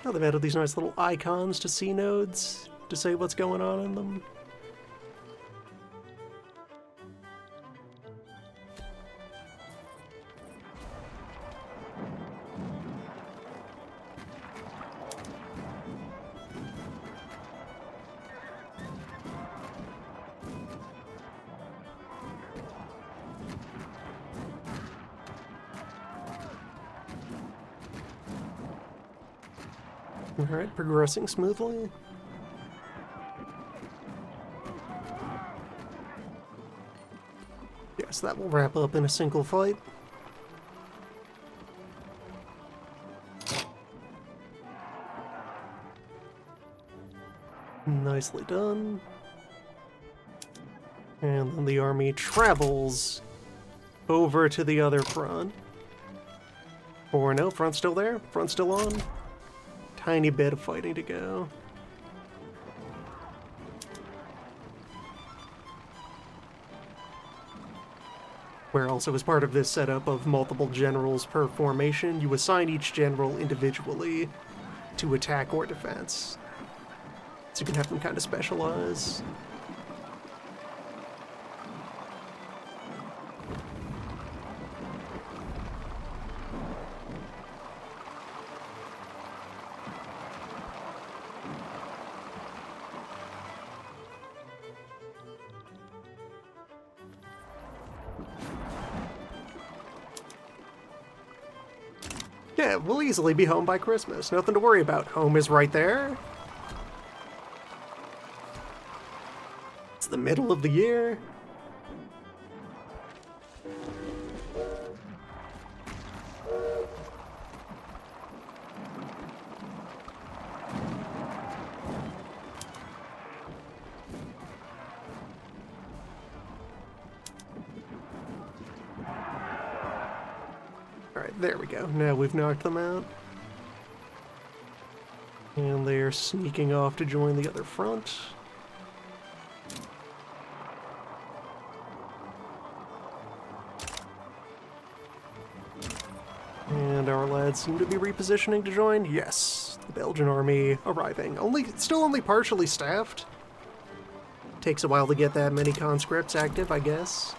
Oh, they've added these nice little icons to sea nodes to say what's going on in them. Alright, progressing smoothly. Yes, that will wrap up in a single fight. Nicely done. And then the army travels over to the other front. Or no, front's still there, front's still on. Tiny bit of fighting to go. Where also as part of this setup of multiple generals per formation, you assign each general individually to attack or defense. So you can have them kind of specialize. Yeah, we'll easily be home by Christmas. Nothing to worry about. Home is right there. It's the middle of the year. Alright, there we go. Now we've knocked them out. And they're sneaking off to join the other front. And our lads seem to be repositioning to join. Yes, the Belgian army arriving. Still only partially staffed. Takes a while to get that many conscripts active, I guess.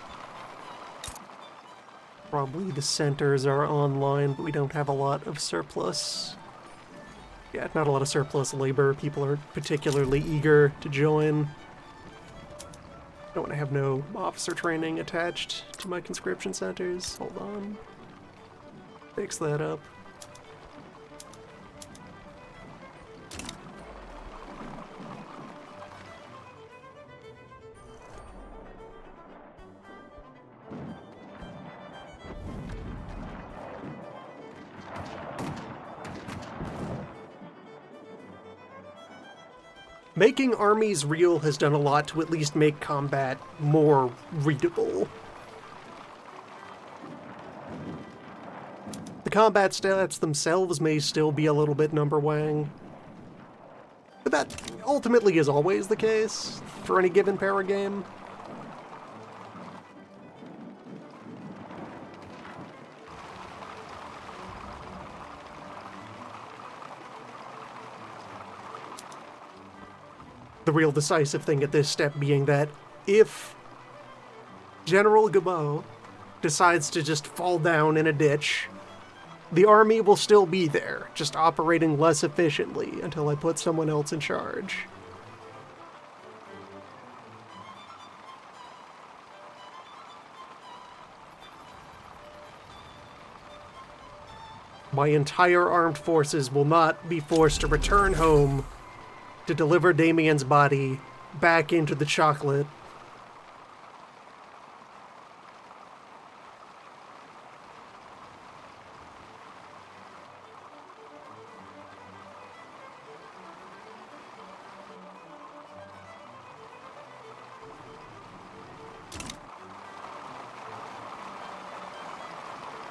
Probably the centers are online, but we don't have a lot of surplus. Yeah, not a lot of surplus labor. People are particularly eager to join. Don't want to have no officer training attached to my conscription centers. Hold on. Fix that up. Making armies real has done a lot to at least make combat more readable. combat stats themselves may still be a little bit number wang. But that ultimately is always the case for any given para game. The real decisive thing at this step being that if General Gabo decides to just fall down in a ditch, the army will still be there, just operating less efficiently until I put someone else in charge. My entire armed forces will not be forced to return home to deliver Damien's body back into the chocolate.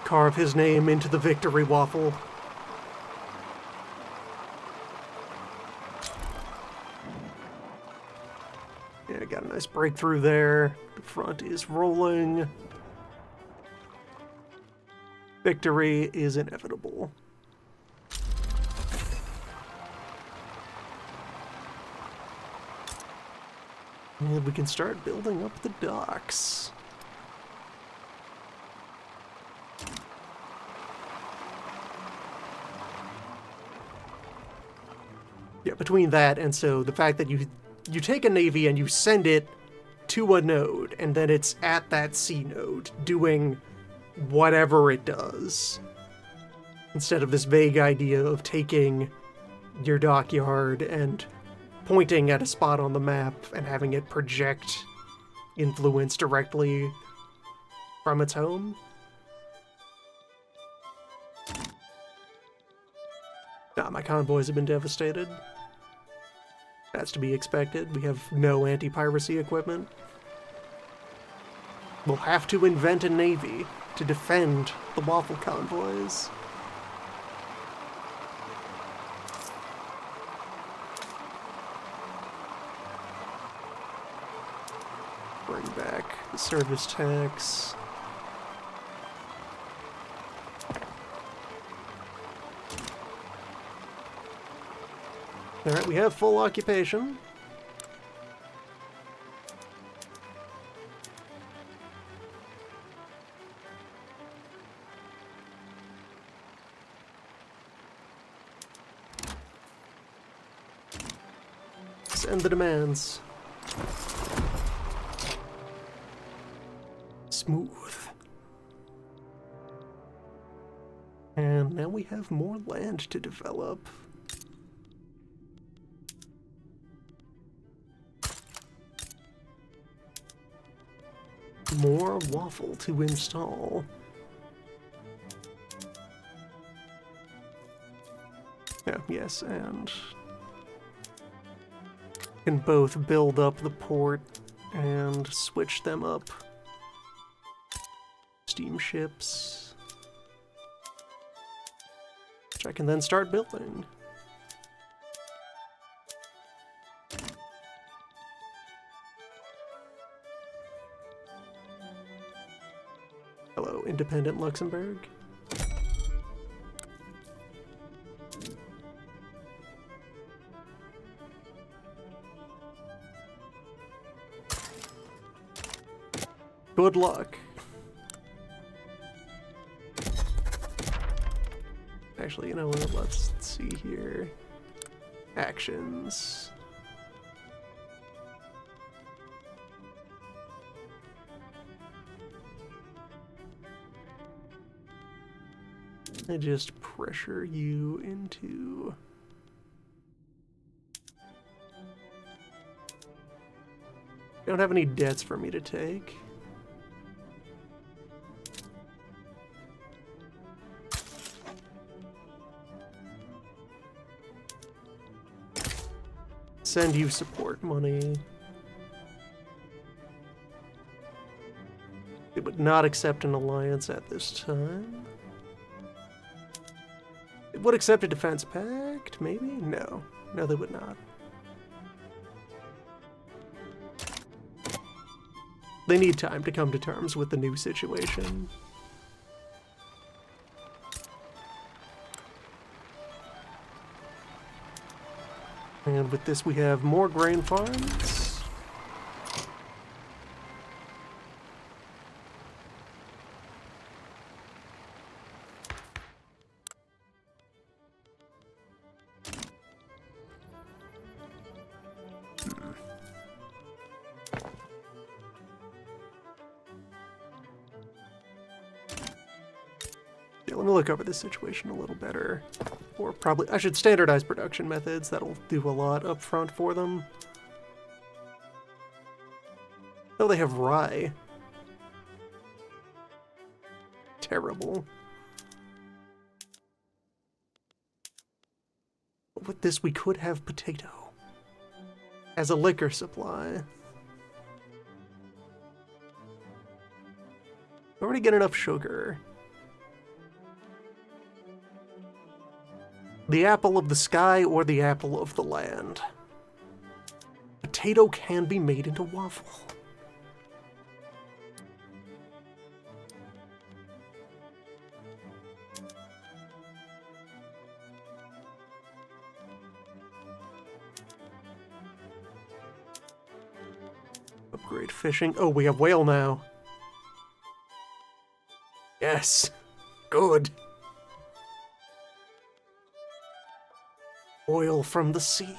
Carve his name into the victory waffle. Yeah, got a nice breakthrough there. The front is rolling. Victory is inevitable. And we can start building up the docks. Yeah, between that and so the fact that you take a navy and you send it to a node, and then it's at that C node doing whatever it does, instead of this vague idea of taking your dockyard and pointing at a spot on the map and having it project influence directly from its home. Nah, my convoys have been devastated. That's to be expected. We have no anti-piracy equipment. We'll have to invent a navy to defend the Waffle convoys. Bring back the service tax. Alright, we have full occupation. Send the demands. Smooth. And now we have more land to develop. More waffle to install. Yeah, yes, and can both build up the port and switch them up. Steamships, which I can then start building. Hello, independent Luxembourg. Good luck. Actually, you know what? Let's see here. Actions. I just pressure you into... You don't have any debts for me to take. Send you support money. It would not accept an alliance at this time. It would accept a defense pact, maybe? No. No, they would not. They need time to come to terms with the new situation. And with this, we have more grain farms. Yeah, let me look over this situation a little better. Or probably, I should standardize production methods. That'll do a lot up front for them. Oh, they have rye. Terrible. With this, we could have potato as a liquor supply. Already get enough sugar. The apple of the sky or the apple of the land. Potato can be made into waffle. Upgrade fishing. Oh, we have whale now. Yes. Good. Oil from the sea.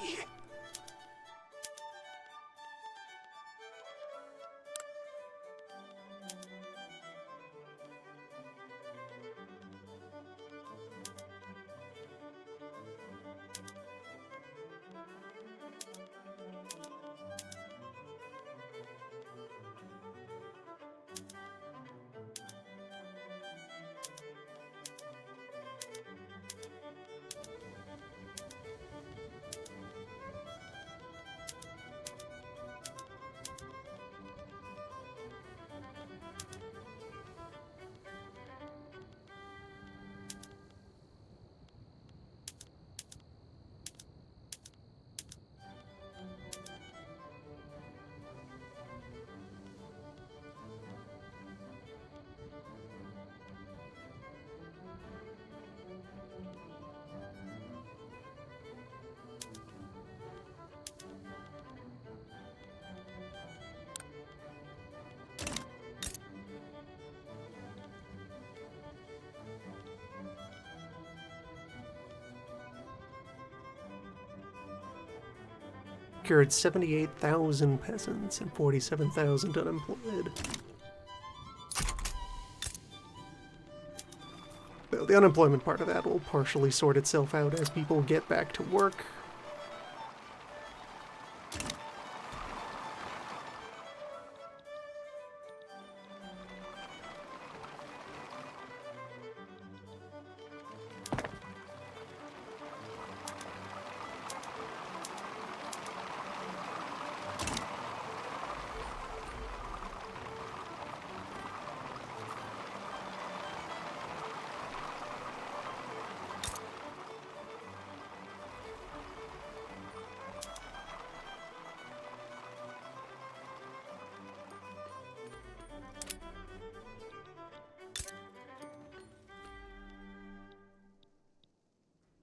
Cured 78,000 peasants and 47,000 unemployed. Though the unemployment part of that will partially sort itself out as people get back to work.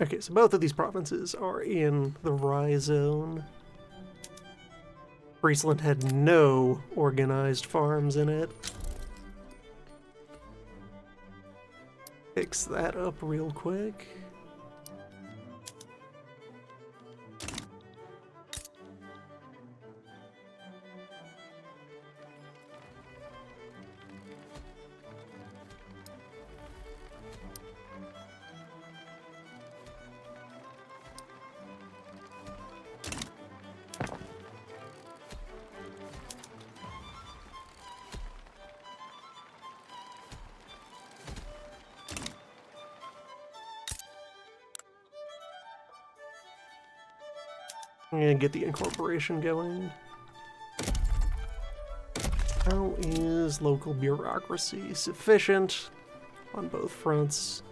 Okay, so both of these provinces are in the rye zone. Friesland had no organized farms in it. Fix that up real quick. And get the incorporation going. How is local bureaucracy? Sufficient on both fronts.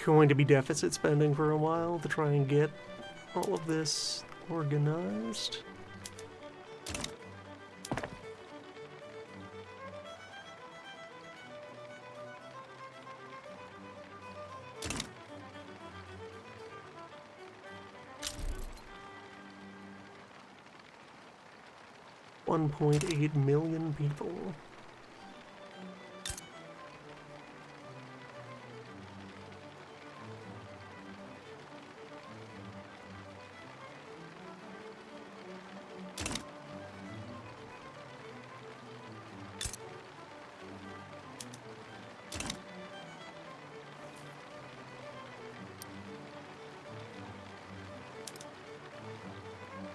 going to be deficit spending for a while to try and get all of this organized. $1.8 million people.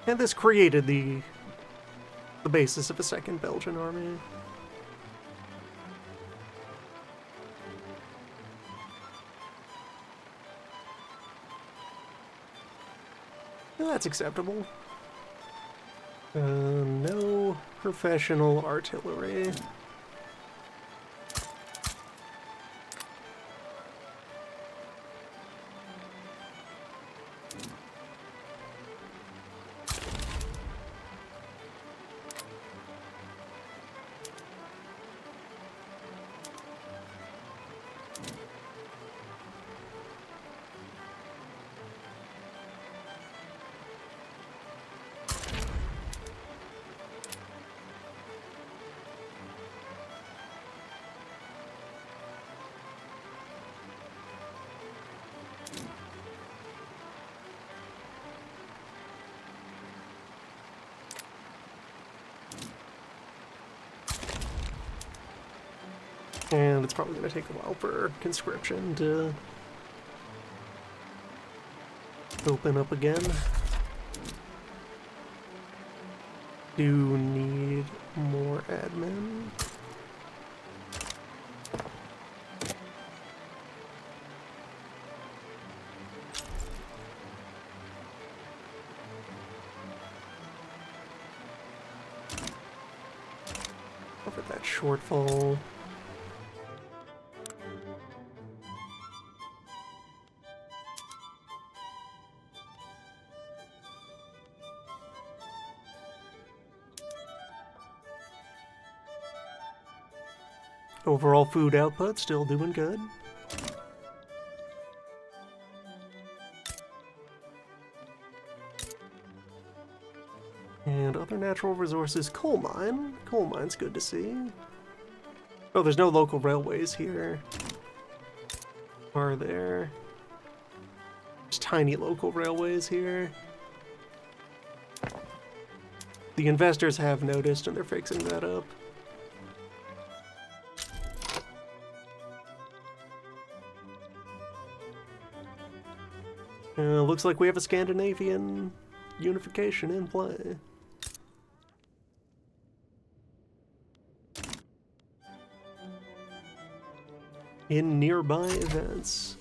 And this created the basis of a second Belgian army. That's acceptable. No professional artillery. And it's probably going to take a while for conscription to open up again. Do need more admin. Cover that shortfall. Overall food output still doing good. And other natural resources, coal mine. Coal mine's good to see. Oh, there's no local railways here. Are there? There's tiny local railways here. The investors have noticed and they're fixing that up. Looks like we have a Scandinavian unification in play. In nearby events.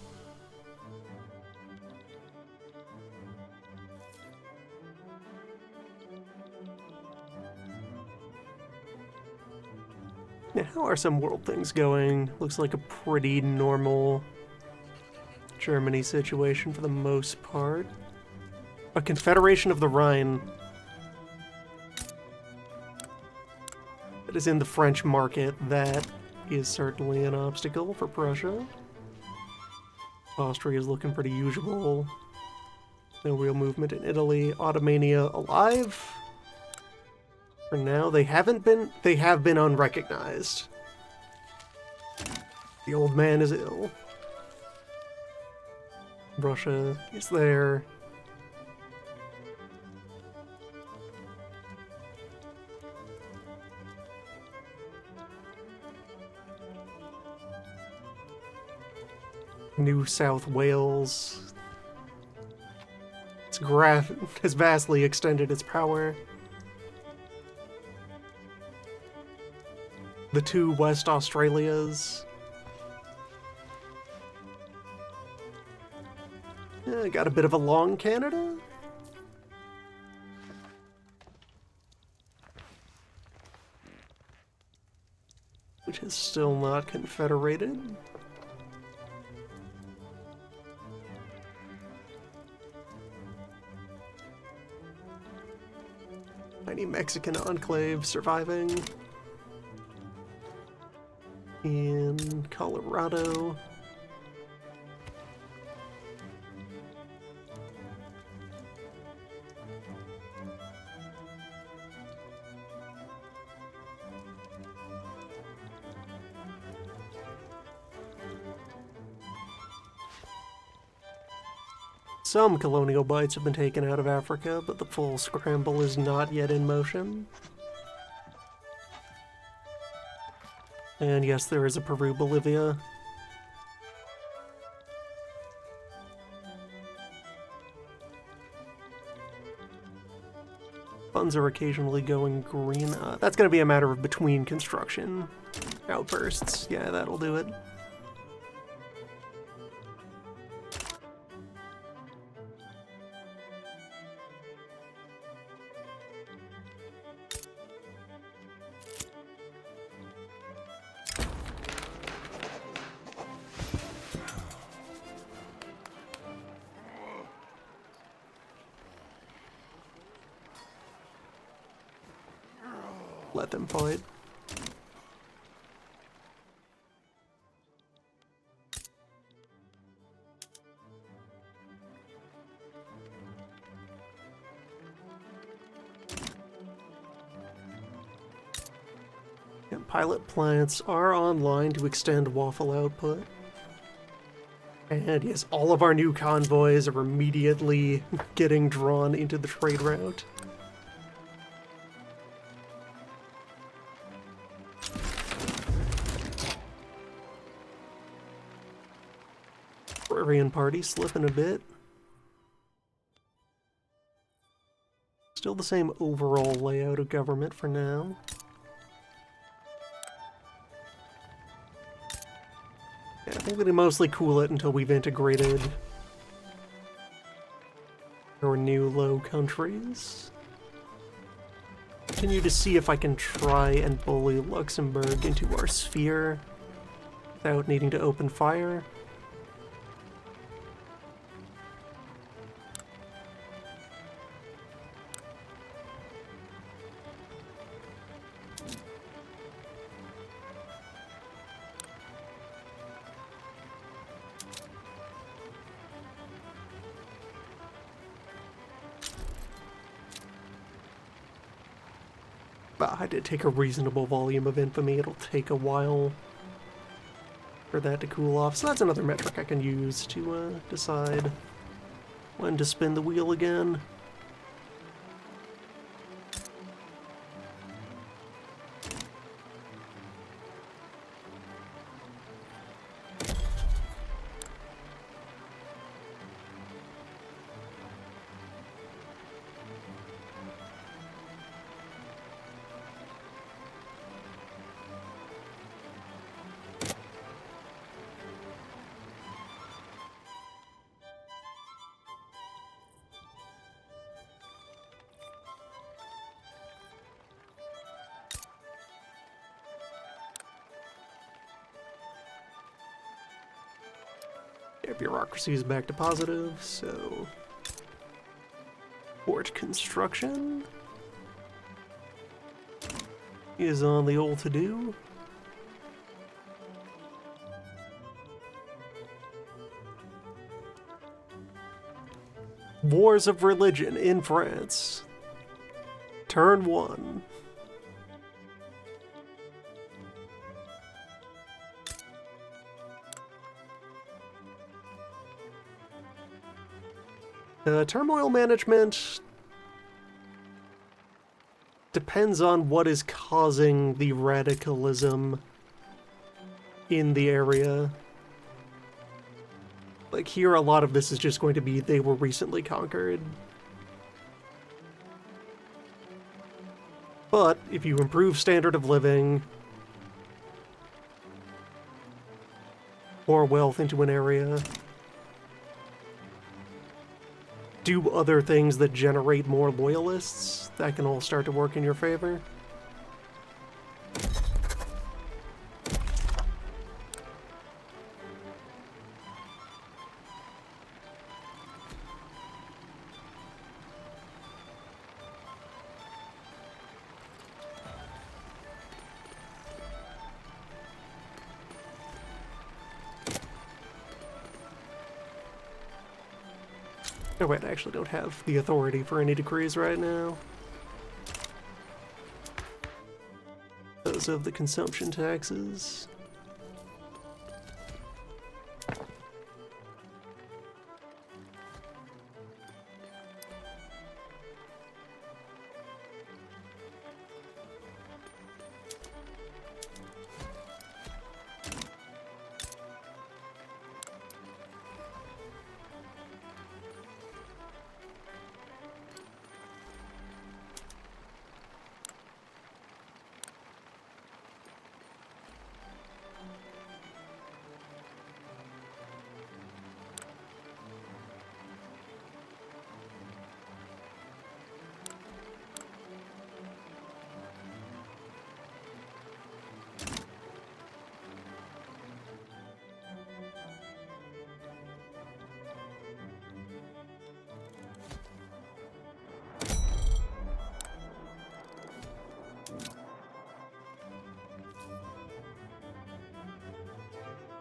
Now, how are some world things going? Looks like a pretty normal Germany situation for the most part. A Confederation of the Rhine that is in the French market. That is certainly an obstacle for Prussia. Austria is looking pretty usual. No real movement in Italy. Ottomania alive. For now, they have been unrecognized. The old man is ill. Russia is there. New South Wales. Its graph has vastly extended its power. The two West Australias. Yeah, got a bit of a long Canada. Which is still not confederated. tiny Mexican enclave surviving in Colorado. Some colonial bites have been taken out of Africa, but the full scramble is not yet in motion. And yes, there is a Peru-Bolivia. Funds are occasionally going green. That's going to be a matter of between construction outbursts. Yeah, that'll do it. Let them fight. And pilot plants are online to extend waffle output. And yes, all of our new convoys are immediately getting drawn into the trade route. Korean party slipping a bit. Still the same overall layout of government for now. Yeah, I think we can mostly cool it until we've integrated our new low countries. Continue to see if I can try and bully Luxembourg into our sphere without needing to open fire. I did take a reasonable volume of infamy. It'll take a while for that to cool off. So that's another metric I can use to decide when to spin the wheel again. Bureaucracy is back to positive, so port construction is on the old to-do. Wars of religion in France. Turn 1. Turmoil management depends on what is causing the radicalism in the area. Like here, a lot of this is just going to be they were recently conquered. But if you improve standard of living, pour wealth into an area, do other things that generate more loyalists, that can all start to work in your favor. Oh wait, I actually don't have the authority for any decrees right now. Those of the consumption taxes.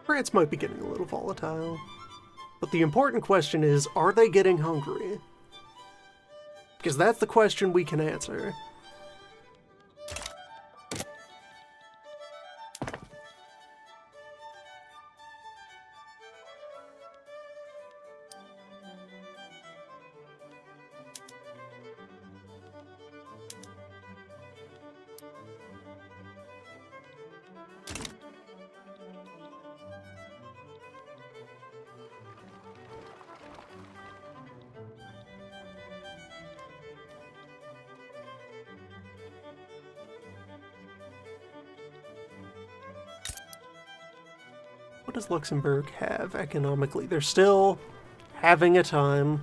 France might be getting a little volatile. But the important question is, are they getting hungry? Because that's the question we can answer. What does Luxembourg have economically? They're still having a time.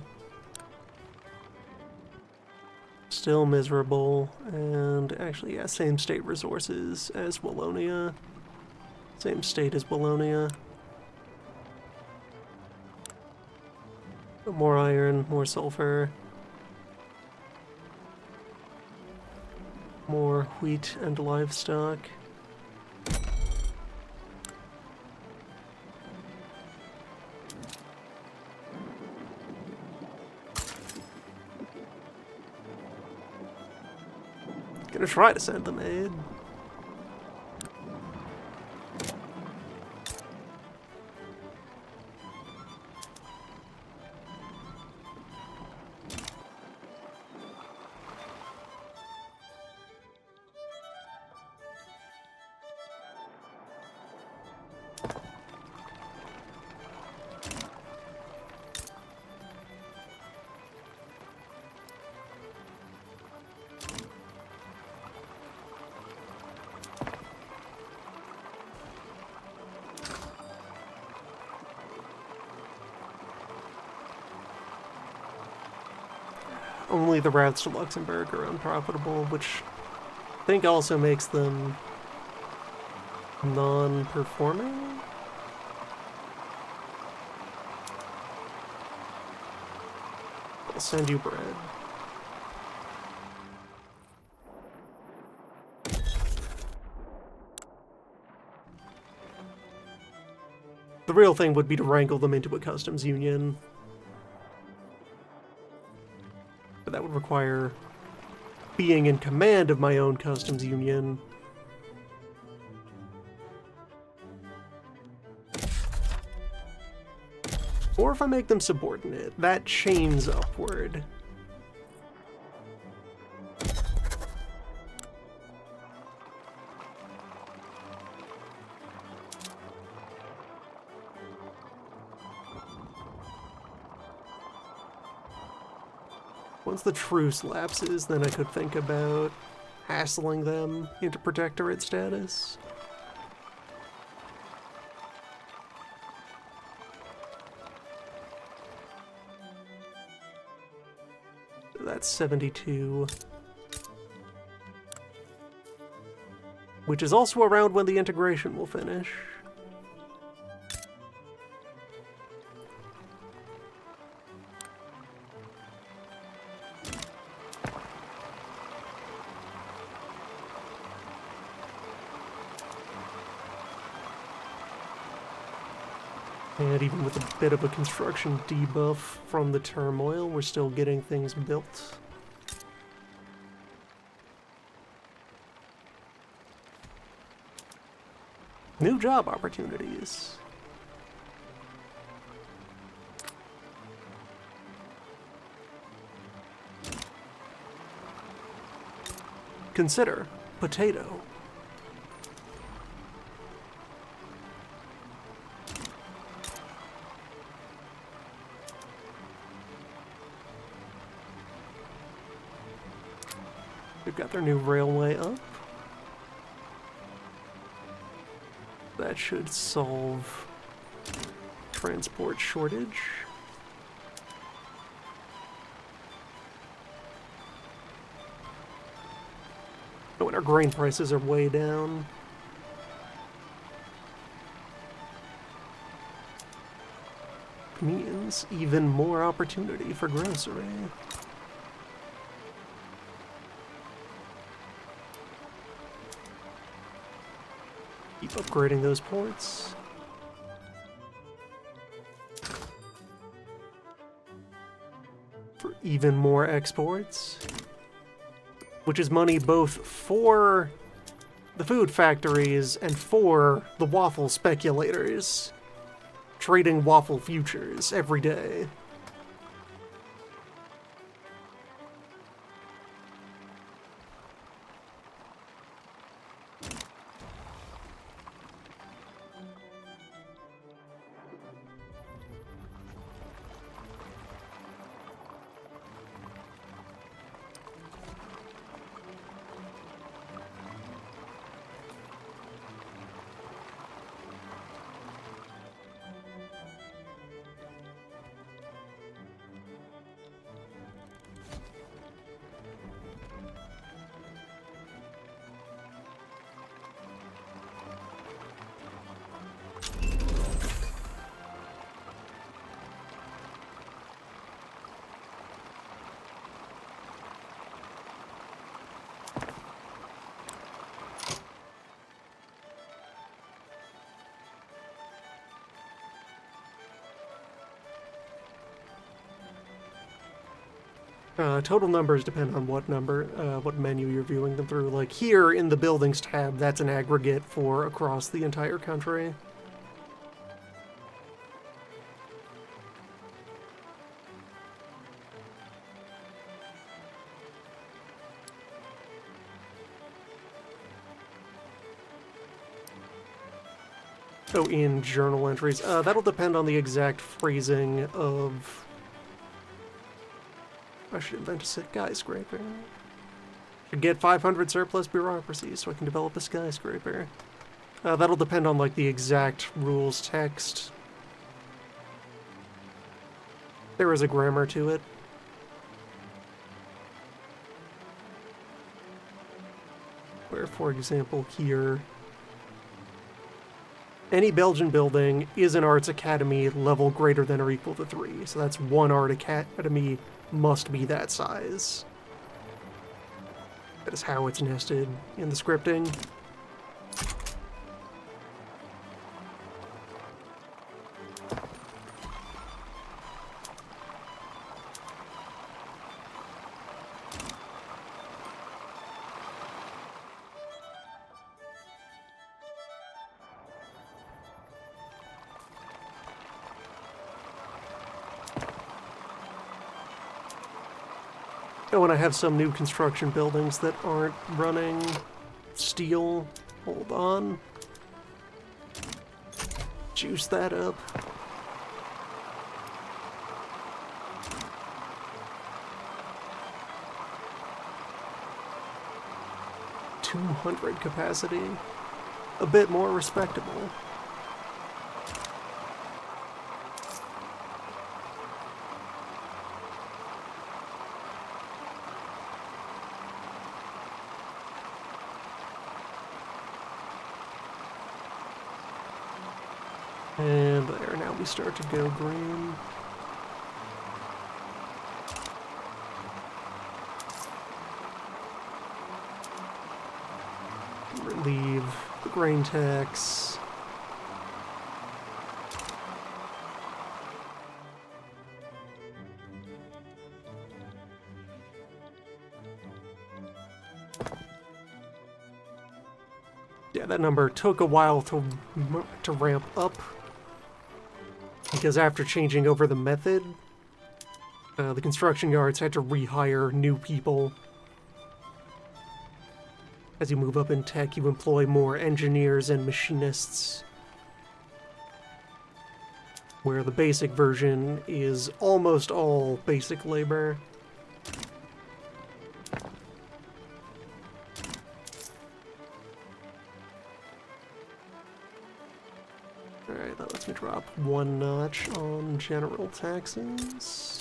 Still miserable. And actually, yeah, same state resources as Wallonia. Same state as Wallonia. More iron, more sulfur. More wheat and livestock. Gonna try to send them aid. Only the routes to Luxembourg are unprofitable, which I think also makes them non-performing? I'll send you bread. The real thing would be to wrangle them into a customs union. But that would require being in command of my own customs union. Or if I make them subordinate, that chains upward. Once the truce lapses, then I could think about hassling them into protectorate status. That's 72. Which is also around when the integration will finish. And even with a bit of a construction debuff from the turmoil, we're still getting things built. New job opportunities. Consider potato. They've got their new railway up. That should solve transport shortage. Oh, and our grain prices are way down. Means even more opportunity for grocery. Keep upgrading those ports. For even more exports. Which is money both for the food factories and for the waffle speculators. Trading waffle futures every day. Total numbers depend on what menu you're viewing them through. Like here in the buildings tab, that's an aggregate for across the entire country. Oh, in journal entries. That'll depend on the exact phrasing of... I should invent a skyscraper. Should get 500 surplus bureaucracy so I can develop a skyscraper. That'll depend on, like, the exact rules text. There is a grammar to it. Where, for example, here... Any Belgian building is an arts academy level greater than or equal to 3. So that's one art academy must be that size. That is how it's nested in the scripting. Oh, and I have some new construction buildings that aren't running steel. Hold on. Juice that up. $200 capacity. A bit more respectable. And there, now we start to go green. Relieve the grain tax. Yeah, that number took a while to ramp up, because after changing over the method, the construction yards had to rehire new people. As you move up in tech, you employ more engineers and machinists, where the basic version is almost all basic labor. Alright, that lets me drop one notch on general taxes.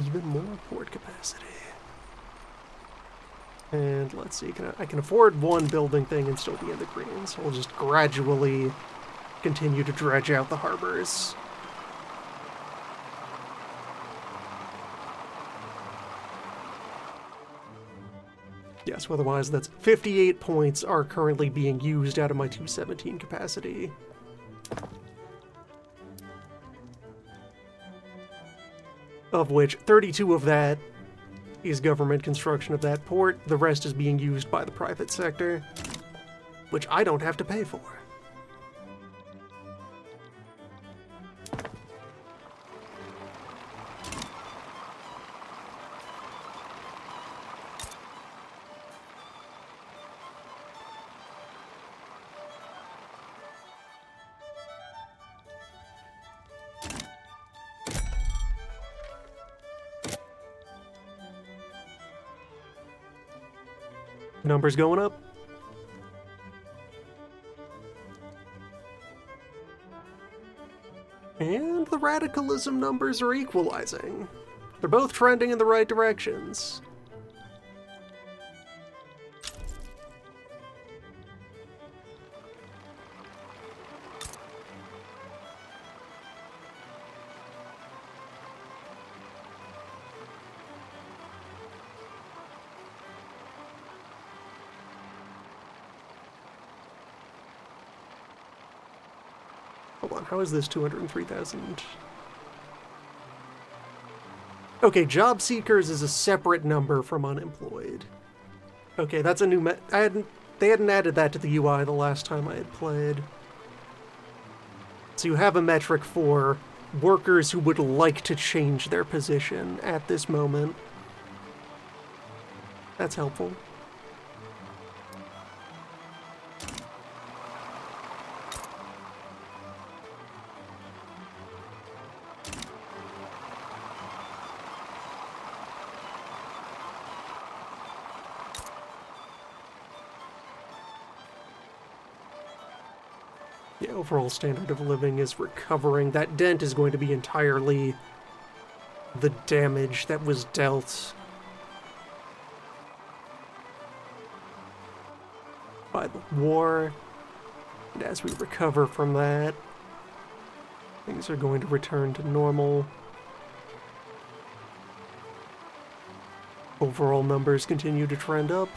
Even more port capacity. And let's see, I can afford one building thing and still be in the green, so we'll just gradually continue to dredge out the harbors. Yes, otherwise that's 58 points are currently being used out of my 217 capacity. Of which 32 of that is government construction of that port. The rest is being used by the private sector, which I don't have to pay for. Numbers going up. And the radicalism numbers are equalizing. They're both trending in the right directions. Hold on, how is this 203,000? Okay, job seekers is a separate number from unemployed. Okay, that's a new they hadn't added that to the UI the last time I had played. So you have a metric for workers who would like to change their position at this moment. That's helpful. Yeah, overall standard of living is recovering. That dent is going to be entirely the damage that was dealt by the war. And as we recover from that, things are going to return to normal. Overall numbers continue to trend up.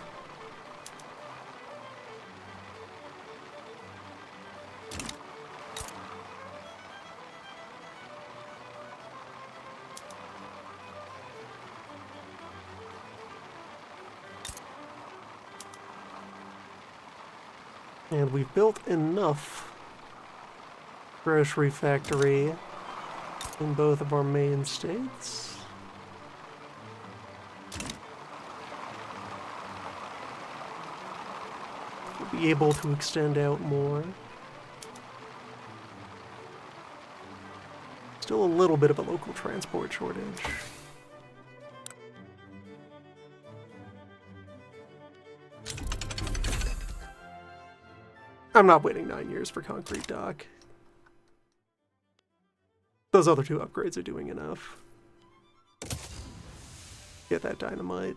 And we've built enough grocery factory in both of our main states. We'll be able to extend out more. Still a little bit of a local transport shortage. I'm not waiting 9 years for concrete dock. Those other two upgrades are doing enough. Get that dynamite.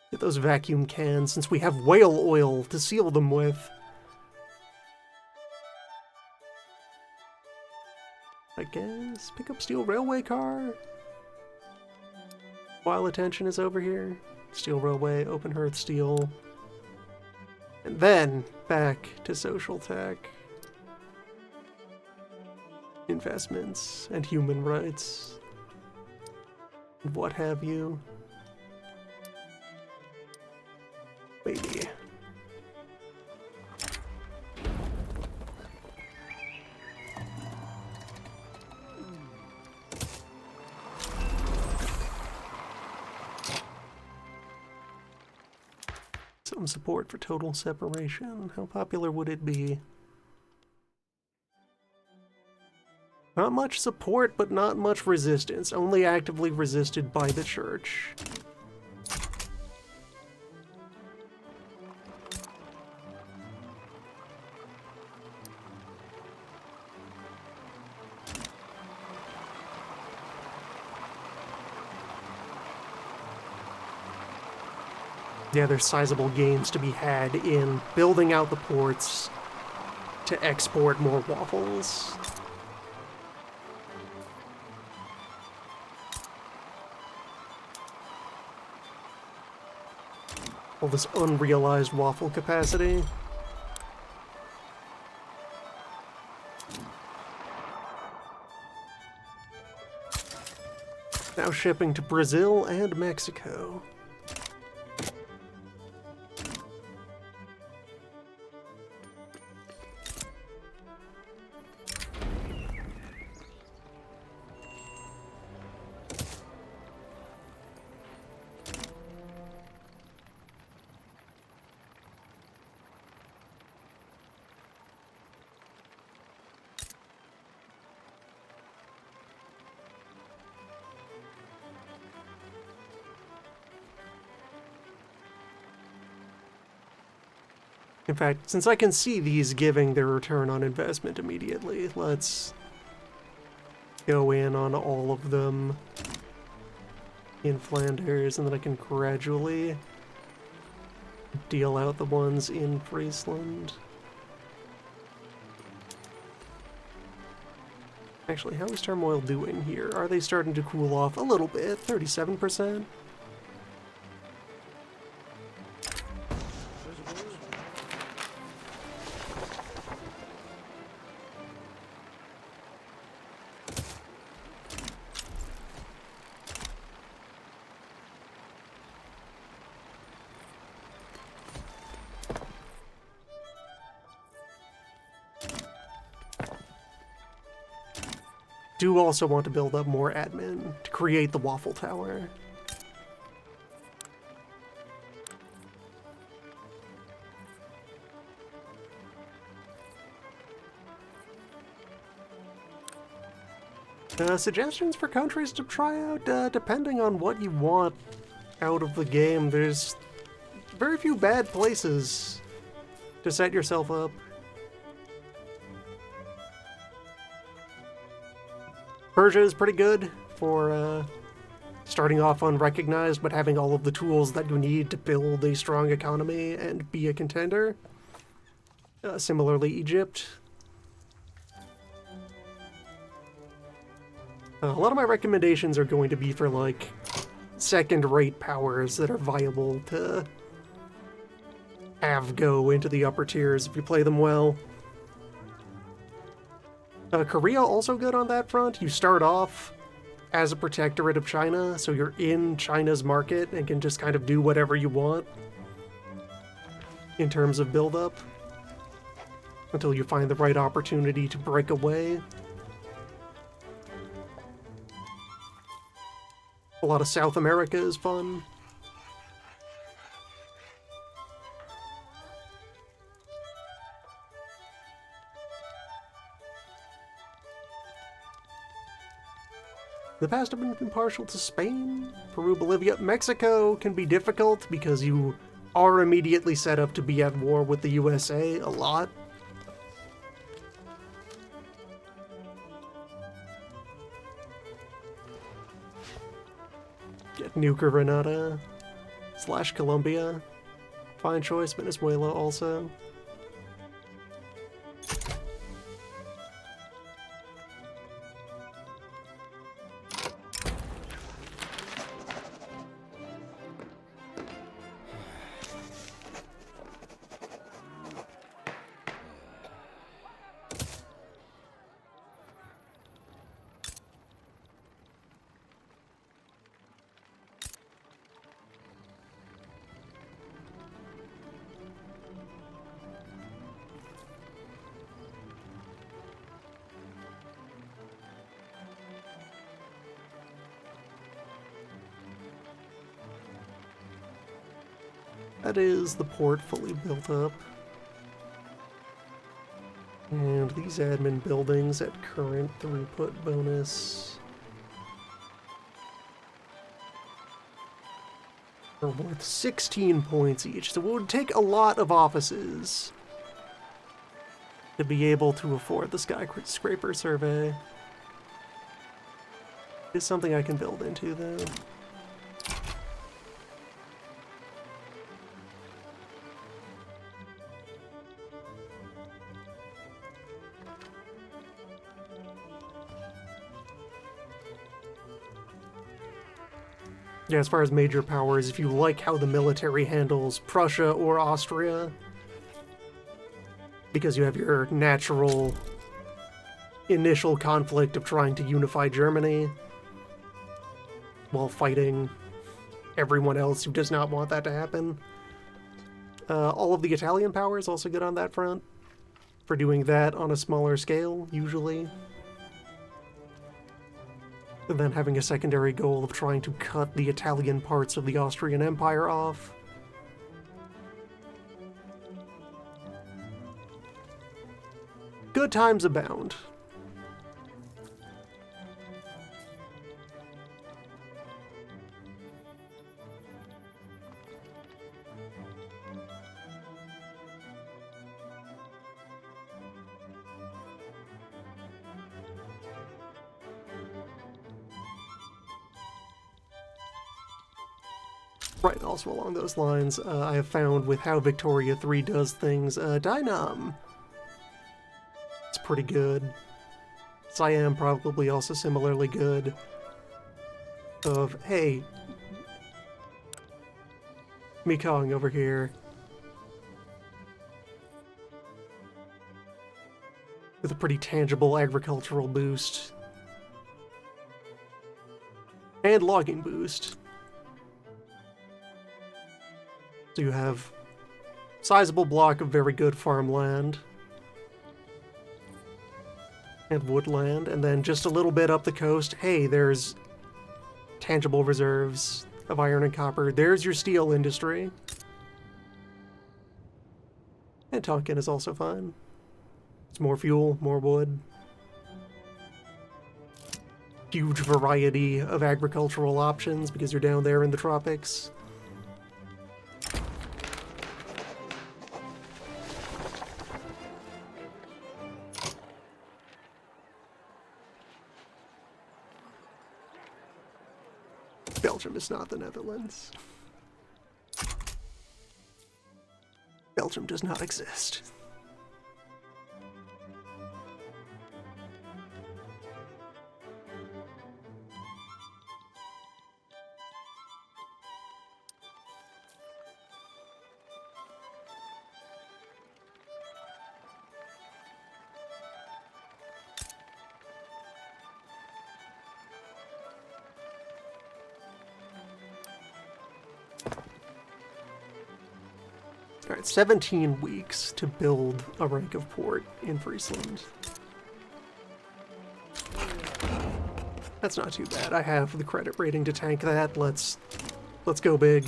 Get those vacuum cans, since we have whale oil to seal them with. I guess pick up steel railway car. While attention is over here. Steel railway, open hearth steel. And then back to social tech, investments, and human rights, and what have you. Maybe. Some support for total separation. How popular would it be? Not much support, but not much resistance. Only actively resisted by the church. Yeah, there's sizable gains to be had in building out the ports to export more waffles. All this unrealized waffle capacity. Now shipping to Brazil and Mexico. In fact, since I can see these giving their return on investment immediately, let's go in on all of them in Flanders, and then I can gradually deal out the ones in Friesland. Actually, how is turmoil doing here? Are they starting to cool off a little bit? 37%? Do also want to build up more admin to create the Waffle Tower. Suggestions for countries to try out, depending on what you want out of the game. There's very few bad places to set yourself up. Persia is pretty good for starting off unrecognized, but having all of the tools that you need to build a strong economy and be a contender. Similarly, Egypt. A lot of my recommendations are going to be for, like, second-rate powers that are viable to have go into the upper tiers if you play them well. Korea also good on that front. You start off as a protectorate of China, so you're in China's market and can just kind of do whatever you want in terms of build-up until you find the right opportunity to break away. A lot of South America is fun. In the past, I've been partial to Spain, Peru, Bolivia. Mexico can be difficult because you are immediately set up to be at war with the USA a lot. Get New Granada / Colombia. Fine choice. Venezuela also. That is the port fully built up. And these admin buildings at current throughput bonus are worth 16 points each, so it would take a lot of offices to be able to afford the skyscraper survey. It's something I can build into, though. Yeah, as far as major powers, if you like how the military handles Prussia or Austria, because you have your natural initial conflict of trying to unify Germany while fighting everyone else who does not want that to happen. All of the Italian powers also good on that front, for doing that on a smaller scale, usually. And then having a secondary goal of trying to cut the Italian parts of the Austrian Empire off. Good times abound. Right, also along those lines, I have found with how Victoria 3 does things, Dynam. It's pretty good. Siam probably also similarly good. Of, hey, Mekong over here. With a pretty tangible agricultural boost. And logging boost. So you have sizable block of very good farmland and woodland, and then just a little bit up the coast, hey, there's tangible reserves of iron and copper. There's your steel industry. And Tonkin is also fine. It's more fuel, more wood. Huge variety of agricultural options because you're down there in the tropics. Belgium is not the Netherlands. Belgium does not exist. Alright, 17 weeks to build a rank of port in Friesland. That's not too bad. I have the credit rating to tank that. Let's go big.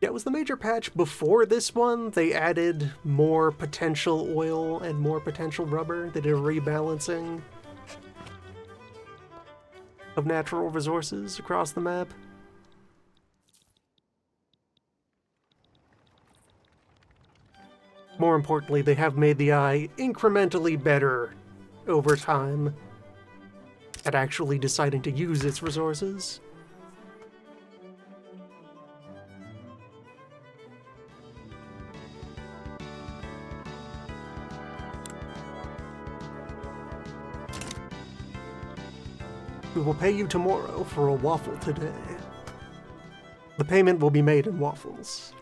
Yeah, it was the major patch before this one. They added more potential oil and more potential rubber. They did a rebalancing of natural resources across the map. More importantly, they have made the eye incrementally better over time at actually deciding to use its resources. We will pay you tomorrow for a waffle today. The payment will be made in waffles.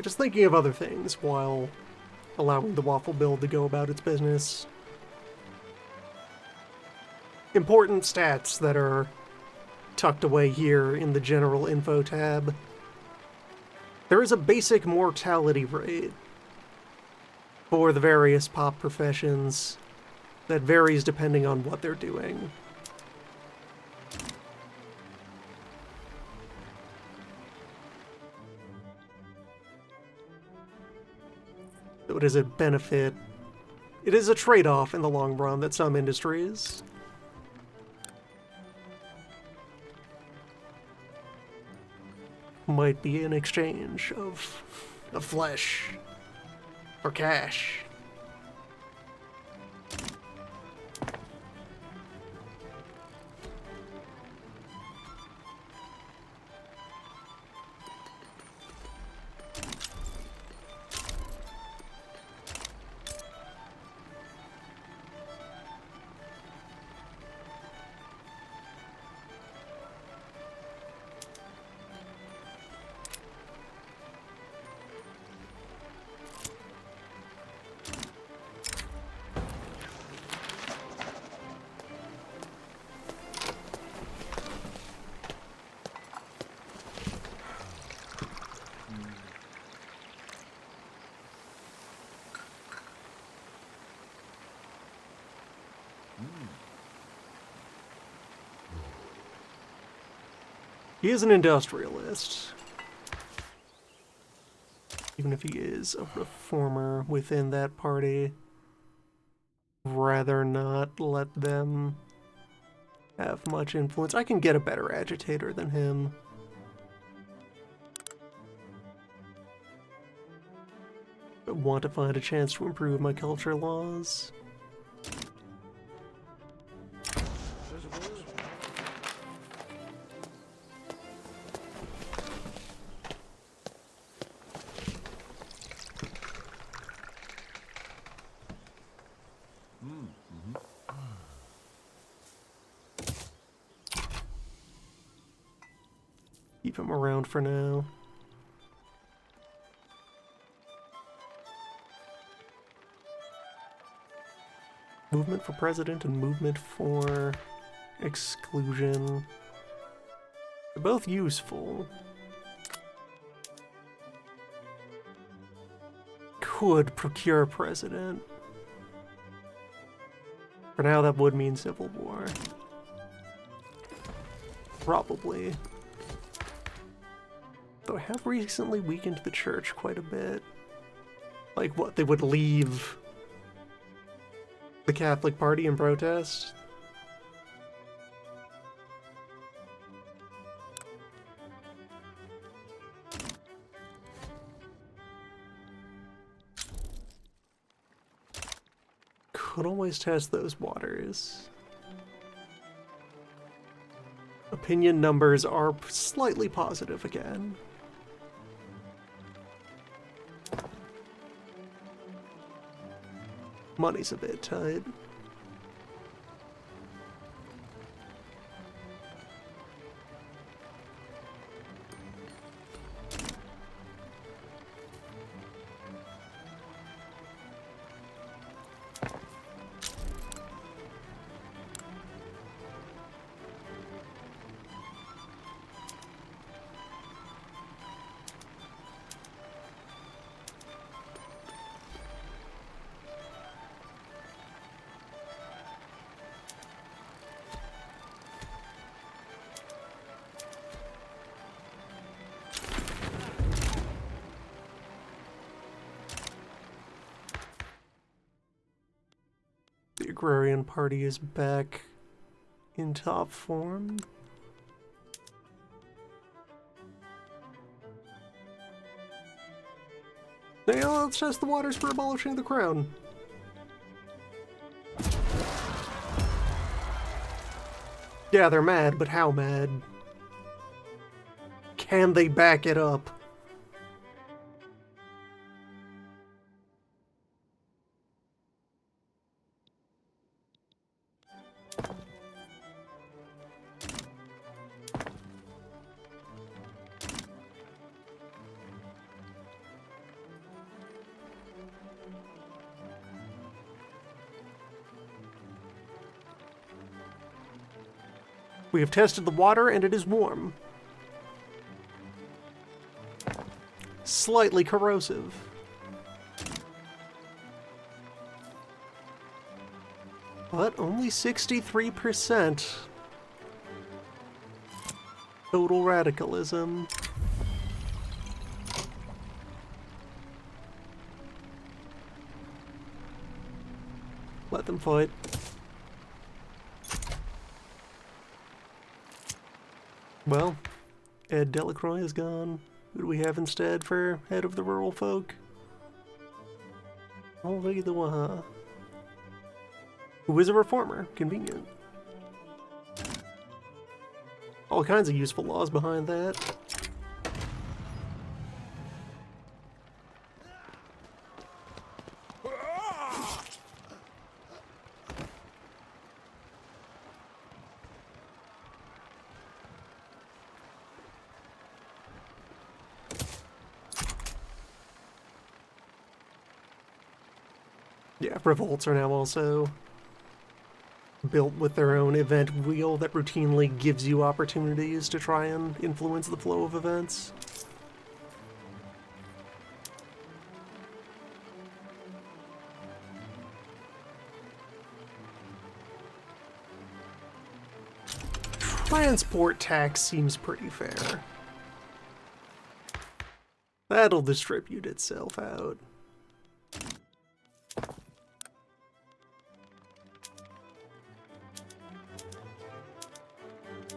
Yeah, just thinking of other things while allowing the waffle build to go about its business. Important stats that are tucked away here in the general info tab. There is a basic mortality rate for the various pop professions that varies depending on what they're doing. So it is a benefit. It is a trade-off in the long run that some industries might be in exchange of flesh or cash. He is an industrialist, even if he is a reformer within that party. Rather not let them have much influence. I can get a better agitator than him. I want to find a chance to improve my culture laws. Keep him around for now. Movement for president and movement for exclusion. They're both useful. Could procure president. For now, that would mean civil war. Probably. Though I have recently weakened the church quite a bit. Like what, they would leave the Catholic Party in protest? Could always test those waters. Opinion numbers are slightly positive again. Money's a bit tight. The Agrarian Party is back in top form. Now let's test the waters for abolishing the crown. Yeah, they're mad, but how mad? Can they back it up? We have tested the water and it is warm. Slightly corrosive. But only 63% total radicalism. Let them fight. Well, Ed Delacroix is gone. Who do we have instead for head of the rural folk? Henri the Waha. Who is a reformer. Convenient. All kinds of useful laws behind that. Yeah, revolts are now also built with their own event wheel that routinely gives you opportunities to try and influence the flow of events. Transport tax seems pretty fair. That'll distribute itself out.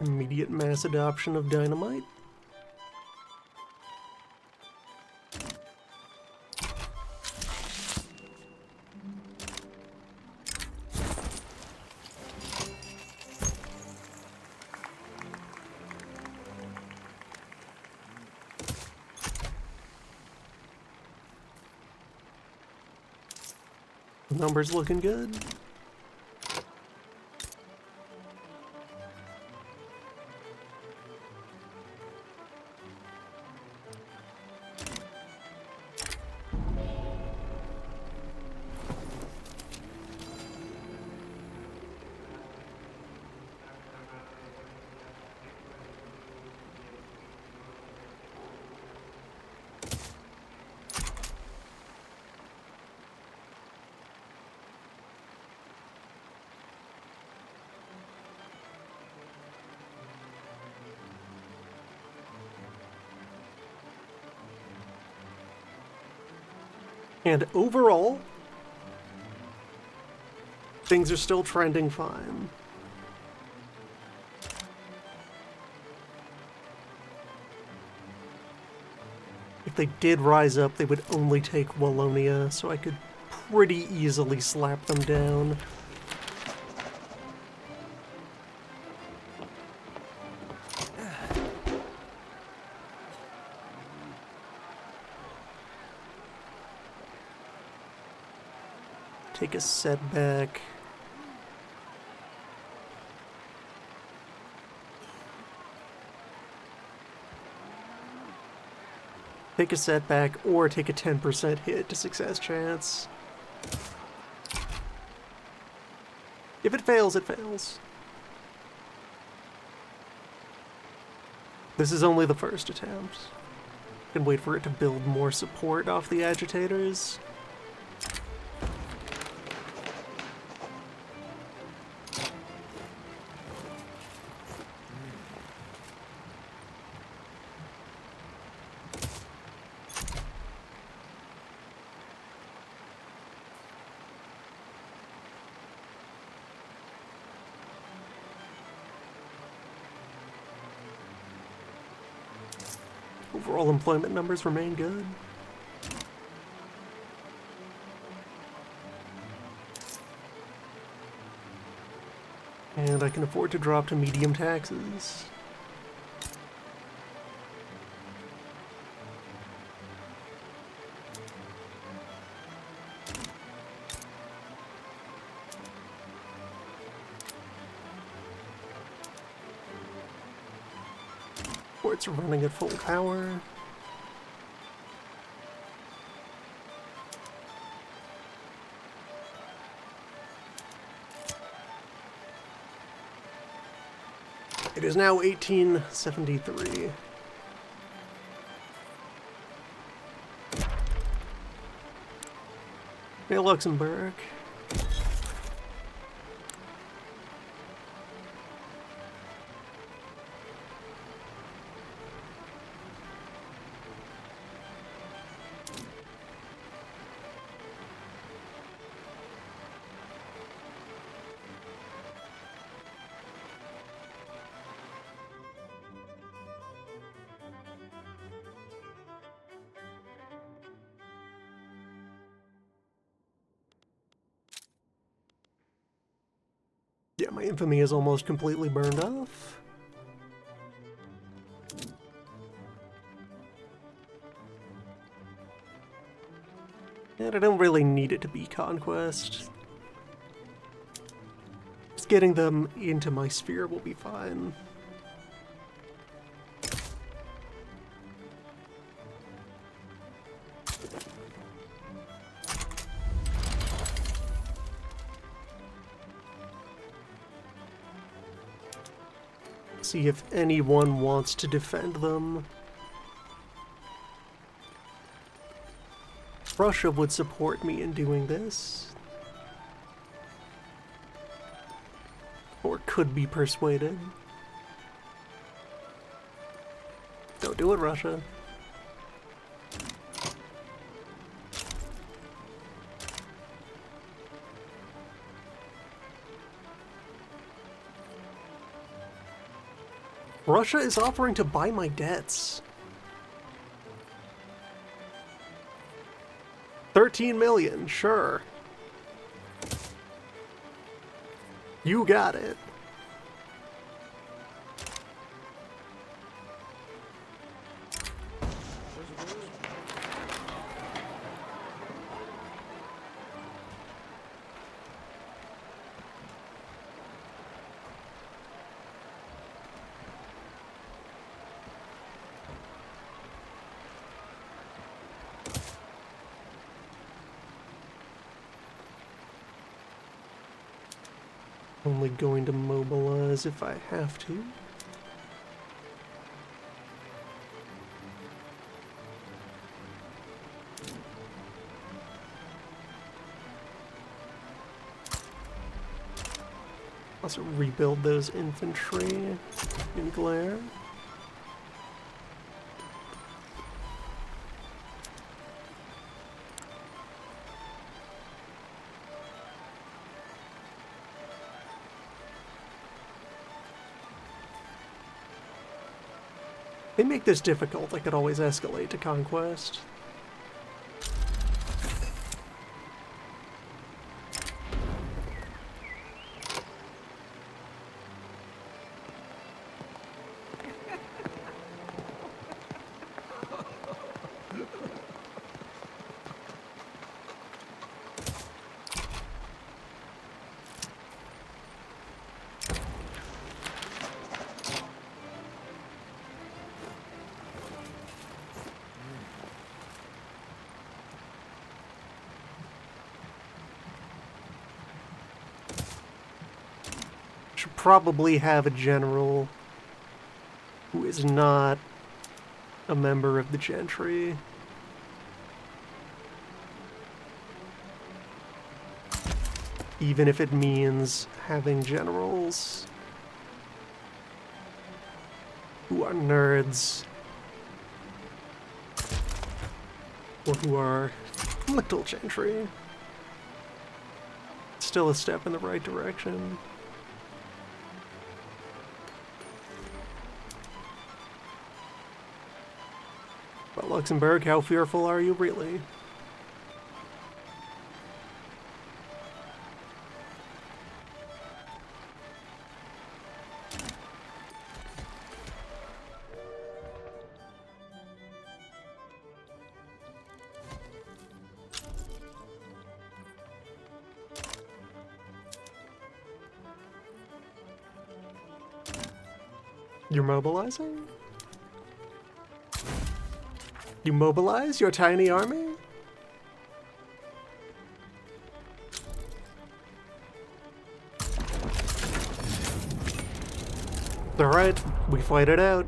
Immediate mass adoption of dynamite. Numbers looking good. And overall, things are still trending fine. If they did rise up, they would only take Wallonia, so I could pretty easily slap them down. Take a setback. Take a setback or take a 10% hit to success chance. If it fails, it fails. This is only the first attempt. Can wait for it to build more support off the agitators. Overall employment numbers remain good. And I can afford to drop to medium taxes. Ports are running at full power. It is now 1873. Hey, Luxembourg. Yeah, my infamy is almost completely burned off. And I don't really need it to be conquest. Just getting them into my sphere will be fine. See if anyone wants to defend them. Russia would support me in doing this. Or could be persuaded. Don't do it, Russia. Russia is offering to buy my debts. 13 million, sure. You got it. Only going to mobilize if I have to. Also rebuild those infantry in Glare. They make this difficult, I could always escalate to conquest. Should probably have a general who is not a member of the gentry. Even if it means having generals who are nerds or who are little gentry. Still a step in the right direction. But Luxembourg, how fearful are you really? You're mobilizing? You mobilize your tiny army? Alright, we fight it out.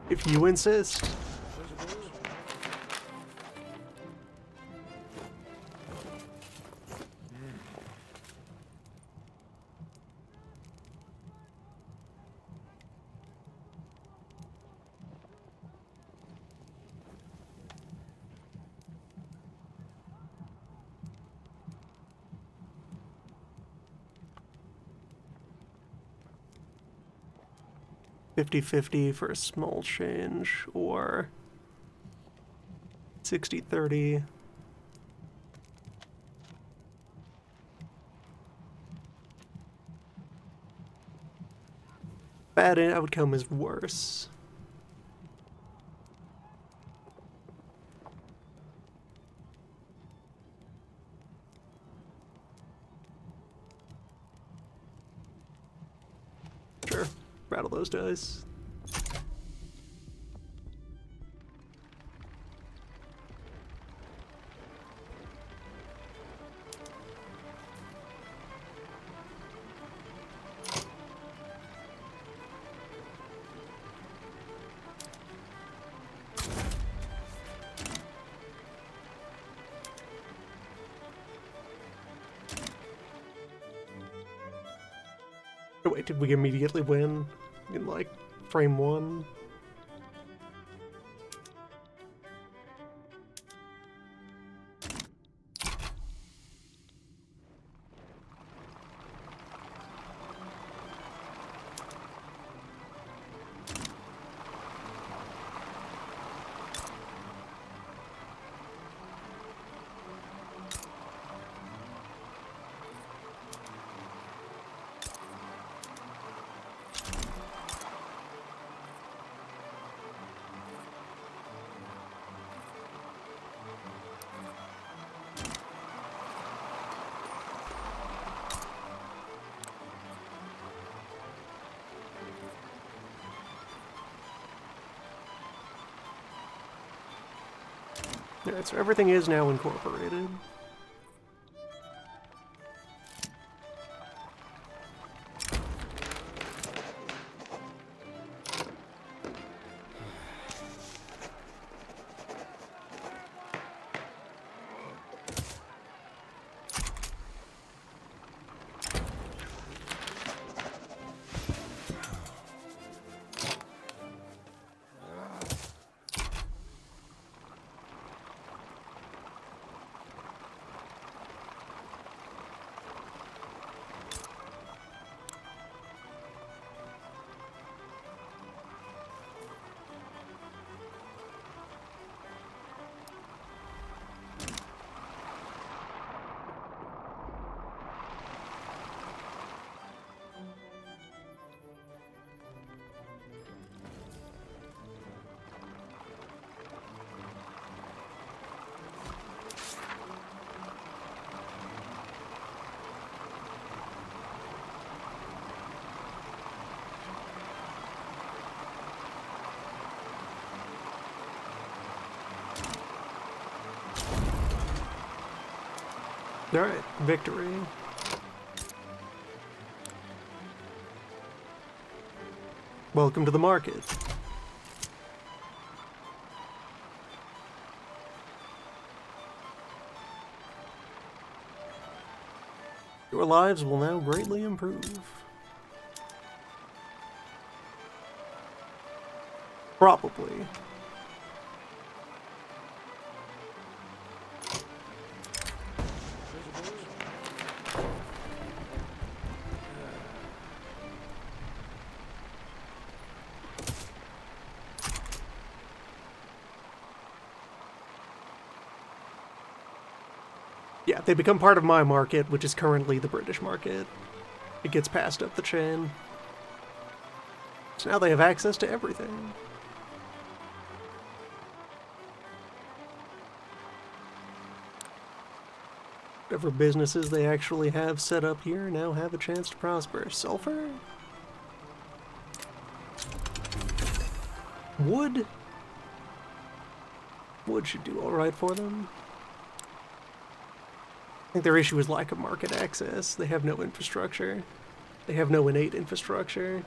If you insist. $50-50 for a small change, or 60-30. Bad outcome is worse. Sure, rattle those dice. Oh, wait, did we immediately win in, like, frame one? Alright, so everything is now incorporated. Alright, victory. Welcome to the market. Your lives will now greatly improve. Probably. Yeah, they become part of my market, which is currently the British market. It gets passed up the chain. So now they have access to everything. Whatever businesses they actually have set up here now have a chance to prosper. Sulfur? Wood? Wood should do alright for them. I think their issue is lack of market access. They have no infrastructure. They have no innate infrastructure.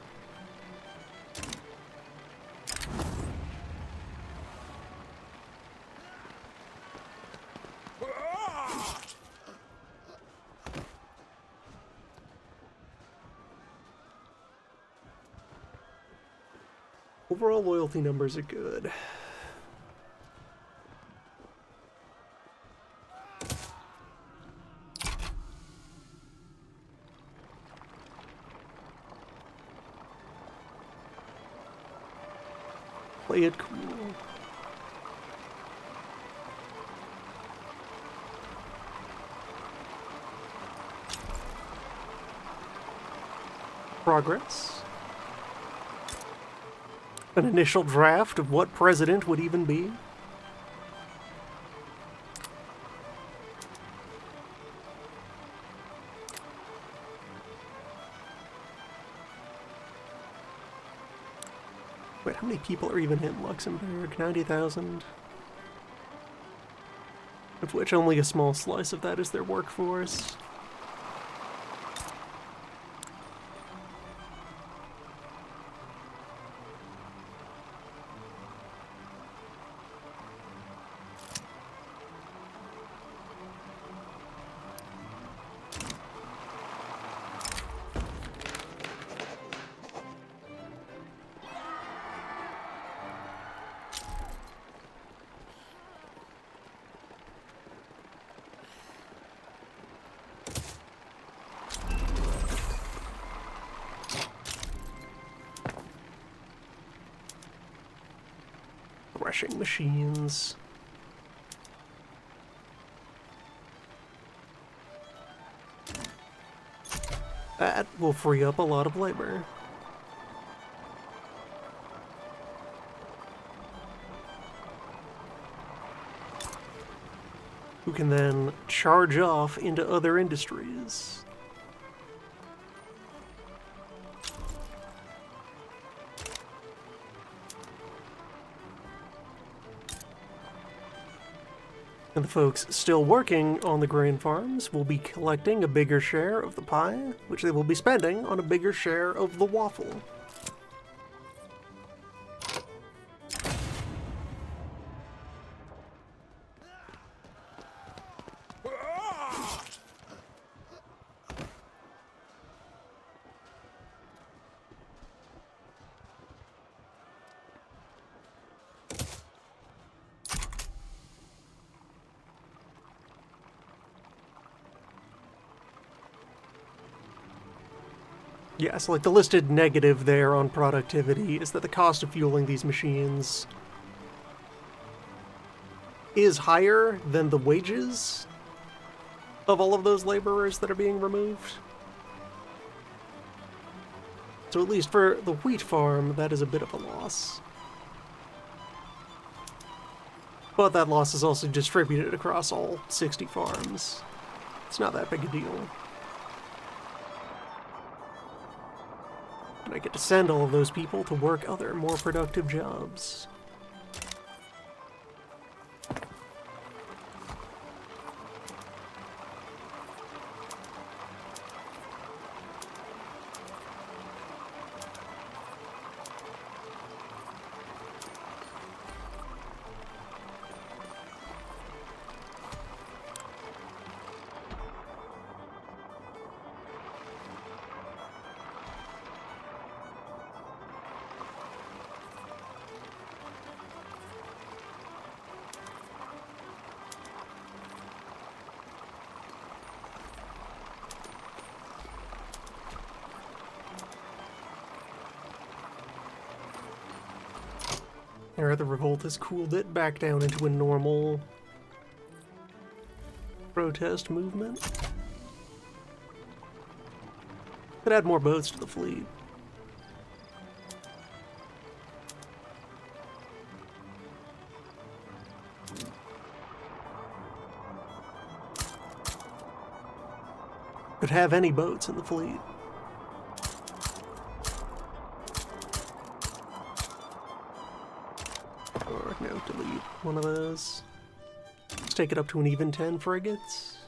Overall loyalty numbers are good. Play it cool. Progress. An initial draft of what president would even be. Wait, how many people are even in Luxembourg? 90,000? Of which only a small slice of that is their workforce. Threshing machines. That will free up a lot of labor. Who can then charge off into other industries. And the folks still working on the grain farms will be collecting a bigger share of the pie, which they will be spending on a bigger share of the waffle. Yes, like the listed negative there on productivity is that the cost of fueling these machines is higher than the wages of all of those laborers that are being removed. So at least for the wheat farm, that is a bit of a loss. But that loss is also distributed across all 60 farms. It's not that big a deal. And I get to send all of those people to work other, more productive jobs. There, the revolt has cooled it back down into a normal protest movement. Could add more boats to the fleet. Could have any boats in the fleet. Or, no, delete one of those. Let's take it up to an even 10 frigates.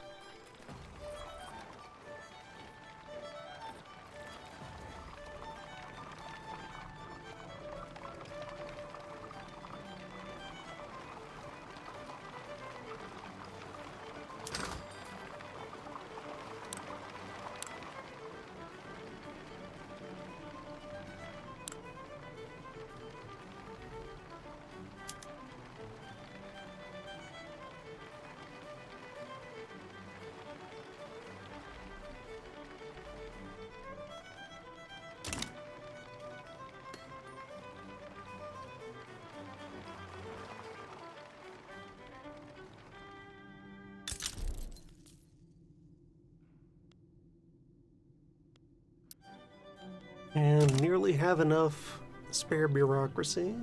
nearly have enough spare bureaucracy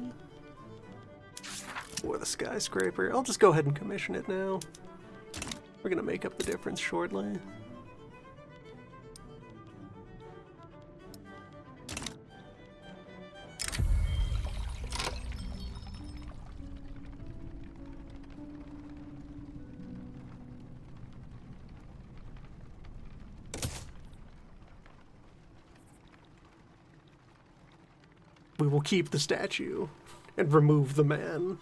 for the skyscraper. I'll just go ahead and commission it now. We're gonna make up the difference shortly. We will keep the statue and remove the man.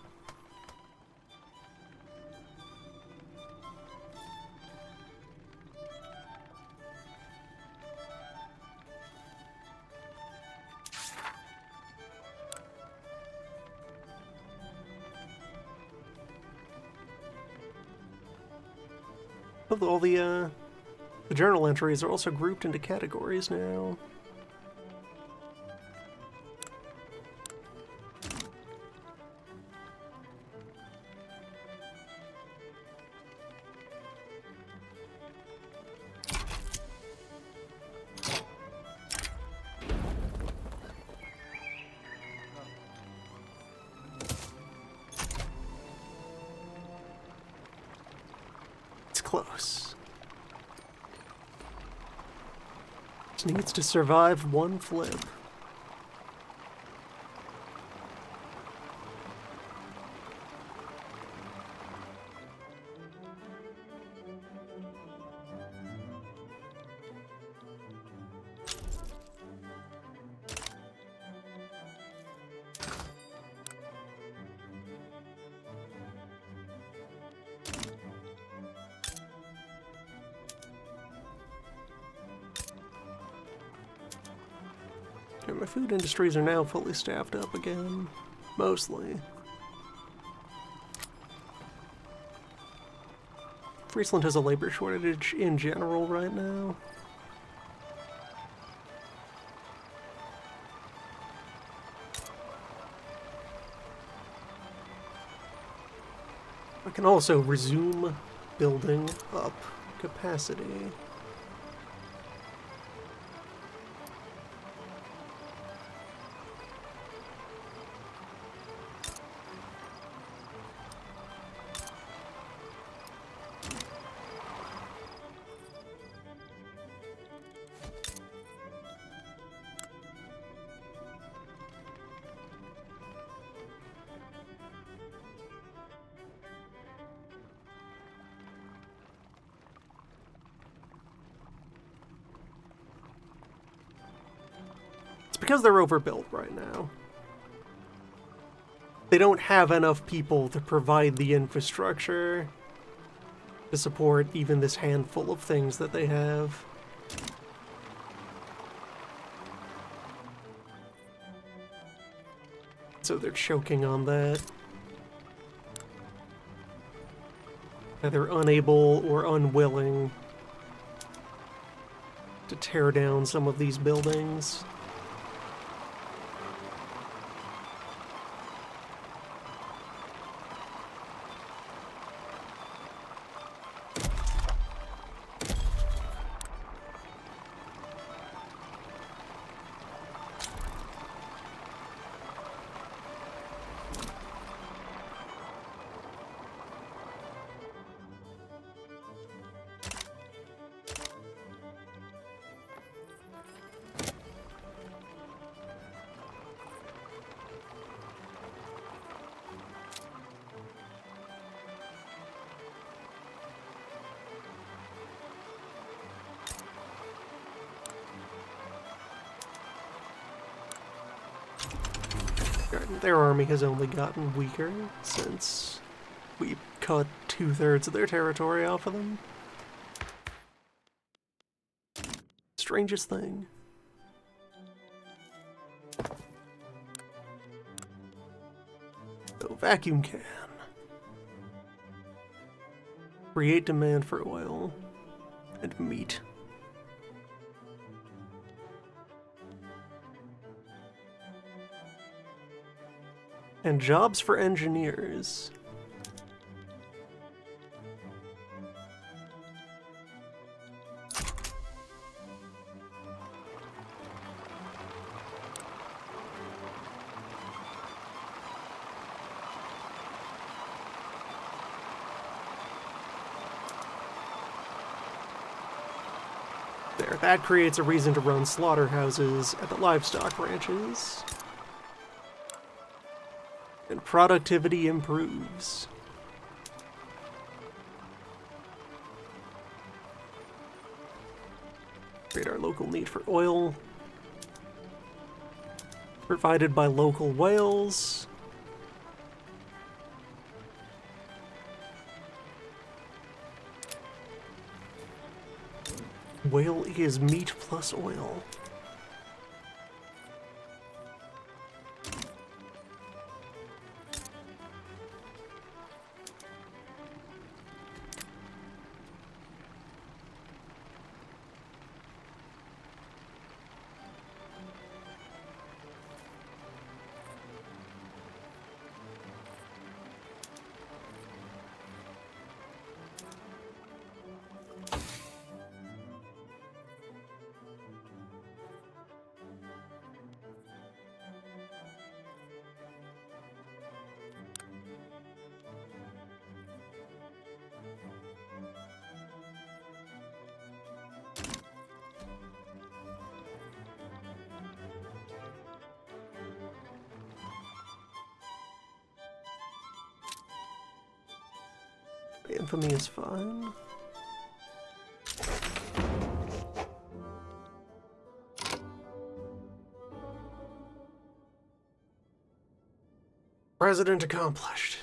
All the journal entries are also grouped into categories now. Close. Just needs to survive one flip. And my food industries are now fully staffed up again. Mostly. Friesland has a labor shortage in general right now. I can also resume building up capacity. Because they're overbuilt right now. They don't have enough people to provide the infrastructure to support even this handful of things that they have. So they're choking on that. Either unable or unwilling to tear down some of these buildings. Their army has only gotten weaker since we cut 2/3 of their territory off of them. Strangest thing. So, vacuum can. Create demand for oil and meat. And jobs for engineers. There, that creates a reason to run slaughterhouses at the livestock ranches. And productivity improves. Create our local need for oil. Provided by local whales. Whale is meat plus oil. Infamy is fine. President accomplished.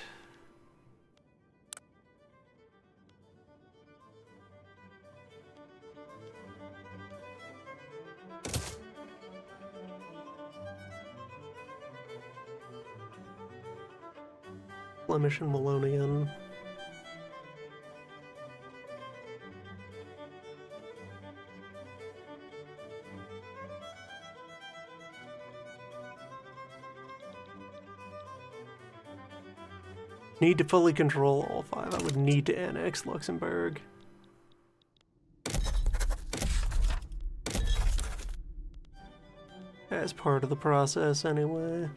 Flemish and Malonian. Need to fully control all 5. I would need to annex Luxembourg. As part of the process, anyway.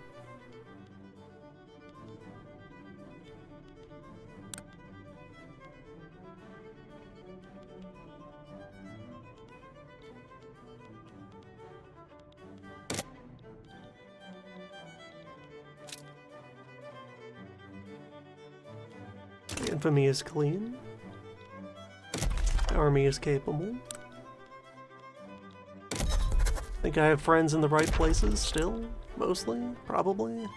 Infamy is clean. Army is capable. Think I have friends in the right places still? Mostly? Probably?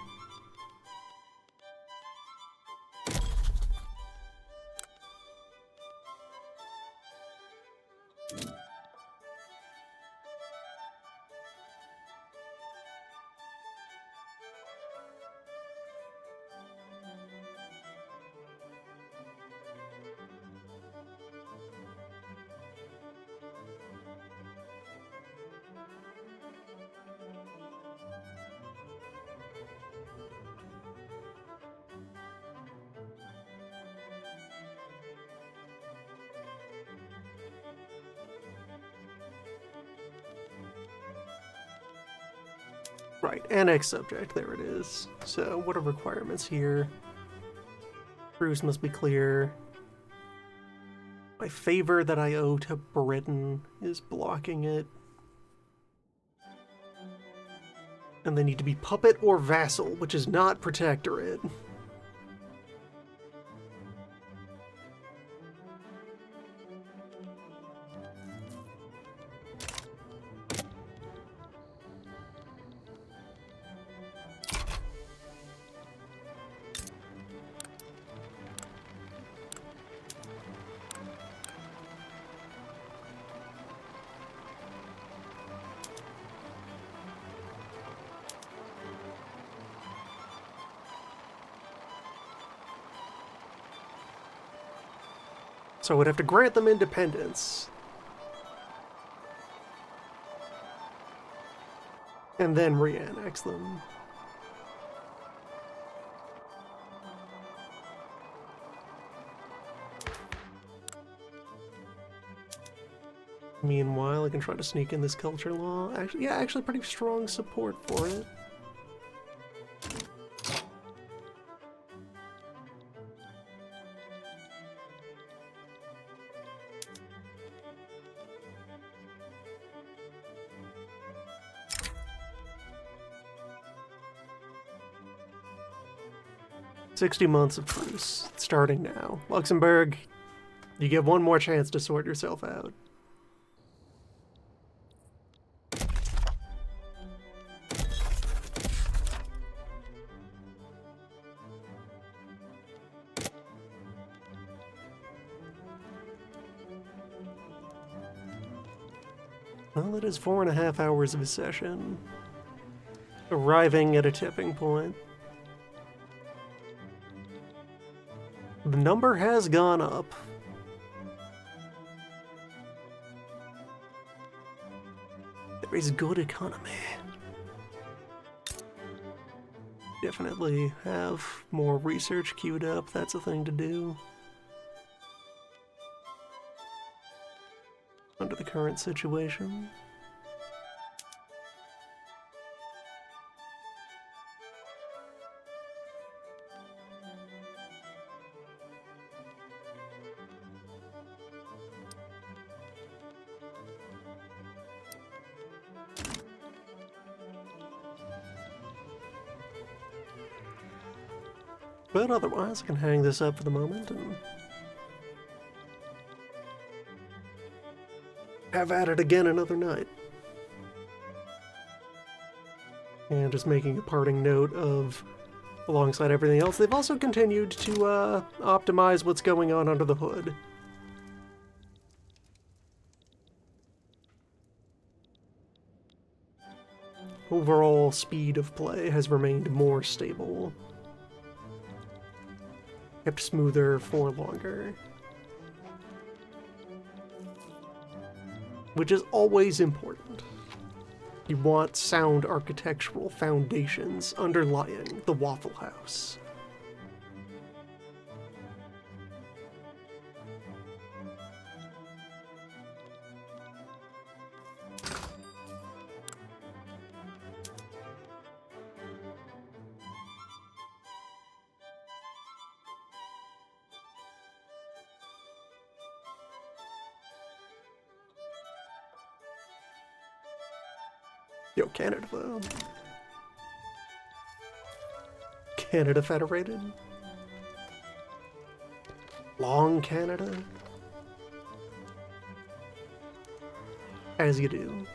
Right, annex subject, there it is. So, what are requirements here? Cruise must be clear. My favor that I owe to Britain is blocking it. And they need to be puppet or vassal, which is not protectorate. So I would have to grant them independence. And then re-annex them. Meanwhile, I can try to sneak in this culture law. Actually, yeah, actually pretty strong support for it. 60 months of truce, starting now. Luxembourg, you get one more chance to sort yourself out. Well, it is 4.5 hours of a session, arriving at a tipping point. The number has gone up. There is good economy. Definitely have more research queued up, that's a thing to do. Under the current situation. But otherwise, I can hang this up for the moment and have at it again another night. And just making a parting note of, alongside everything else, they've also continued to optimize what's going on under the hood. Overall speed of play has remained more stable. Kept smoother for longer. Which is always important. You want sound architectural foundations underlying the Waffle House. Yo, Canada, though. Canada Federated? Long Canada? As you do.